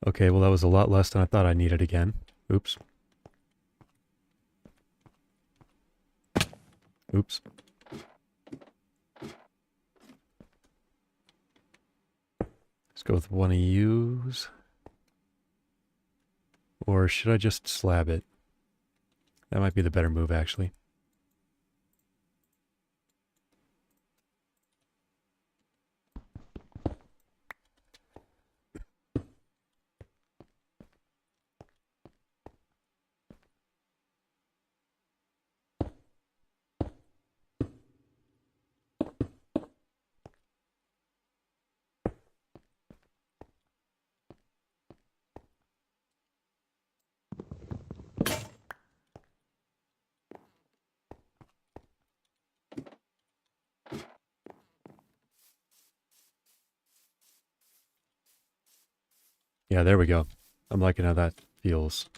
Okay, well that was a lot less than I thought I needed again. Oops. Oops. Let's go with one of yous. Or should I just slab it? That might be the better move, actually. Yeah, there we go. I'm liking how that feels.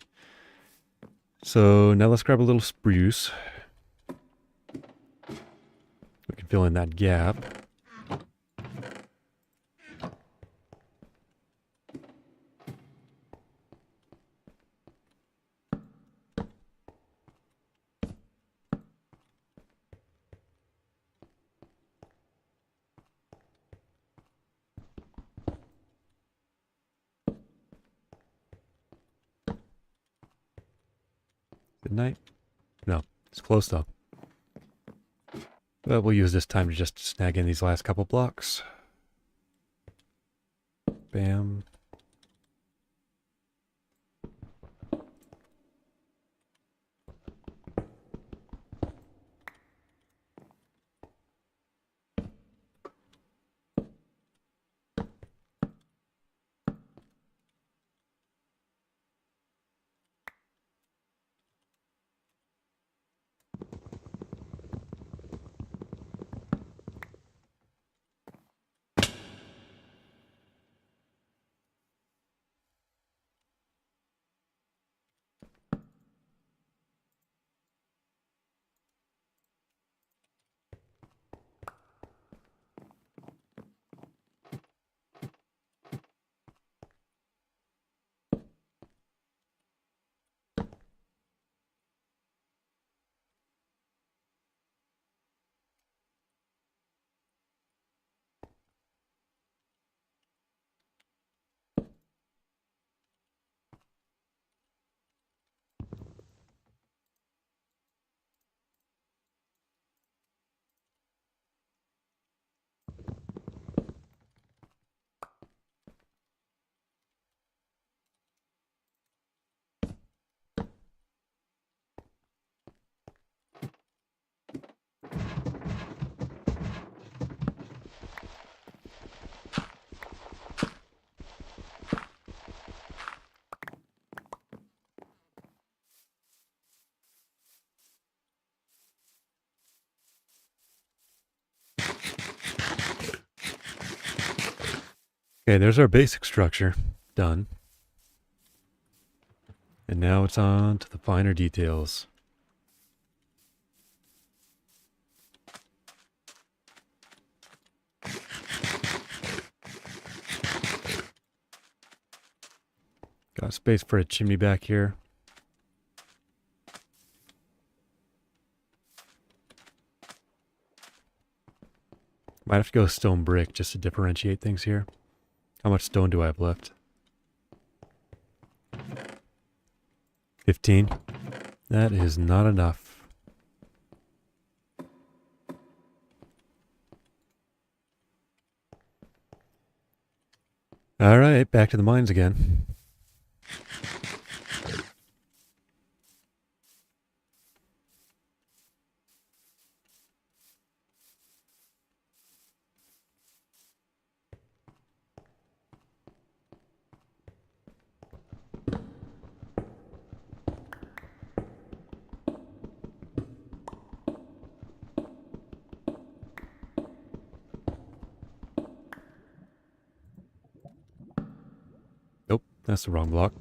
So now let's grab a little spruce. We can fill in that gap. Good night. No, it's close though. But we'll use this time to just snag in these last couple blocks. Bam. Okay, there's our basic structure. Done. And now it's on to the finer details. Got space for a chimney back here. Might have to go stone brick just to differentiate things here. How much stone do I have left? 15. That is not enough. Alright, back to the mines again. Nope, that's the wrong block.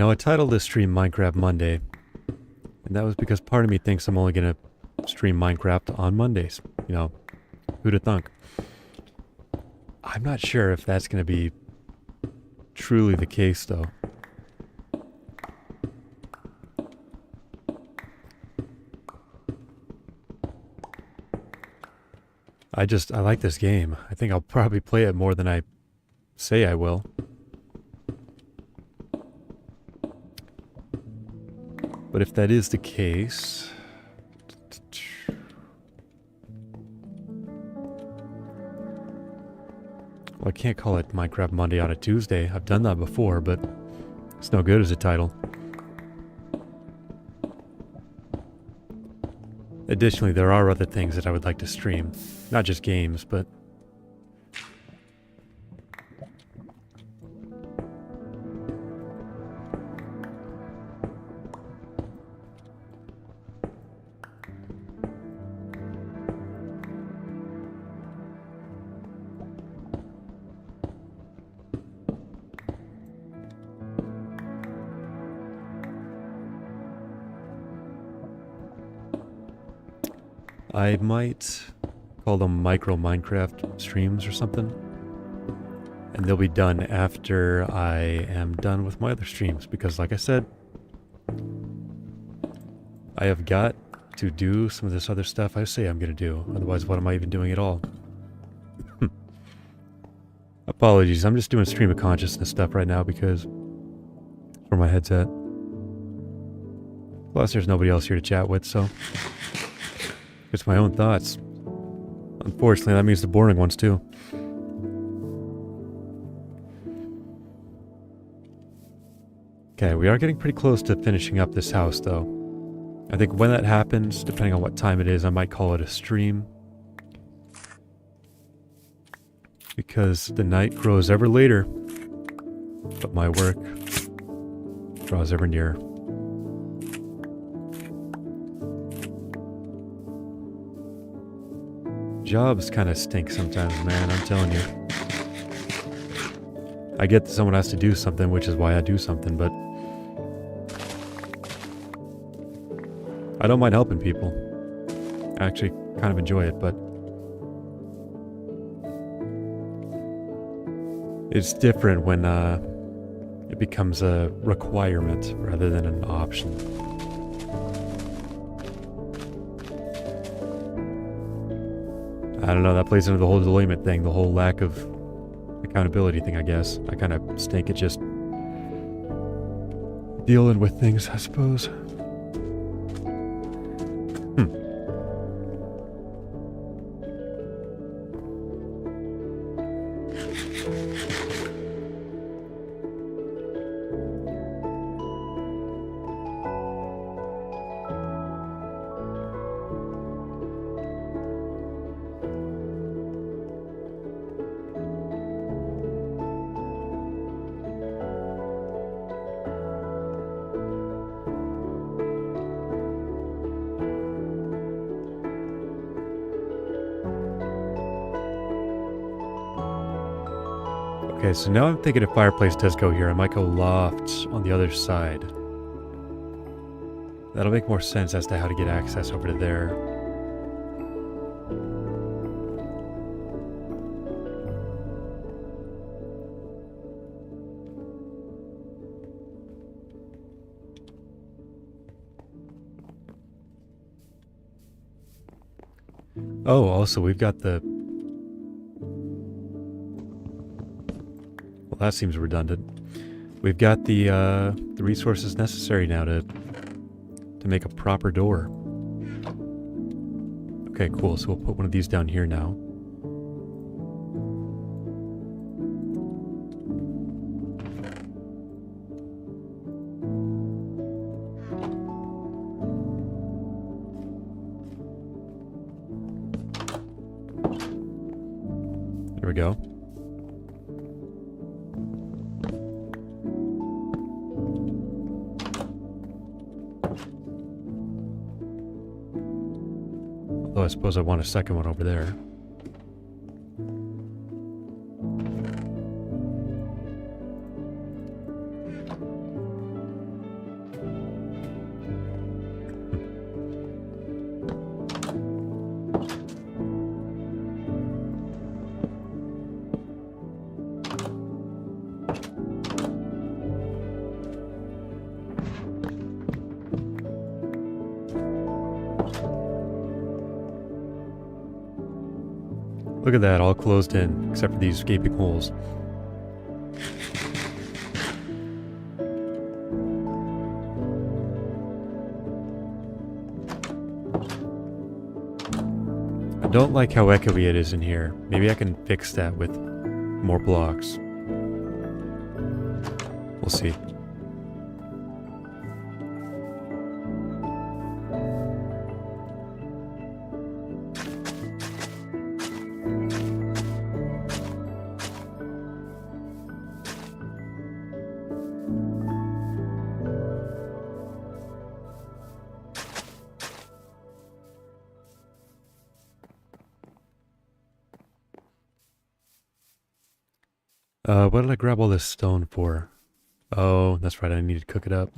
I titled this stream Minecraft Monday, and that was because part of me thinks I'm only gonna stream Minecraft on Mondays. Who'd have thunk? I'm not sure if that's gonna be truly the case, though. I like this game. I think I'll probably play it more than I say I will. But if that is the case... Well, I can't call it Minecraft Monday on a Tuesday. I've done that before, but it's no good as a title. Additionally, there are other things that I would like to stream. Not just games, but... I might call them micro Minecraft streams or something. And they'll be done after I am done with my other streams. Because like I said, I have got to do some of this other stuff I say I'm going to do. Otherwise, what am I even doing at all? Apologies, I'm just doing stream of consciousness stuff right now because... for my headset. Plus, there's nobody else here to chat with, so... it's my own thoughts. Unfortunately, that means the boring ones, too. Okay, we are getting pretty close to finishing up this house, though. I think when that happens, depending on what time it is, I might call it a stream. Because the night grows ever later, but my work draws ever nearer. Jobs kind of stink sometimes, man, I'm telling you. I get that someone has to do something, which is why I do something, but... I don't mind helping people. I actually kind of enjoy it, but... it's different when, it becomes a requirement rather than an option. I don't know, that plays into the whole delayment thing, the whole lack of accountability thing, I guess. I kind of stink at just dealing with things, I suppose. Okay, so now I'm thinking if fireplace does go here, I might go loft on the other side. That'll make more sense as to how to get access over to there. Oh, also we've got the... well, that seems redundant. We've got the resources necessary now to make a proper door. Okay, cool. So we'll put one of these down here now. There we go. Although I suppose I want a second one over there. Look at that, all closed in, except for these gaping holes. I don't like how echoey it is in here. Maybe I can fix that with more blocks. We'll see. What did I grab all this stone for? Oh, that's right, I need to cook it up.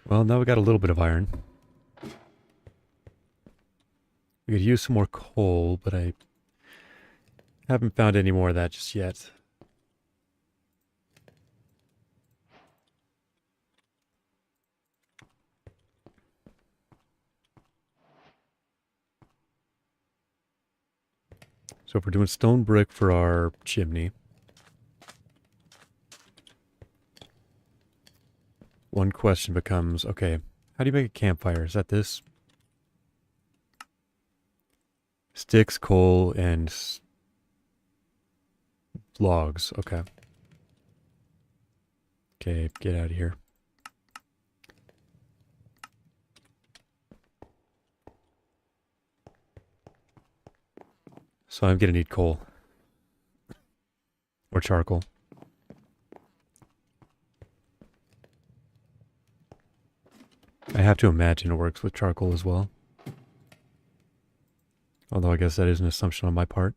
Well, now we got a little bit of iron. We could use some more coal, but I haven't found any more of that just yet. So if we're doing stone brick for our chimney, one question becomes, okay, how do you make a campfire? Is that this? Sticks, coal, and logs. Okay. Okay, get out of here. So I'm gonna need coal. Or charcoal. I have to imagine it works with charcoal as well. Although I guess that is an assumption on my part.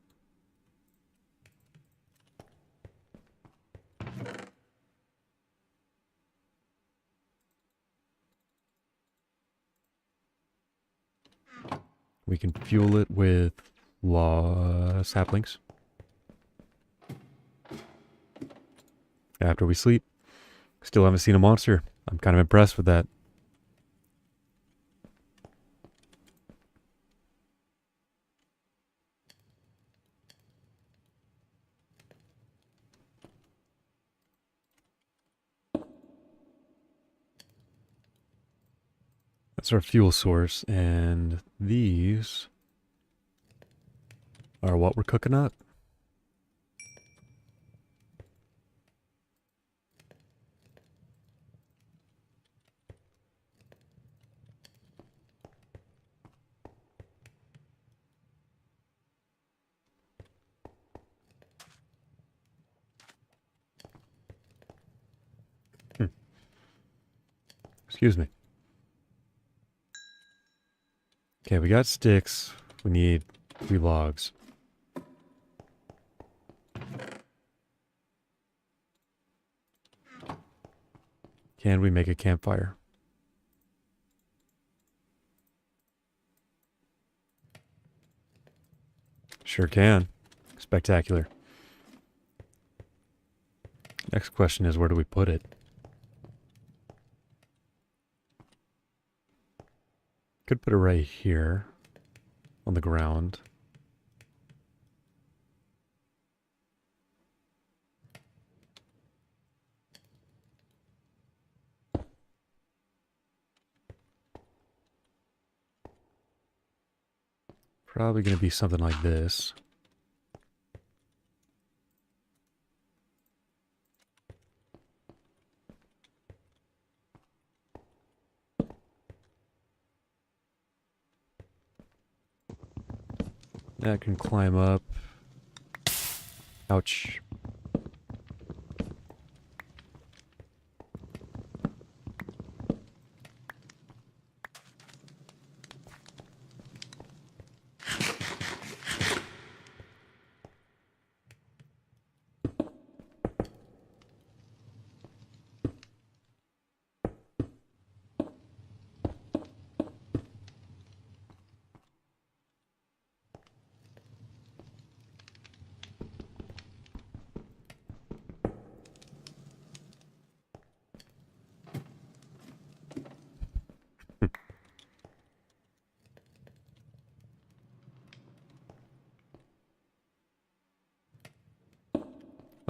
We can fuel it with saplings. After we sleep. Still haven't seen a monster. I'm kind of impressed with that. That's our fuel source, and these are what we're cooking up. Excuse me. Okay, we got sticks. We need 3 logs. Can we make a campfire? Sure can. Spectacular. Next question is, where do we put it? Could put it right here on the ground. Probably going to be something like this. That can climb up. Ouch.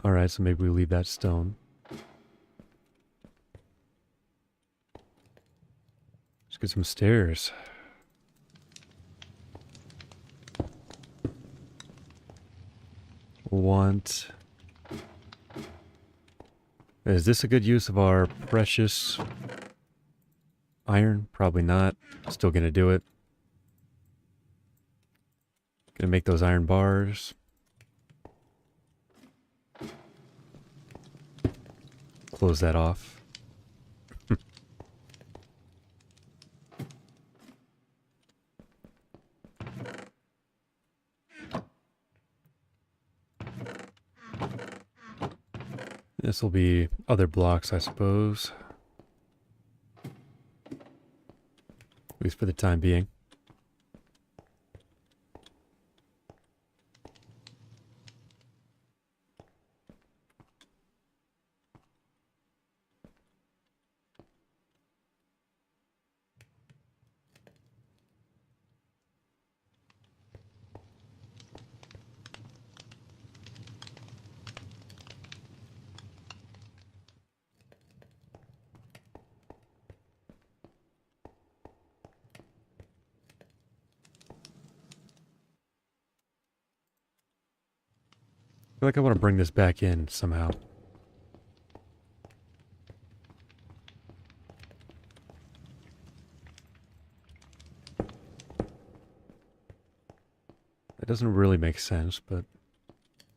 Alright, so maybe we leave that stone. Let's get some stairs. Want... Is this a good use of our precious iron? Probably not. Still gonna do it. Gonna make those iron bars. Close that off. This will be other blocks, I suppose. At least for the time being. I feel like I want to bring this back in somehow. It doesn't really make sense, but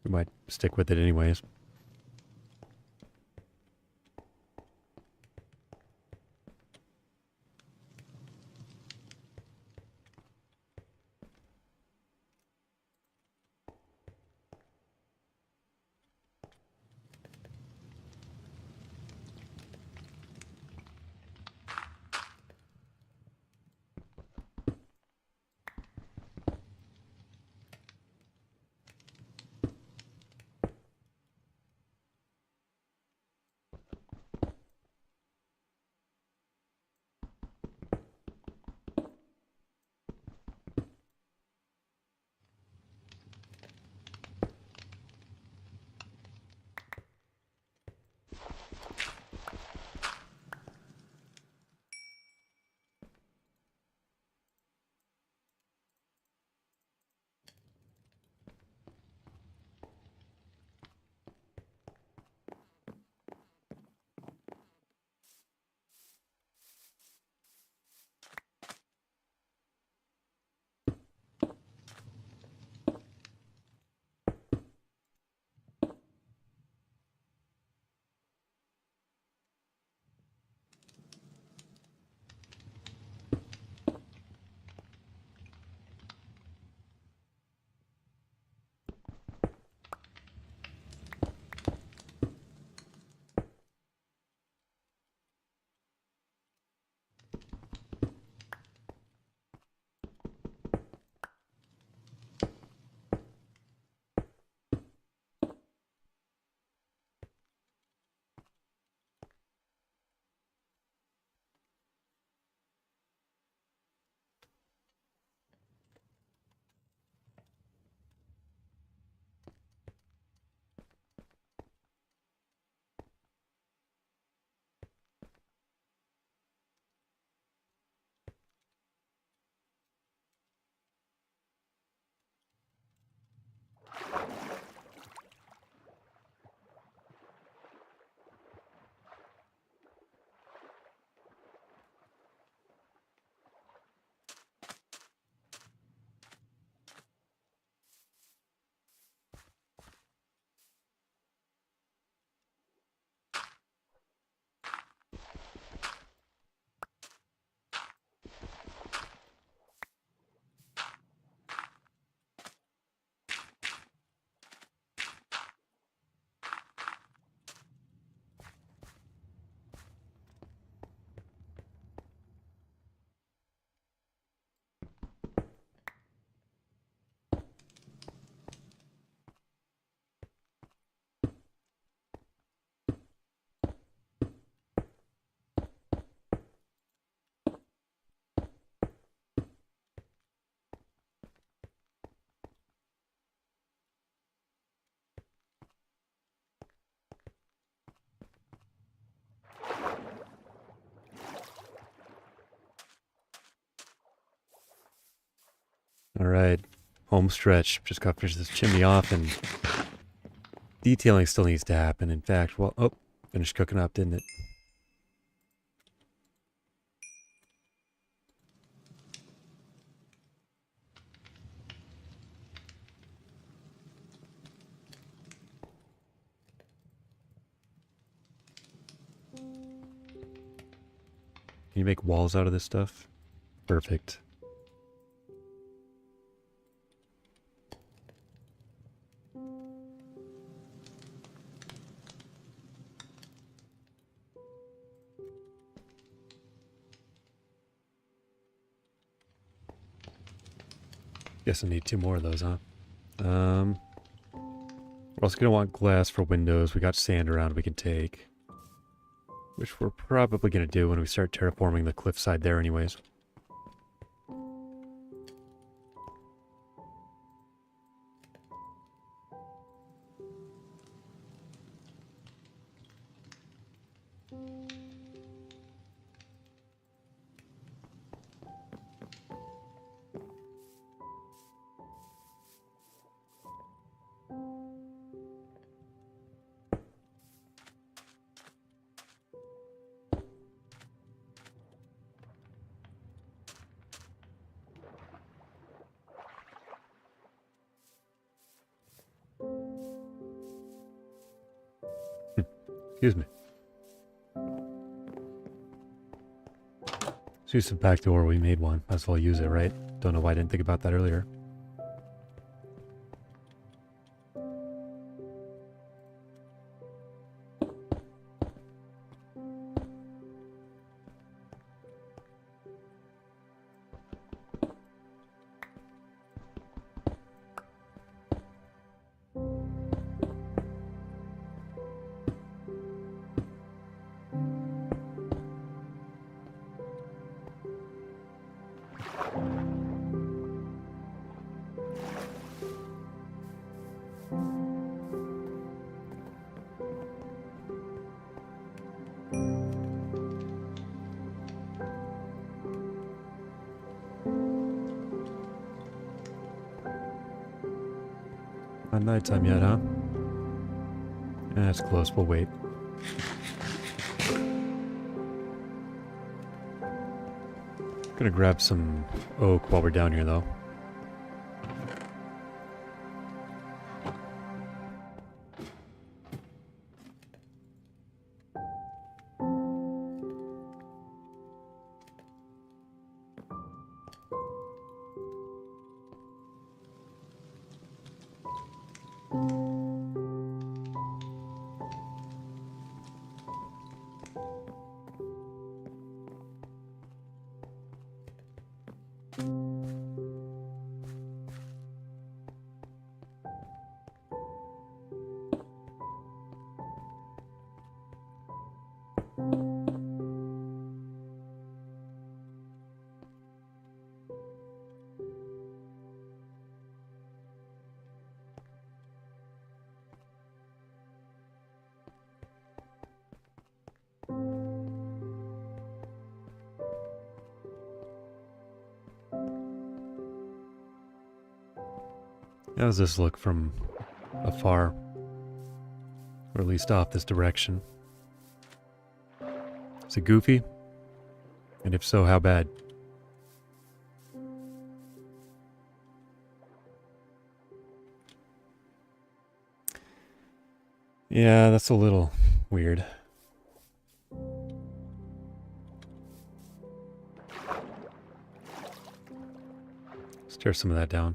we might stick with it anyways. Alright, home stretch. Just gotta finish this chimney off, and detailing still needs to happen. In fact, well, oh, finished cooking up, didn't it? Can you make walls out of this stuff? Perfect. Guess I need 2 more of those, huh? We're also gonna want glass for windows. We got sand around we can take. Which we're probably gonna do when we start terraforming the cliffside there anyways. Excuse me. Let's use some back door. We made one. Might as well use it, right? Don't know why I didn't think about that earlier. Not nighttime yet, huh? That's close. We'll wait. Gonna grab some oak while we're down here, though. How does this look from afar? Or at least off this direction? Is it goofy? And if so, how bad? Yeah, that's a little weird. Let's tear some of that down.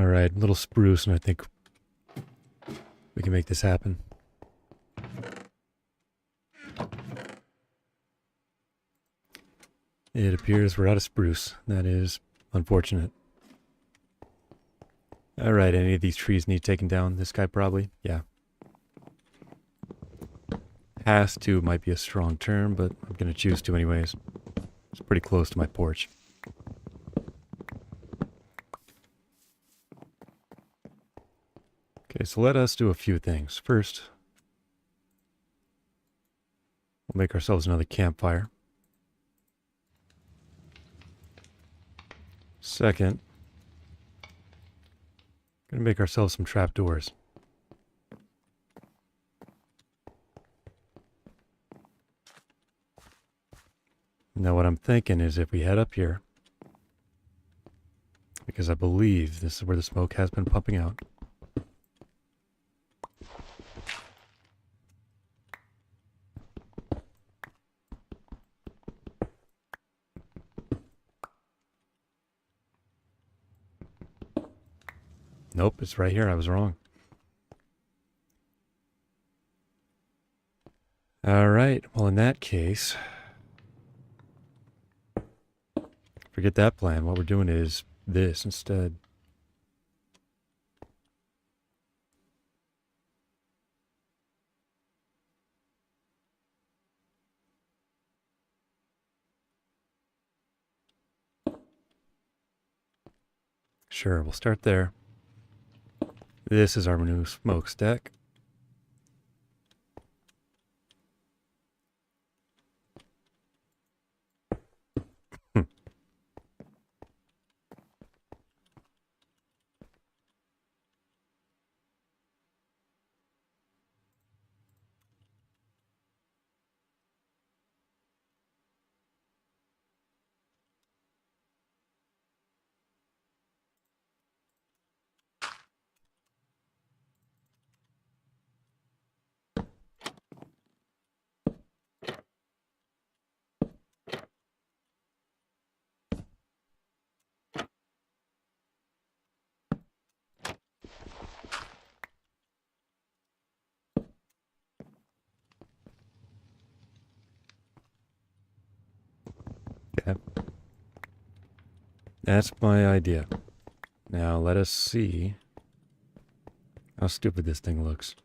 Alright, a little spruce, and I think we can make this happen. It appears we're out of spruce. That is unfortunate. Alright, any of these trees need taken down? This guy probably? Yeah. Has to might be a strong term, but I'm going to choose to anyways. It's pretty close to my porch. Okay, so let us do a few things. First, we'll make ourselves another campfire. Second, gonna make ourselves some trapdoors. Now what I'm thinking is if we head up here, because I believe this is where the smoke has been pumping out. Nope, it's right here. I was wrong. Alright, well in that case, forget that plan. What we're doing is this instead. Sure, we'll start there. This is our new smokestack. Okay. That's my idea. Now let us see how stupid this thing looks.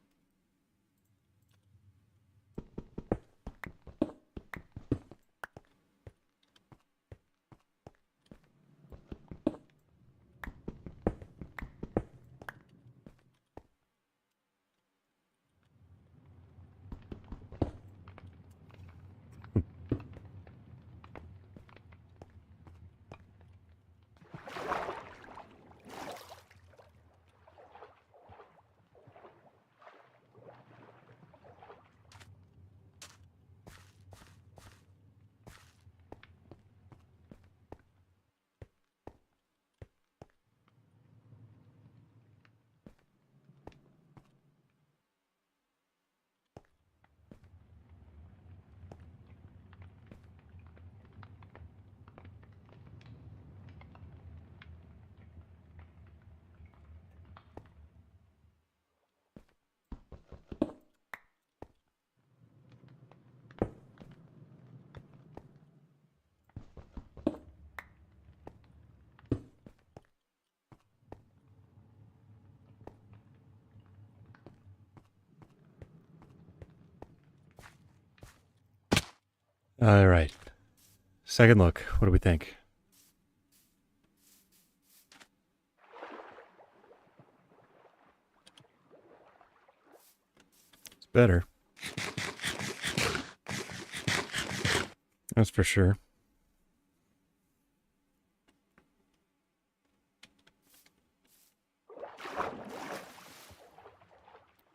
All right. Second look. What do we think? It's better. That's for sure.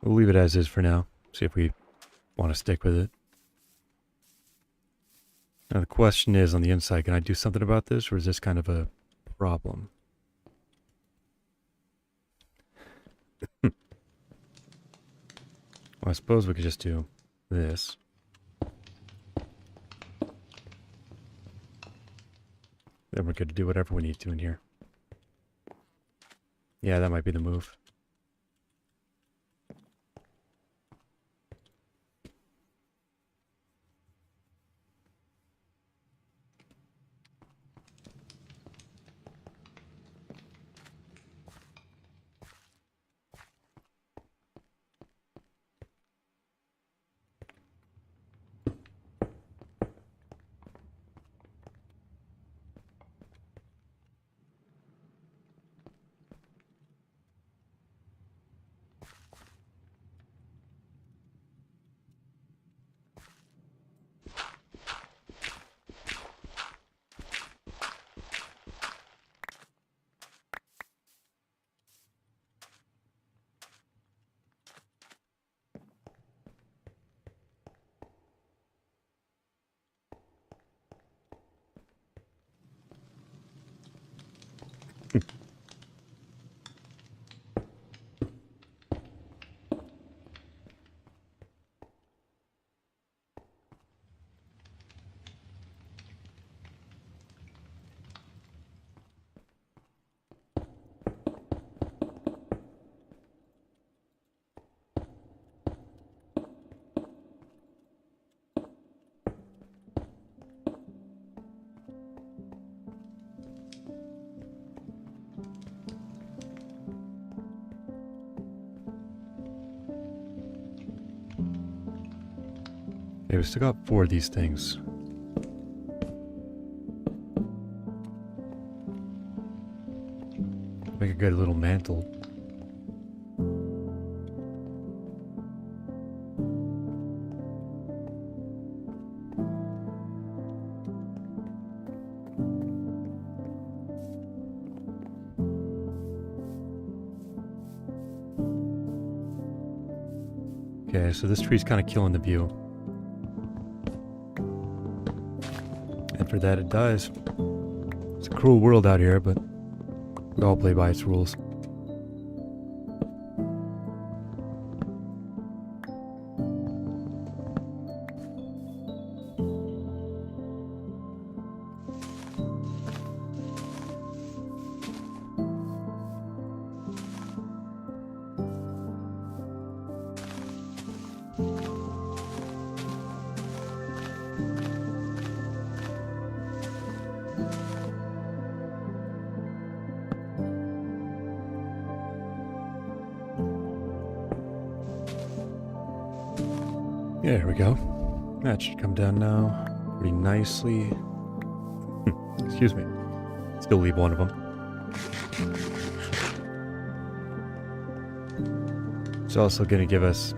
We'll leave it as is for now. See if we want to stick with it. Now the question is on the inside, can I do something about this, or is this kind of a problem? Well, I suppose we could just do this. Then we're good to do whatever we need to in here. Yeah, that might be the move. Okay, we still got 4 of these things. Make a good little mantle. Okay, so this tree's kind of killing the view. And for that it dies. It's a cruel world out here, but we all play by its rules. There we go. That should come down now pretty nicely. Excuse me. Still leave one of them. It's also going to give us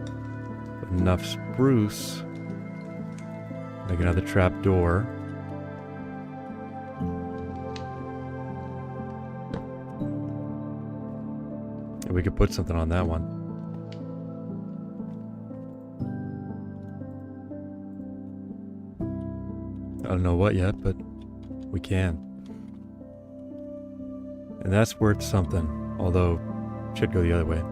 enough spruce. Make another trap door. And we could put something on that one. I don't know what yet, but we can. And that's worth something, although it should go the other way.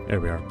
There we are.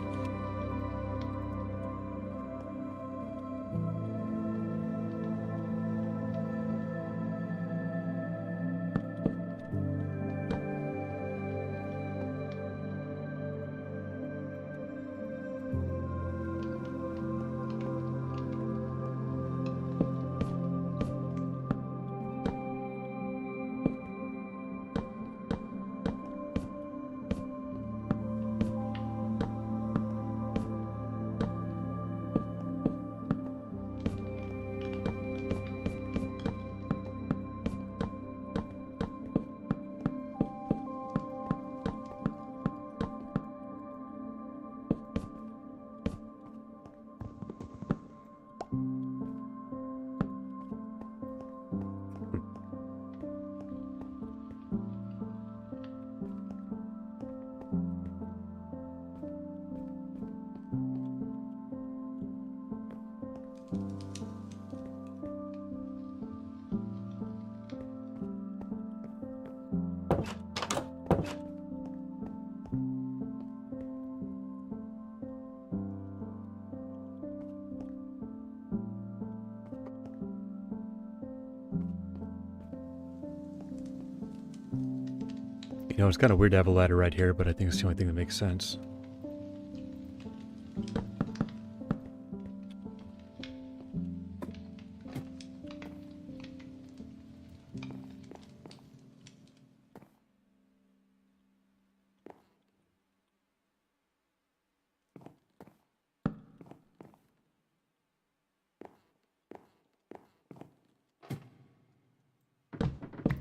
You know, it's kind of weird to have a ladder right here, but I think it's the only thing that makes sense.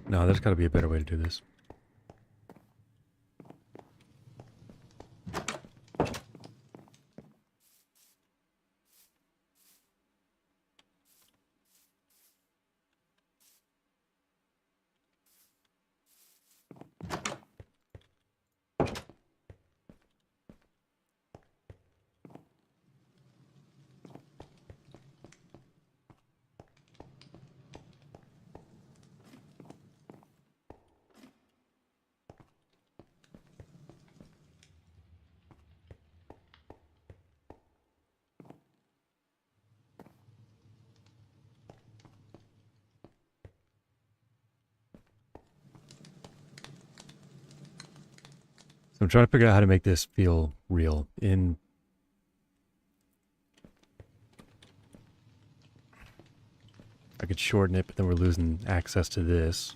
No, there's got to be a better way to do this. So I'm trying to figure out how to make this feel real. I could shorten it, but then we're losing access to this.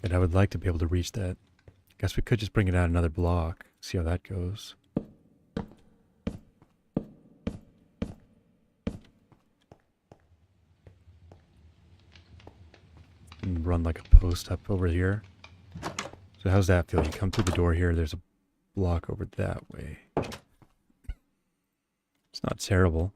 And I would like to be able to reach that. Guess we could just bring it out another block. See how that goes. And run like a post up over here. So how's that feel? You come through the door here, there's a block over that way. It's not terrible.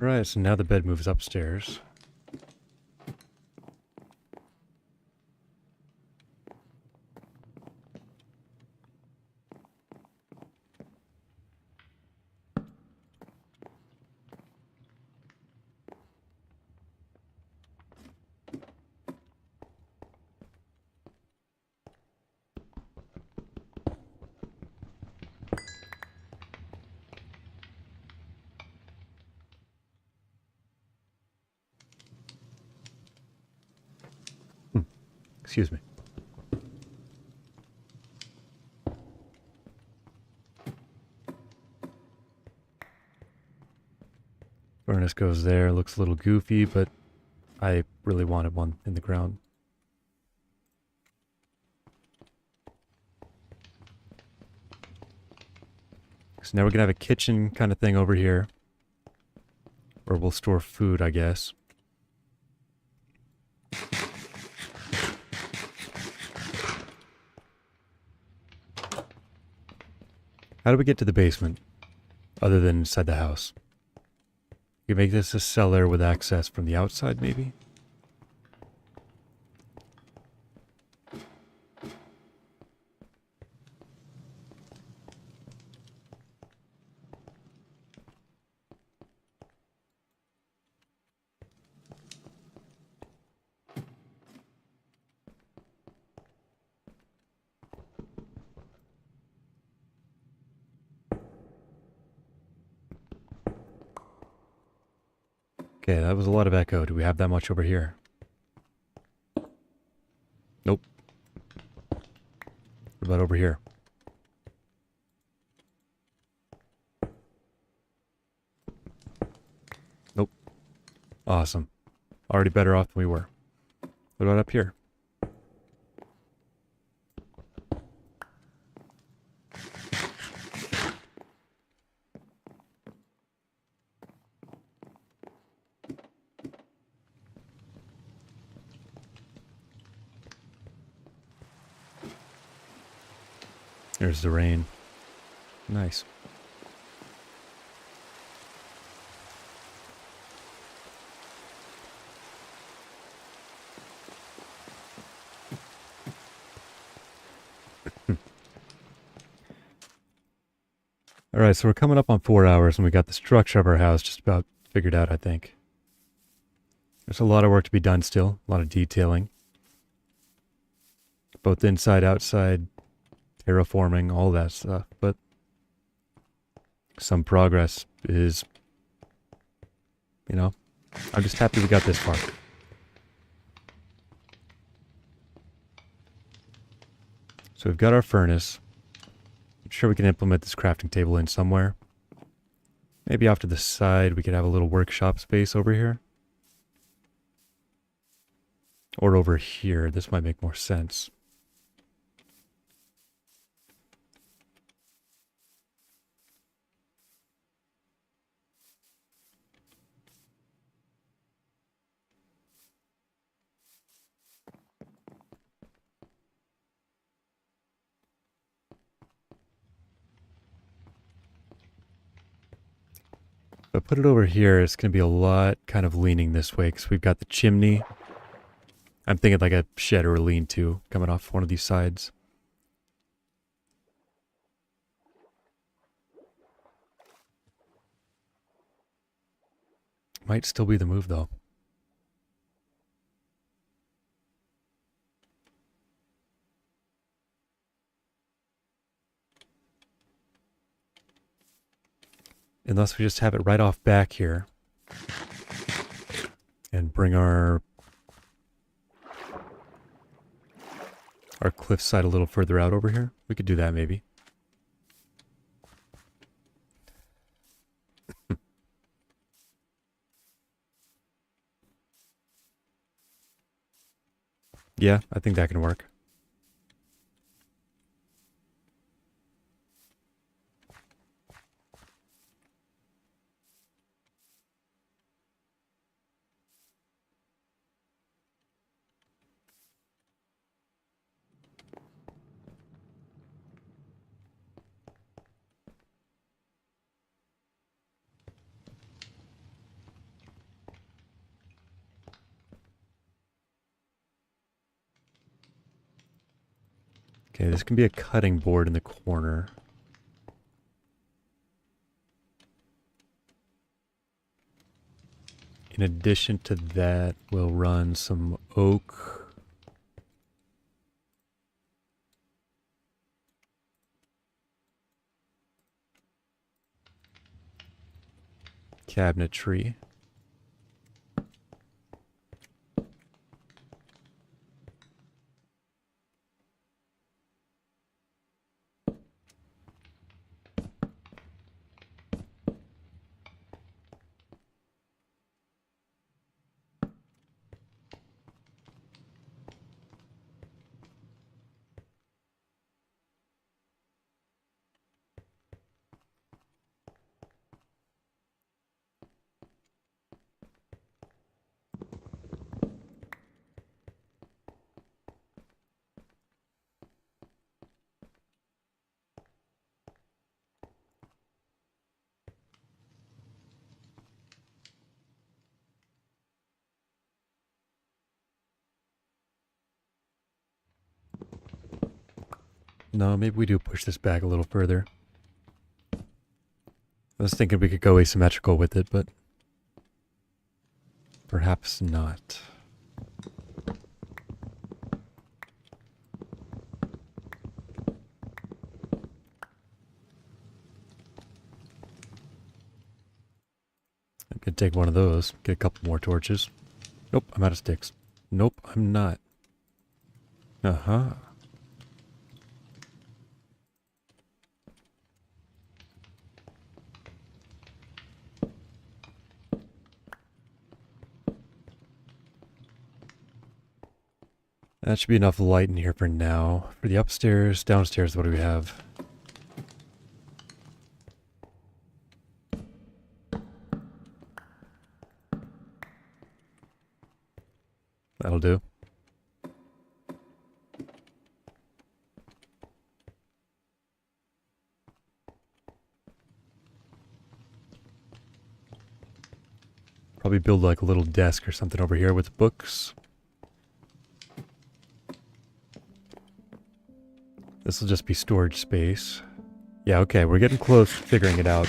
Alright, so now the bed moves upstairs. Excuse me. Furnace goes there, looks a little goofy, but I really wanted one in the ground. So now we're gonna have a kitchen kind of thing over here. Where we'll store food, I guess. How do we get to the basement? Other than inside the house. We can make this a cellar with access from the outside, maybe? Okay, that was a lot of echo. Do we have that much over here? Nope. What about over here? Nope. Awesome. Already better off than we were. What about up here? There's the rain. Nice. Alright, so we're coming up on 4 hours and we got the structure of our house just about figured out, I think. There's a lot of work to be done still, a lot of detailing. Both inside, outside, terraforming, all that stuff, but some progress is, you know, I'm just happy we got this far. So we've got our furnace. I'm sure we can implement this crafting table in somewhere. Maybe off to the side we could have a little workshop space over here. Or over here, this might make more sense. If I put it over here, it's going to be a lot kind of leaning this way because we've got the chimney. I'm thinking like a shed or a lean-to coming off one of these sides. Might still be the move though. Unless we just have it right off back here. And bring our cliff side a little further out over here. We could do that maybe. Yeah, I think that can work. Okay, this can be a cutting board in the corner. In addition to that, we'll run some oak. Cabinetry. No, maybe we do push this back a little further. I was thinking we could go asymmetrical with it, but perhaps not. I could take one of those, get a couple more torches. Nope, I'm out of sticks. Nope, I'm not. Uh-huh. That should be enough light in here for now. For the upstairs, downstairs, what do we have? That'll do. Probably build like a little desk or something over here with books. This will just be storage space. Yeah, okay, we're getting close to figuring it out.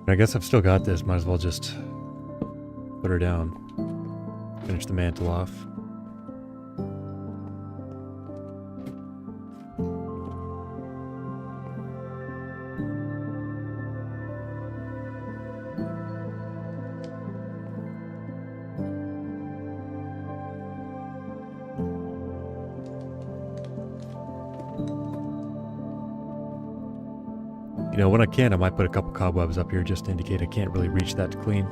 I guess I've still got this. Might as well just put her down. Finish the mantle off. You know, when I can, I might put a couple cobwebs up here just to indicate I can't really reach that to clean.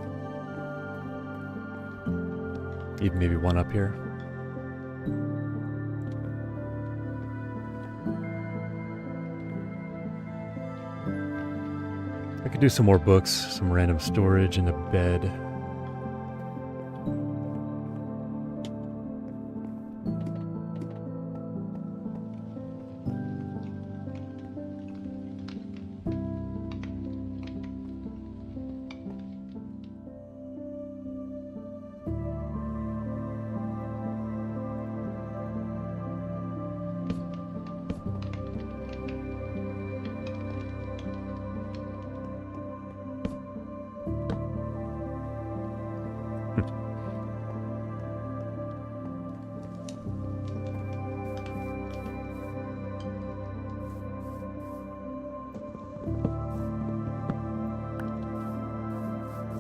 Even maybe one up here. I could do some more books, some random storage, and a bed.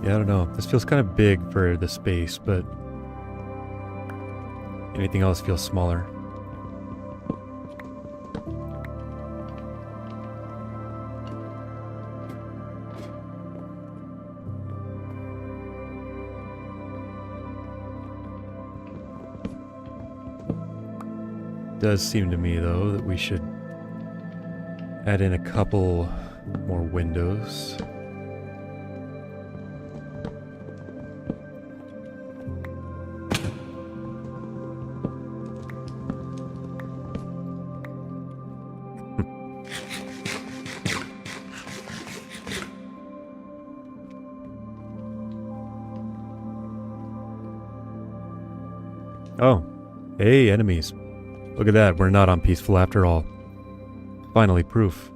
Yeah, I don't know. This feels kind of big for the space, but anything else feels smaller. Does seem to me, though, that we should add in a couple more windows. Oh, hey, enemies. Look at that, we're not on peaceful after all. Finally, proof.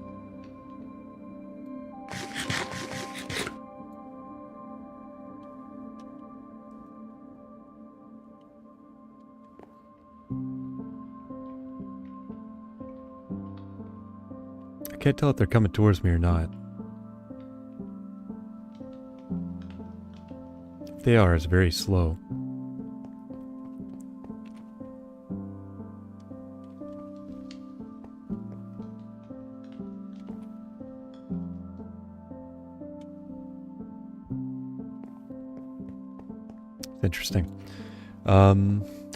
I can't tell if they're coming towards me or not. If they are, it's very slow. Interesting.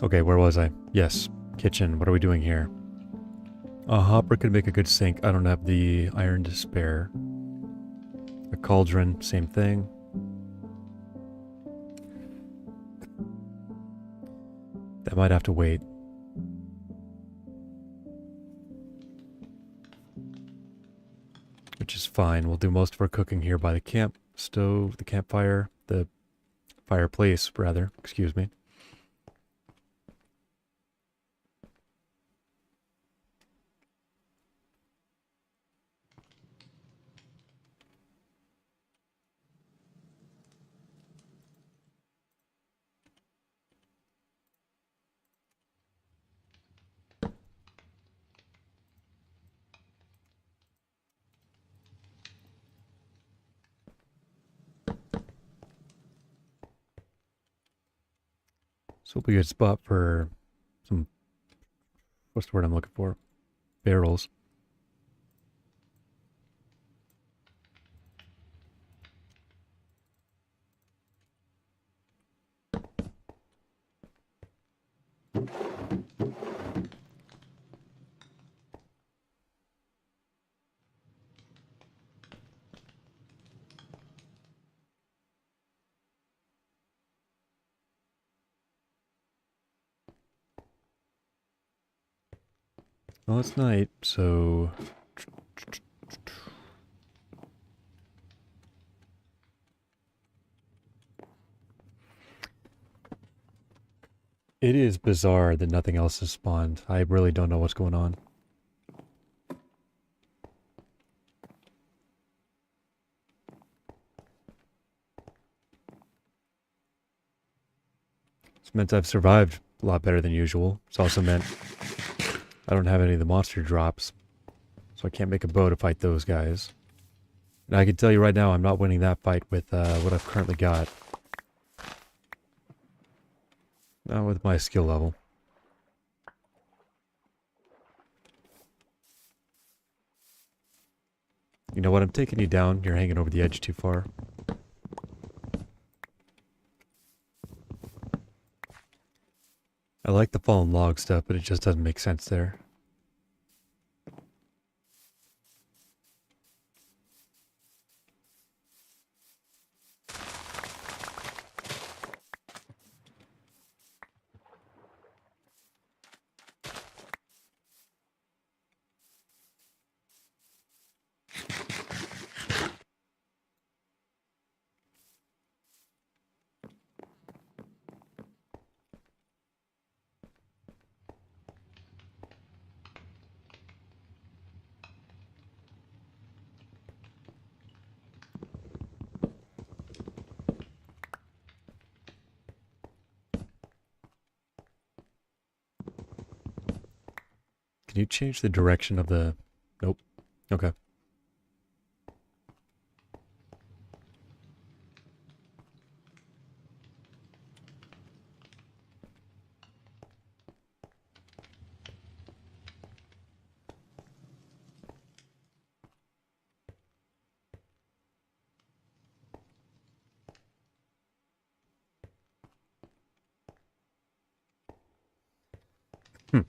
Okay, where was I? Yes, kitchen. What are we doing here? A hopper could make a good sink. I don't have the iron to spare. A cauldron, same thing. That might have to wait. Which is fine. We'll do most of our cooking here by the camp stove, the campfire, the fireplace, rather. Excuse me. This will be a good spot for some, what's the word I'm looking for? Barrels. Well, it's night, so it is bizarre that nothing else has spawned. I really don't know what's going on. It's meant I've survived a lot better than usual. It's also meant I don't have any of the monster drops, so I can't make a bow to fight those guys. And I can tell you right now, I'm not winning that fight with what I've currently got. Not with my skill level. You know what? I'm taking you down. You're hanging over the edge too far. I like the fallen log stuff, but it just doesn't make sense there. Can you change the direction of the... Nope. Okay. Hmm.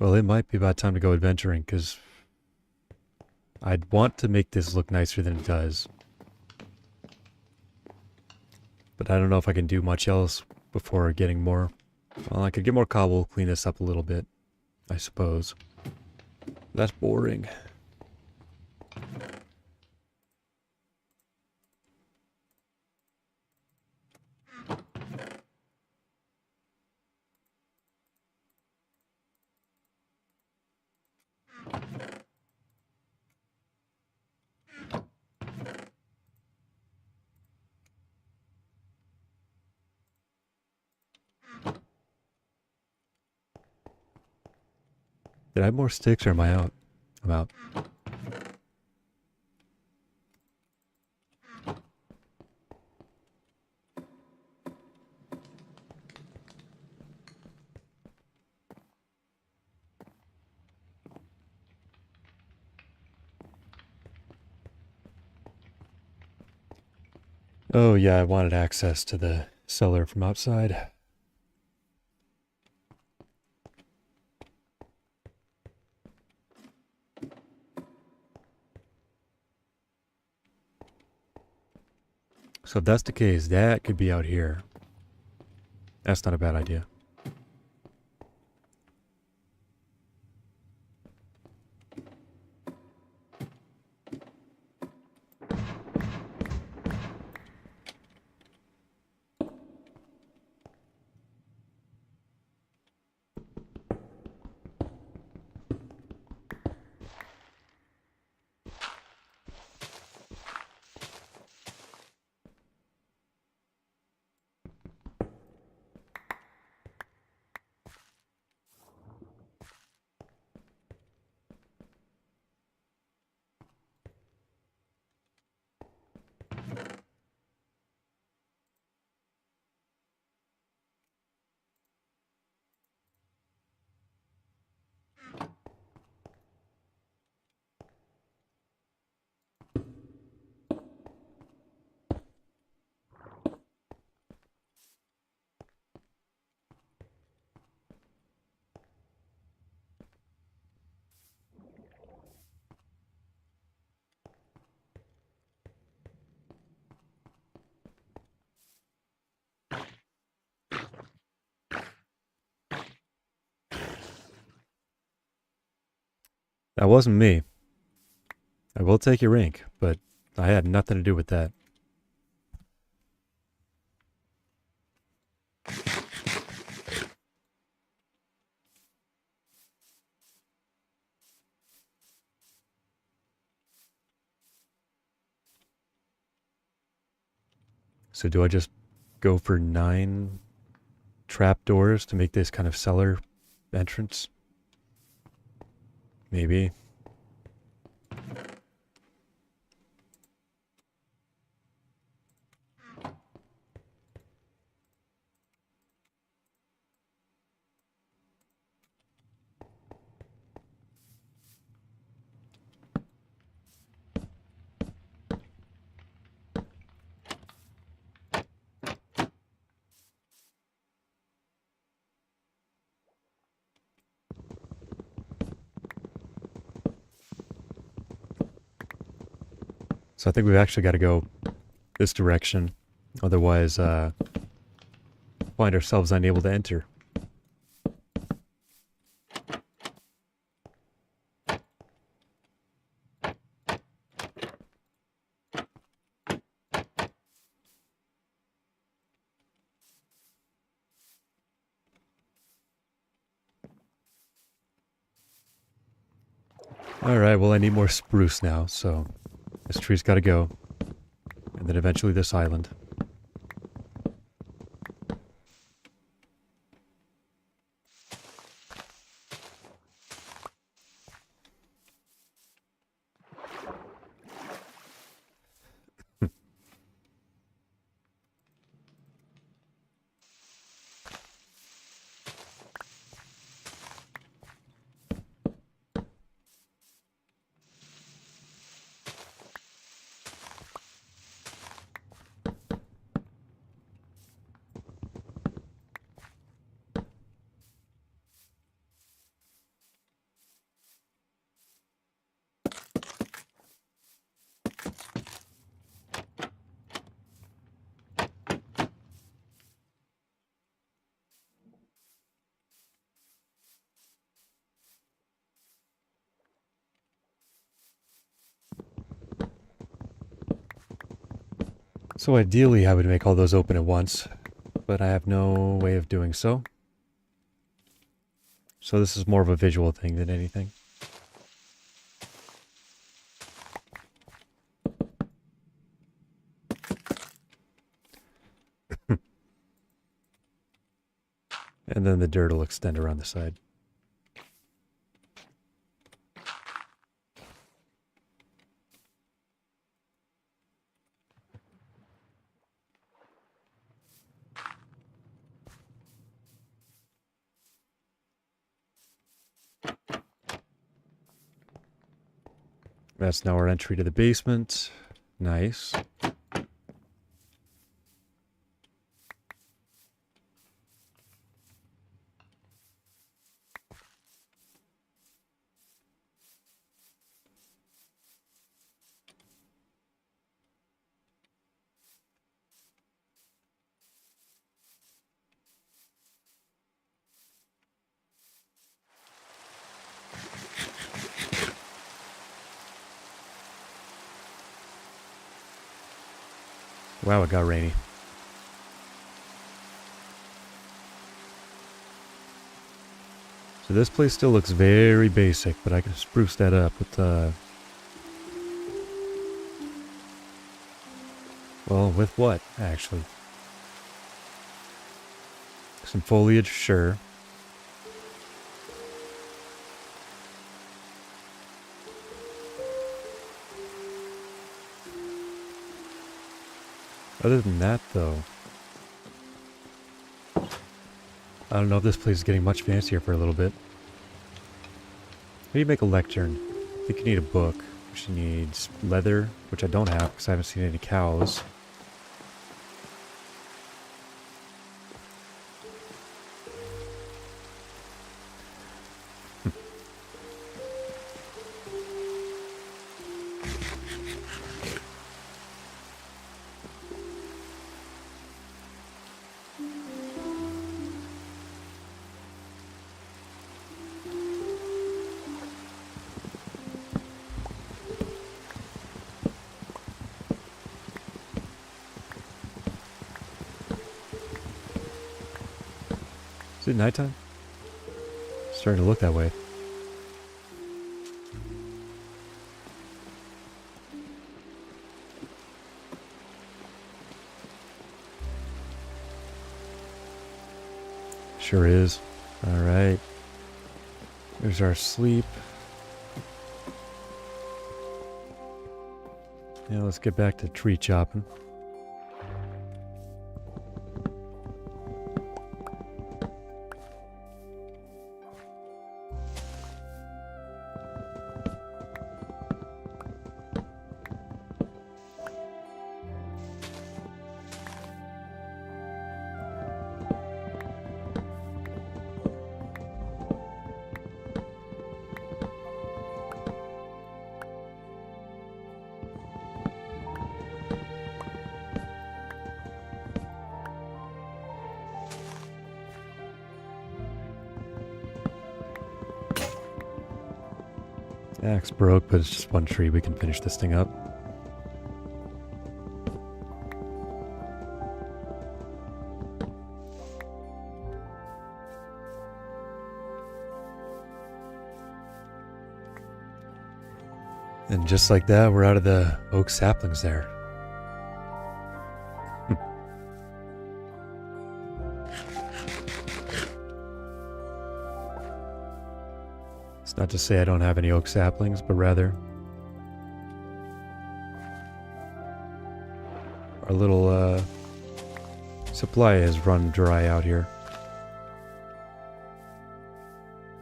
Well, it might be about time to go adventuring, because I'd want to make this look nicer than it does. But I don't know if I can do much else before getting more... Well, I could get more cobble, clean this up a little bit, I suppose. That's boring. Did I have more sticks or am I out? I'm out. Oh yeah, I wanted access to the cellar from outside. So if that's the case, that could be out here. That's not a bad idea. That wasn't me. I will take your ink, but I had nothing to do with that. So do I just go for 9 trapdoors to make this kind of cellar entrance? Maybe. So I think we've actually got to go this direction. Otherwise, find ourselves unable to enter. Alright, well I need more spruce now, so this tree's gotta go. And then eventually this island. So ideally I would make all those open at once, but I have no way of doing so. So this is more of a visual thing than anything. And then the dirt will extend around the side. That's now our entry to the basement. Nice. Wow, it got rainy. So this place still looks very basic, but I can spruce that up with, well, with what, actually? Some foliage, sure. Other than that, though, I don't know if this place is getting much fancier for a little bit. How do you make a lectern? I think you need a book, which needs leather, which I don't have because I haven't seen any cows. it nighttime? Starting to look that way. Sure is. Alright. There's our sleep. Yeah, let's get back to tree chopping. Axe broke, but it's just one tree. We can finish this thing up. And just like that, we're out of the oak saplings there. It's not to say I don't have any oak saplings, but rather our little supply has run dry out here.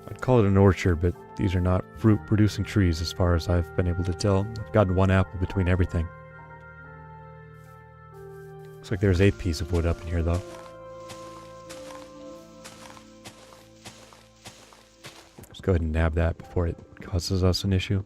I'd call it an orchard, but these are not fruit-producing trees as far as I've been able to tell. I've gotten one apple between everything. Looks like there's 8 pieces of wood up in here, though. Let's go ahead and nab that before it causes us an issue.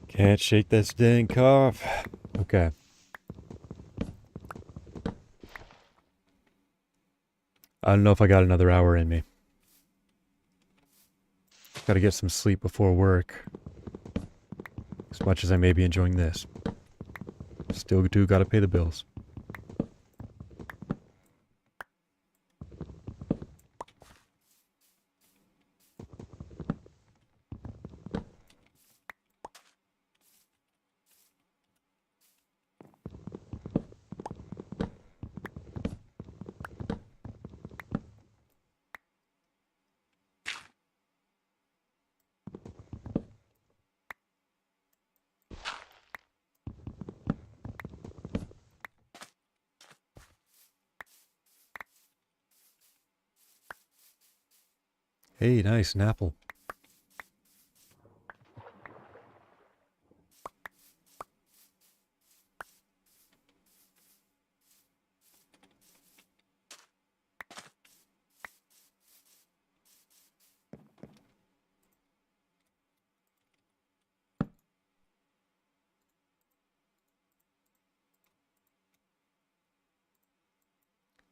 Can't shake this dang cough. Okay. I don't know if I got another hour in me. Gotta get some sleep before work. As much as I may be enjoying this. Still do gotta pay the bills. Hey, nice, an apple.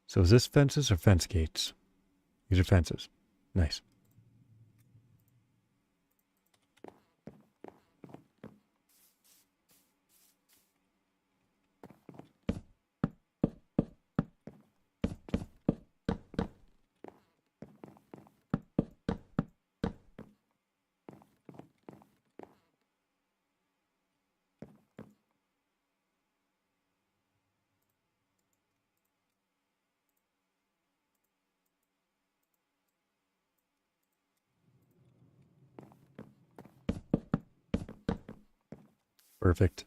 So is this fences or fence gates? These are fences. Nice. Perfect.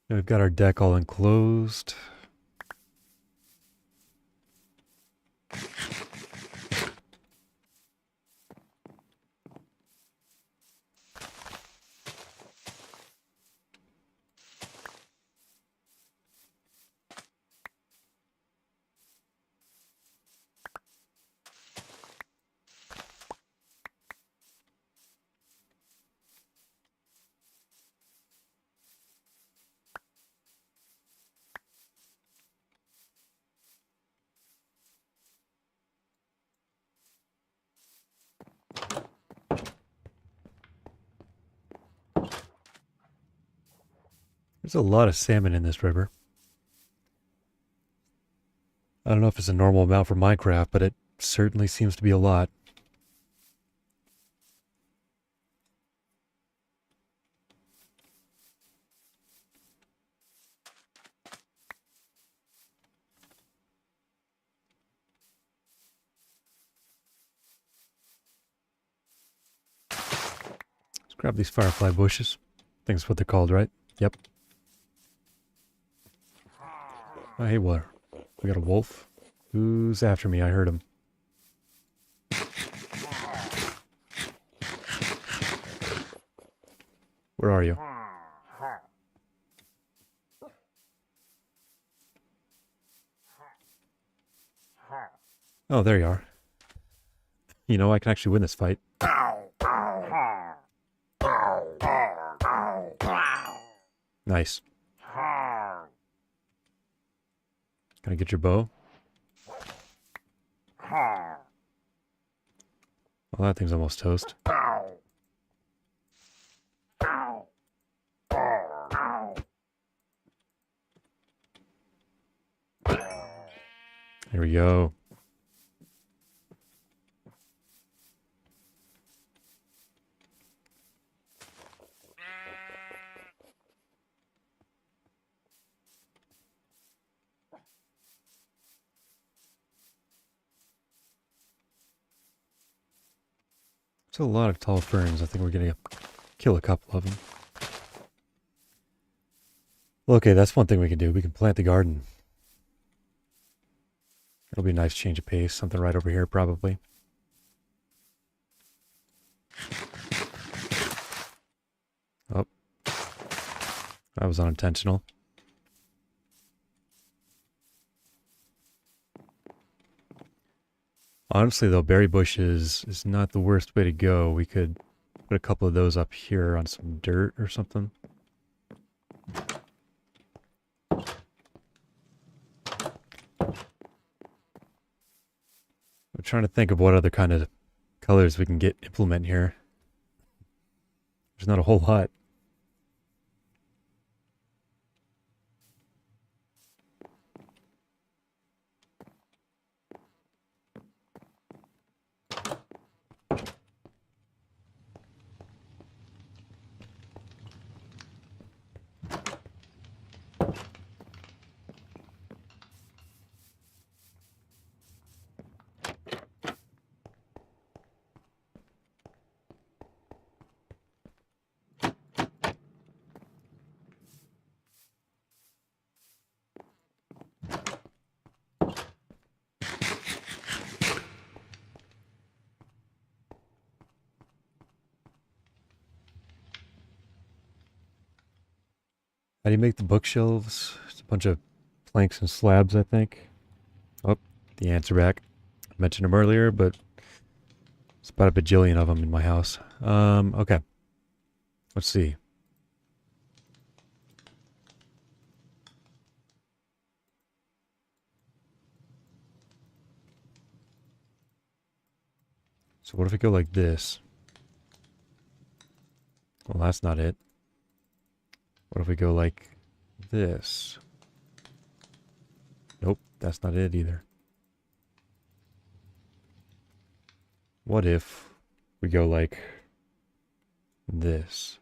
Now we've got our deck all enclosed. There's a lot of salmon in this river. I don't know if it's a normal amount for Minecraft, but it certainly seems to be a lot. Let's grab these firefly bushes. I think that's what they're called, right? Yep. Oh, hey, what? We got a wolf. Who's after me? I heard him. Where are you? Oh, there you are. You know, I can actually win this fight. Nice. Can I get your bow? Well, that thing's almost toast. There we go. There's a lot of tall ferns. I think we're gonna kill a couple of them. Well, okay, that's one thing we can do. We can plant the garden. It'll be a nice change of pace. Something right over here, probably. Oh. That was unintentional. Honestly, though, berry bushes is not the worst way to go. We could put a couple of those up here on some dirt or something. I'm trying to think of what other kind of colors we can implement here. There's not a whole lot. How do you make the bookshelves? It's a bunch of planks and slabs, I think. Oh, the ants are back. I mentioned them earlier, but it's about a bajillion of them in my house. Okay. Let's see. So what if we go like this? Well, that's not it. What if we go like this? Nope, that's not it either. What if we go like this?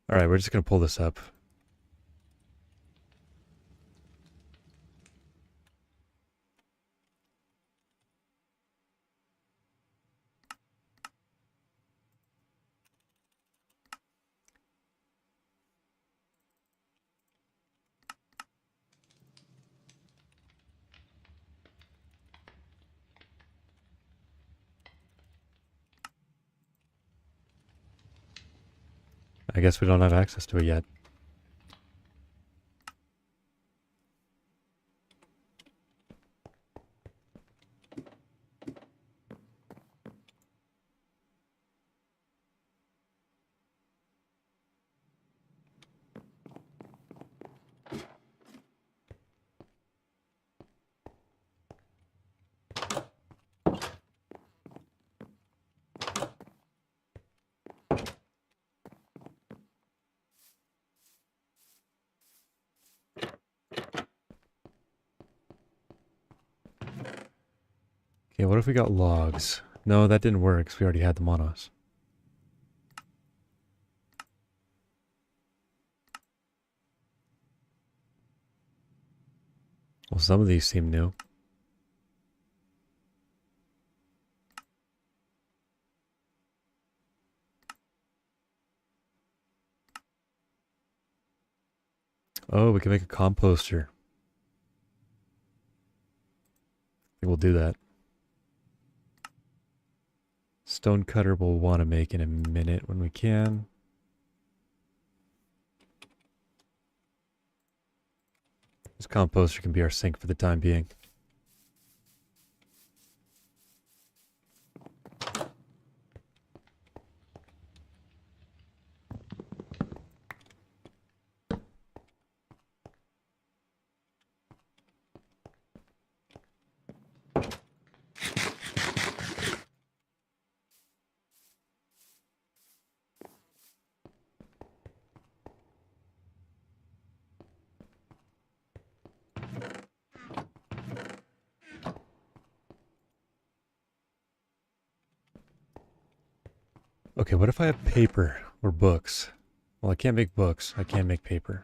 Alright, we're just going to pull this up. I guess we don't have access to it yet. Okay, what if we got logs? No, that didn't work because we already had them on us. Well, some of these seem new. Oh, we can make a composter. I think we'll do that. Stone cutter we'll want to make in a minute when we can. This composter can be our sink for the time being. Okay, what if I have paper or books? Well, I can't make books. I can make paper.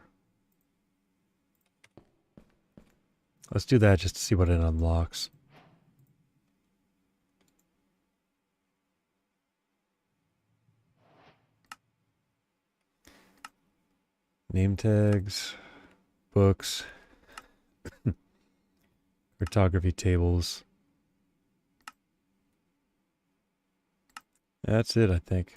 Let's do that just to see what it unlocks. Name tags, books, cartography tables. That's it, I think.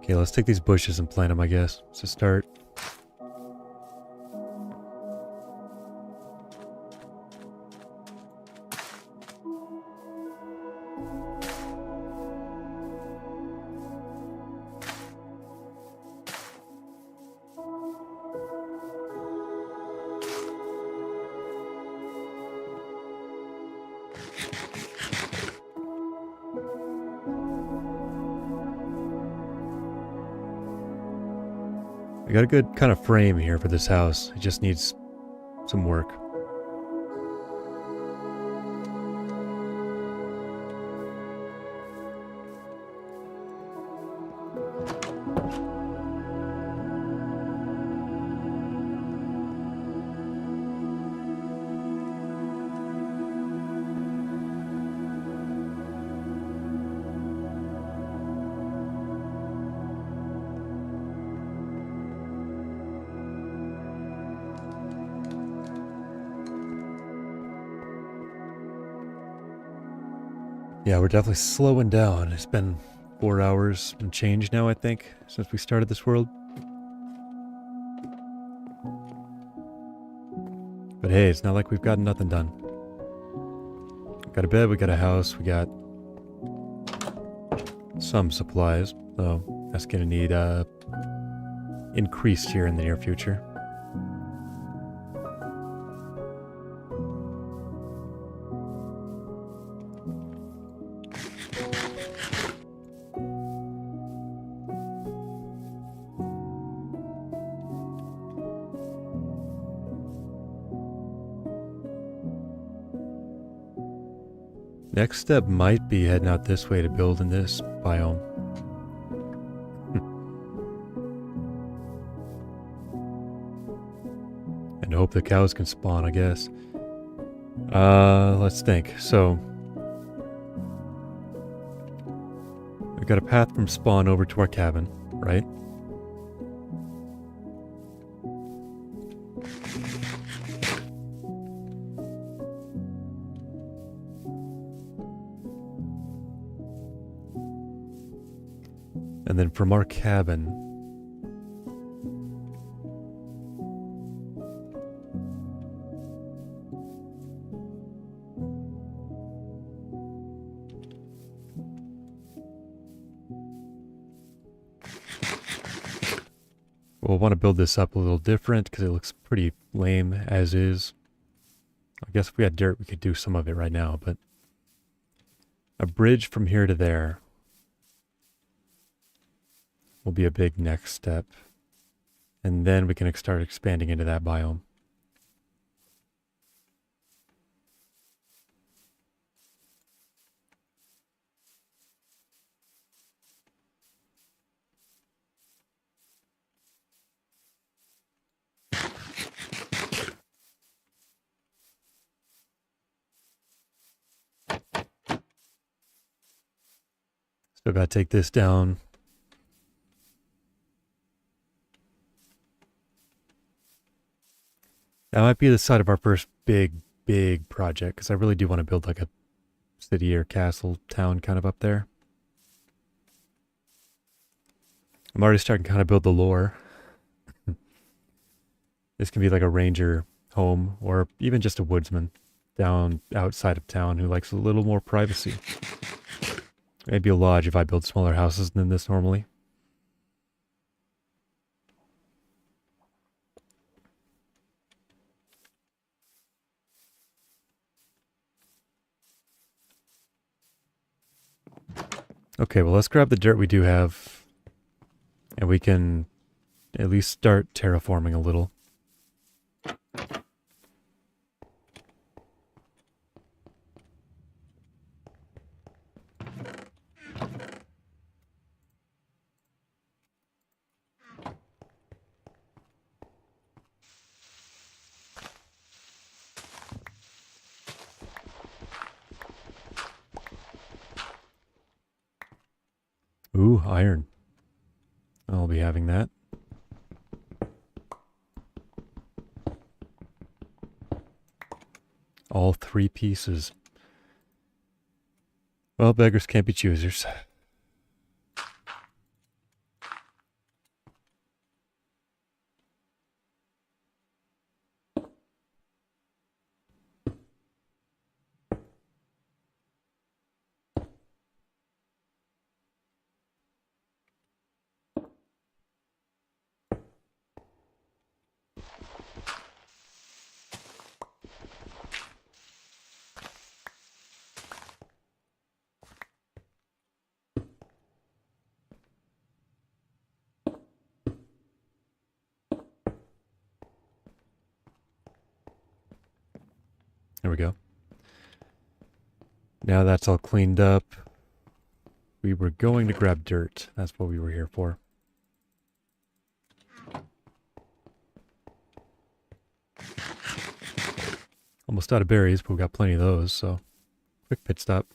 Okay, let's take these bushes and plant them, I guess. It's a start. I got a good kind of frame here for this house. It just needs some work. Yeah, we're definitely slowing down. It's been 4 hours and change now, I think, since we started this world. But hey, it's not like we've gotten nothing done. We got a bed, we got a house, we got some supplies, though that's gonna need increased here in the near future. Next step might be heading out this way to build in this biome. And hope the cows can spawn, I guess. Let's think. So, we've got a path from spawn over to our cabin, right? And then from our cabin, we'll want to build this up a little different because it looks pretty lame as is. I guess if we had dirt, we could do some of it right now, but a bridge from here to there will be a big next step. And then we can start expanding into that biome. Still gotta take this down. That might be the site of our first big project, because I really do want to build like a city or castle town kind of up there. I'm already starting to kind of build the lore. This can be like a ranger home, or even just a woodsman down outside of town who likes a little more privacy. Maybe a lodge if I build smaller houses than this normally. Okay, well, let's grab the dirt we do have, and we can at least start terraforming a little. Ooh, iron. I'll be having that. All 3 pieces. Well, beggars can't be choosers. There we go. Now that's all cleaned up. We were going to grab dirt. That's what we were here for. Almost out of berries, but we got plenty of those, so quick pit stop.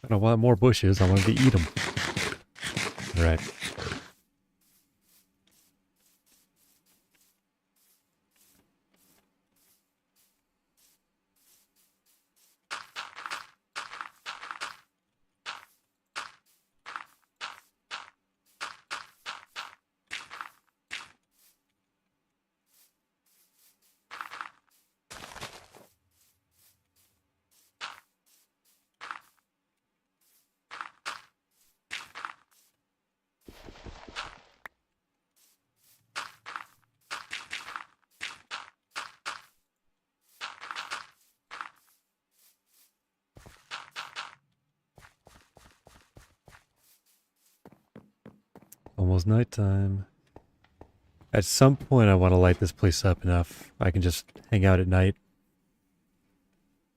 I don't want more bushes, I wanted to eat them. Alright. almost nighttime. At some point I want to light this place up enough I can just hang out at night.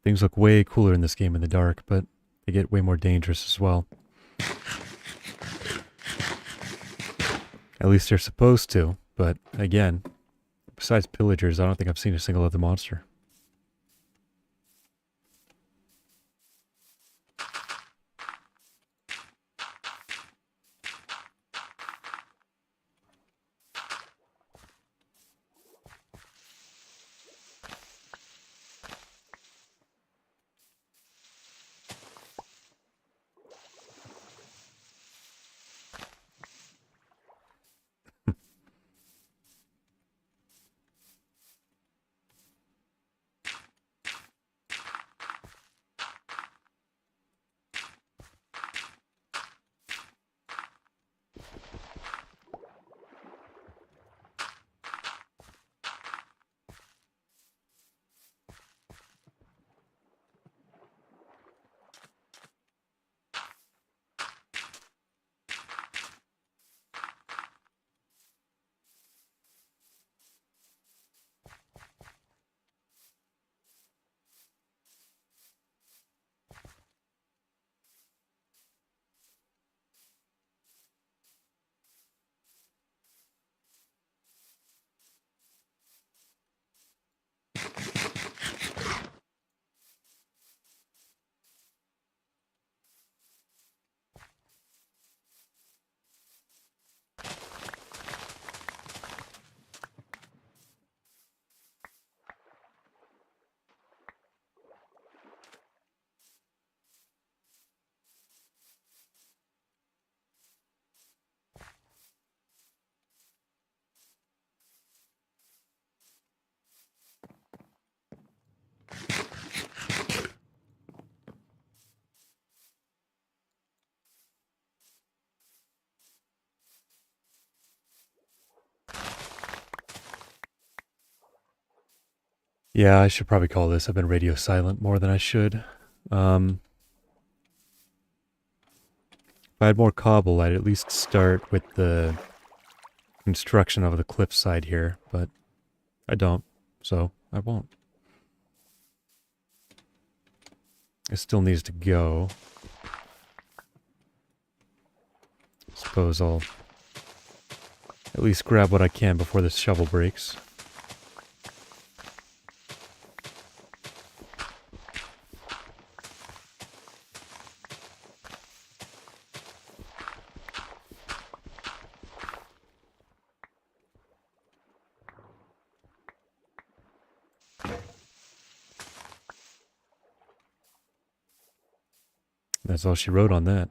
Things look way cooler in this game in the dark, but they get way more dangerous as well. At least they're supposed to, but again, besides pillagers, I don't think I've seen a single other monster. Yeah, I should probably call this. I've been radio silent more than I should. If I had more cobble, I'd at least start with the construction of the cliffside here, but I don't, so I won't. It still needs to go. Suppose I'll at least grab what I can before this shovel breaks. That's all she wrote on that.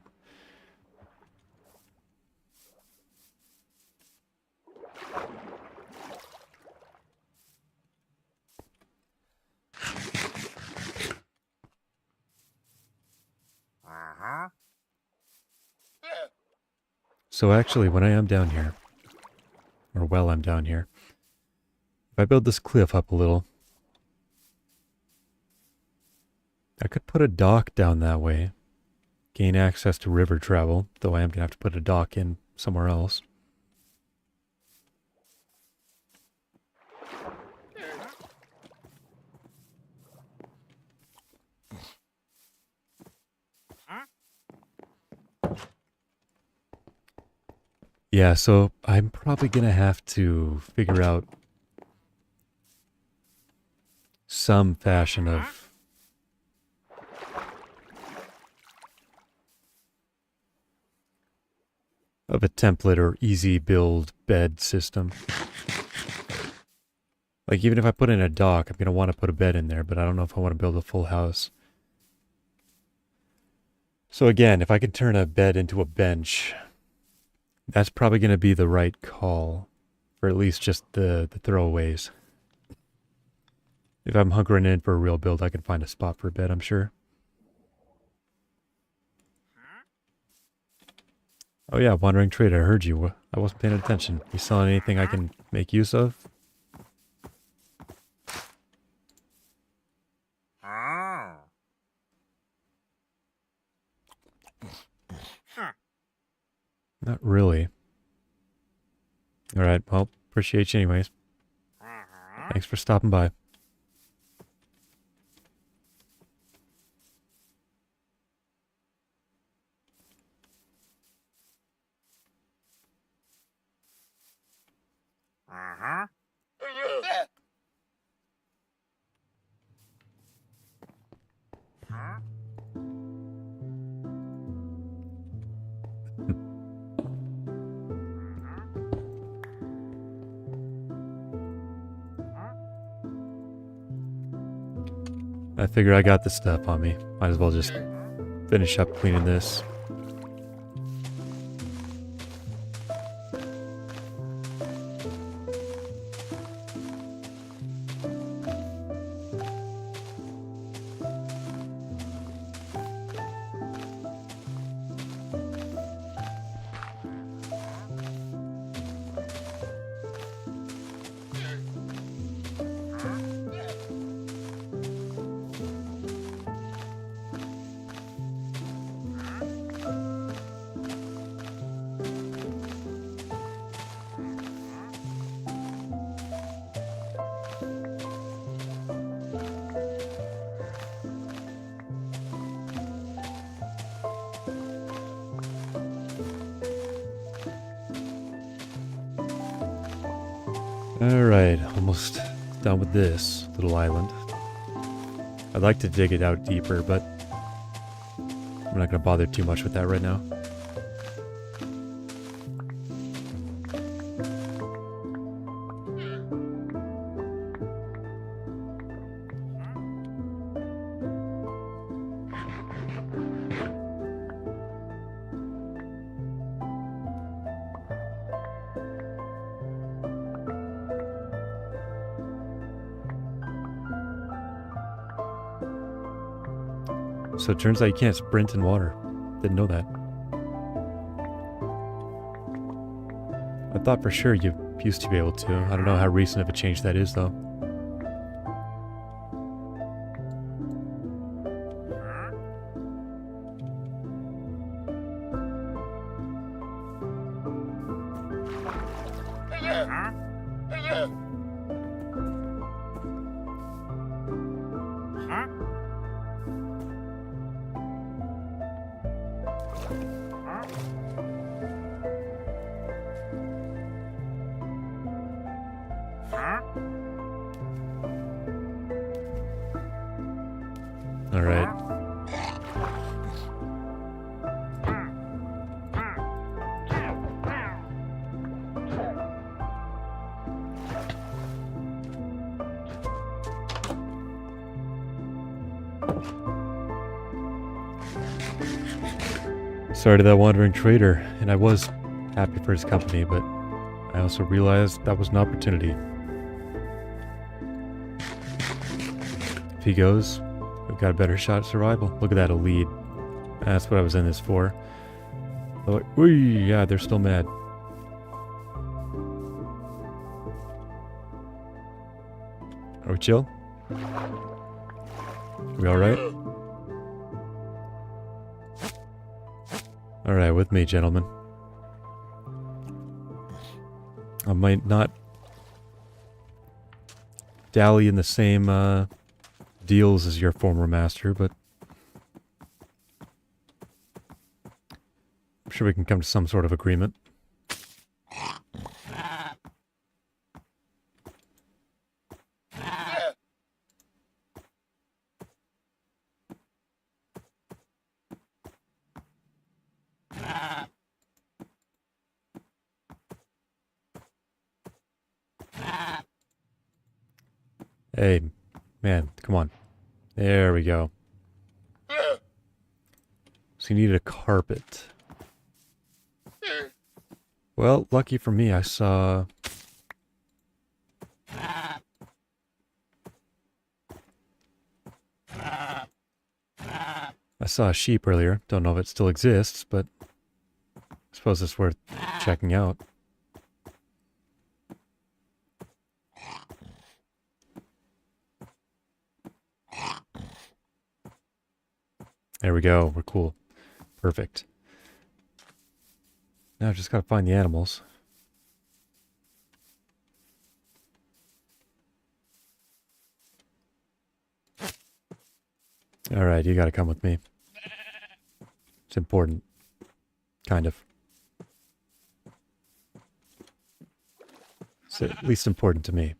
So actually, when I am down here, or while I'm down here, if I build this cliff up a little, I could put a dock down that way, gain access to river travel, though I am going to have to put a dock in somewhere else. Yeah, so I'm probably going to have to figure out some fashion of a template or easy build bed system. Like, even if I put in a dock, I'm going to want to put a bed in there, but I don't know if I want to build a full house. So again, if I can turn a bed into a bench, that's probably going to be the right call, or at least just the throwaways. If I'm hunkering in for a real build, I can find a spot for a bed, I'm sure. Oh yeah, Wandering Trader, I heard you. I wasn't paying attention. You selling anything I can make use of? Not really. Alright, well, appreciate you anyways. Thanks for stopping by. I figure I got this stuff on me. Might as well just finish up cleaning this. Alright, almost done with this little island. I'd like to dig it out deeper, but I'm not going to bother too much with that right now. So it turns out you can't sprint in water. Didn't know that. I thought for sure you used to be able to. I don't know how recent of a change that is, though. All right. Sorry to that wandering trader, and I was happy for his company, but I also realized that was an opportunity. If he goes, we've got a better shot at survival. Look at that, a lead. That's what I was in this for. Oh, yeah, they're still mad. Are we chill? Are we alright? Alright, with me, gentlemen. I might not dally in the same deals as your former master, but I'm sure we can come to some sort of agreement. Hey, man, come on. There we go. So you needed a carpet. Well, lucky for me, I saw... I saw a sheep earlier. Don't know if it still exists, but I suppose it's worth checking out. There we go. We're cool. Perfect. Now I just gotta find the animals. Alright, you gotta come with me. It's important. Kind of. It's at least important to me.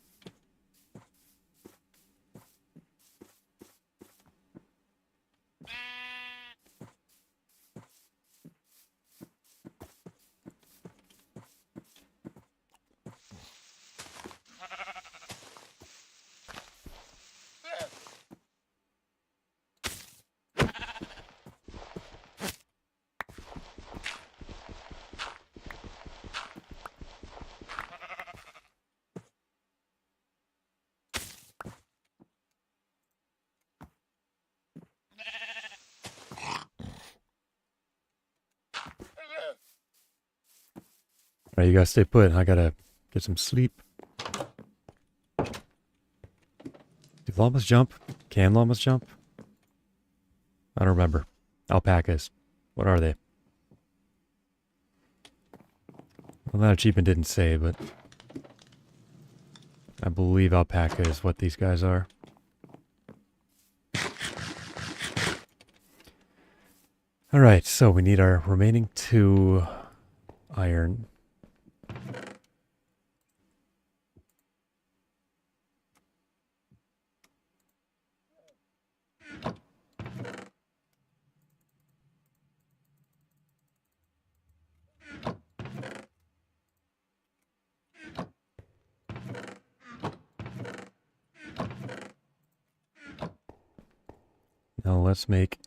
Alright, you gotta stay put. I gotta get some sleep. Do llamas jump? Can llamas jump? I don't remember. Alpacas. What are they? Well, that achievement didn't say, but I believe alpaca is what these guys are. Alright, so we need our remaining 2 iron. Now let's make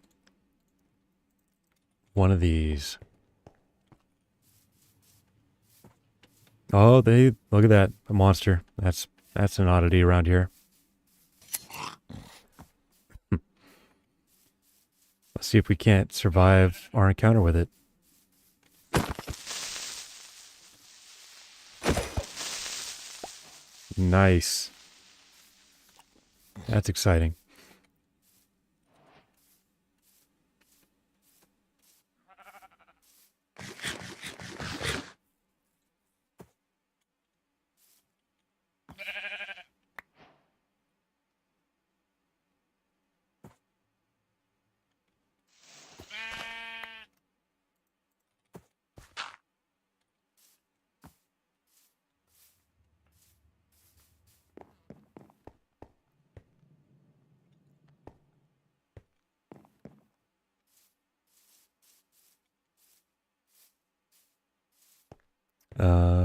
one of these. Oh, look at that, a monster. That's an oddity around here. Let's see if we can't survive our encounter with it. Nice. That's exciting.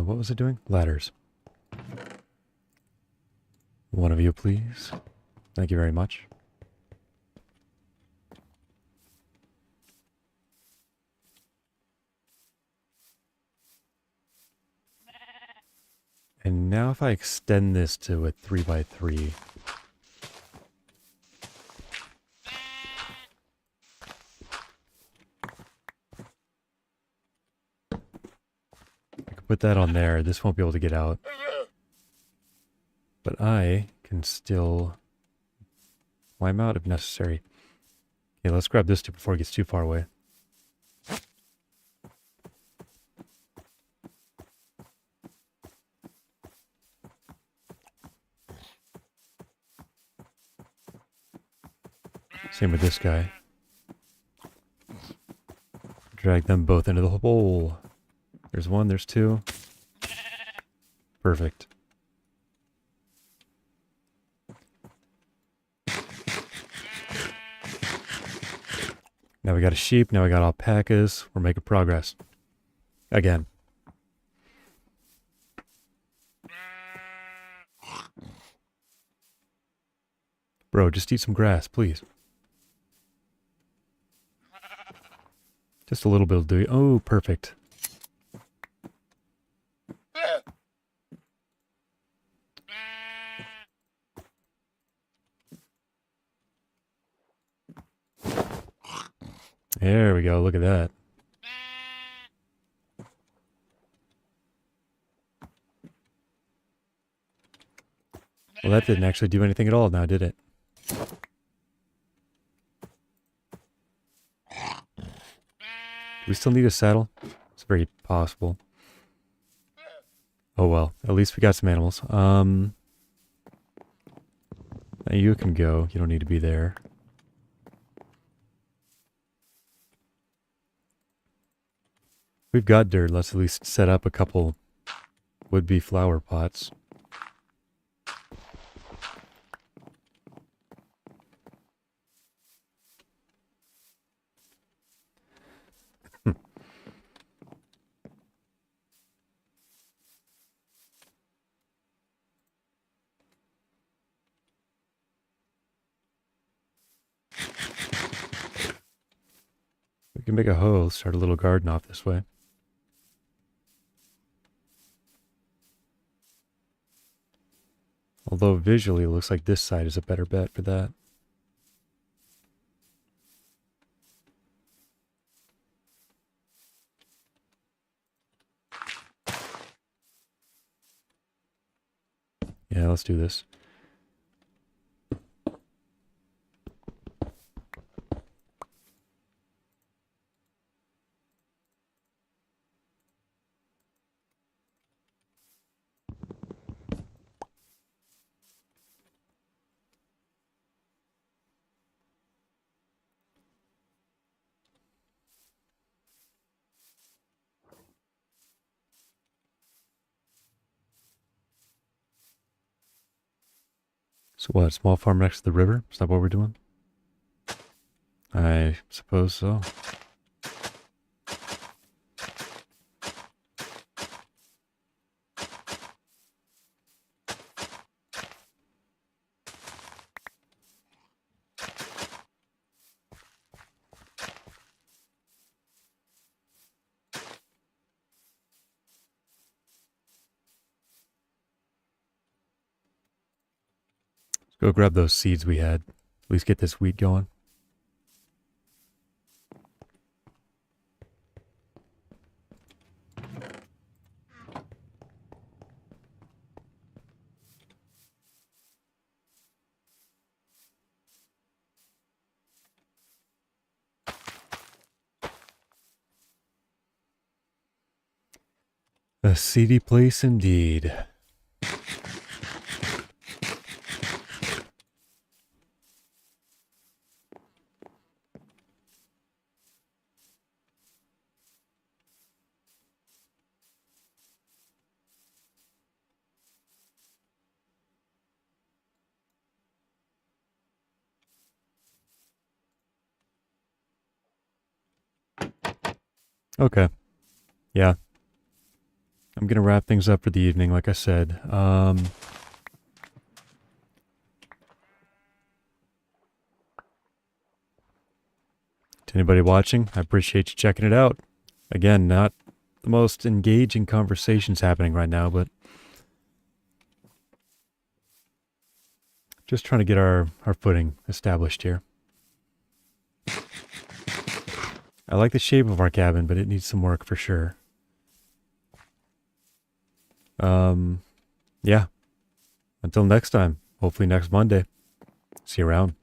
What was it doing? Ladders. One of you, please. Thank you very much. And now if I extend this to a 3x3... put that on there. This won't be able to get out. But I can still climb out if necessary. Okay, let's grab this too before it gets too far away. Same with this guy. Drag them both into the hole. There's one, there's 2. Perfect. Now we got a sheep, now we got alpacas. We're making progress. Again. Bro, just eat some grass, please. Just a little bit will do. Oh, perfect. There we go, look at that. Well, that didn't actually do anything at all now, did it? Do we still need a saddle? It's very possible. Oh well, at least we got some animals. Now you can go. You don't need to be there. we've got dirt, let's at least set up a couple would-be flower pots. We can make a hoe, start a little garden off this way. Although visually it looks like this side is a better bet for that. Yeah, let's do this. So what, small farm next to the river? Is that what we're doing? I suppose so. Let's go grab those seeds we had. At least get this wheat going. A seedy place indeed. Okay. Yeah. I'm gonna wrap things up for the evening, like I said. To anybody watching, I appreciate you checking it out. Again, not the most engaging conversations happening right now, but just trying to get our footing established here. I like the shape of our cabin, but it needs some work for sure. Yeah. Until next time, hopefully next Monday. See you around.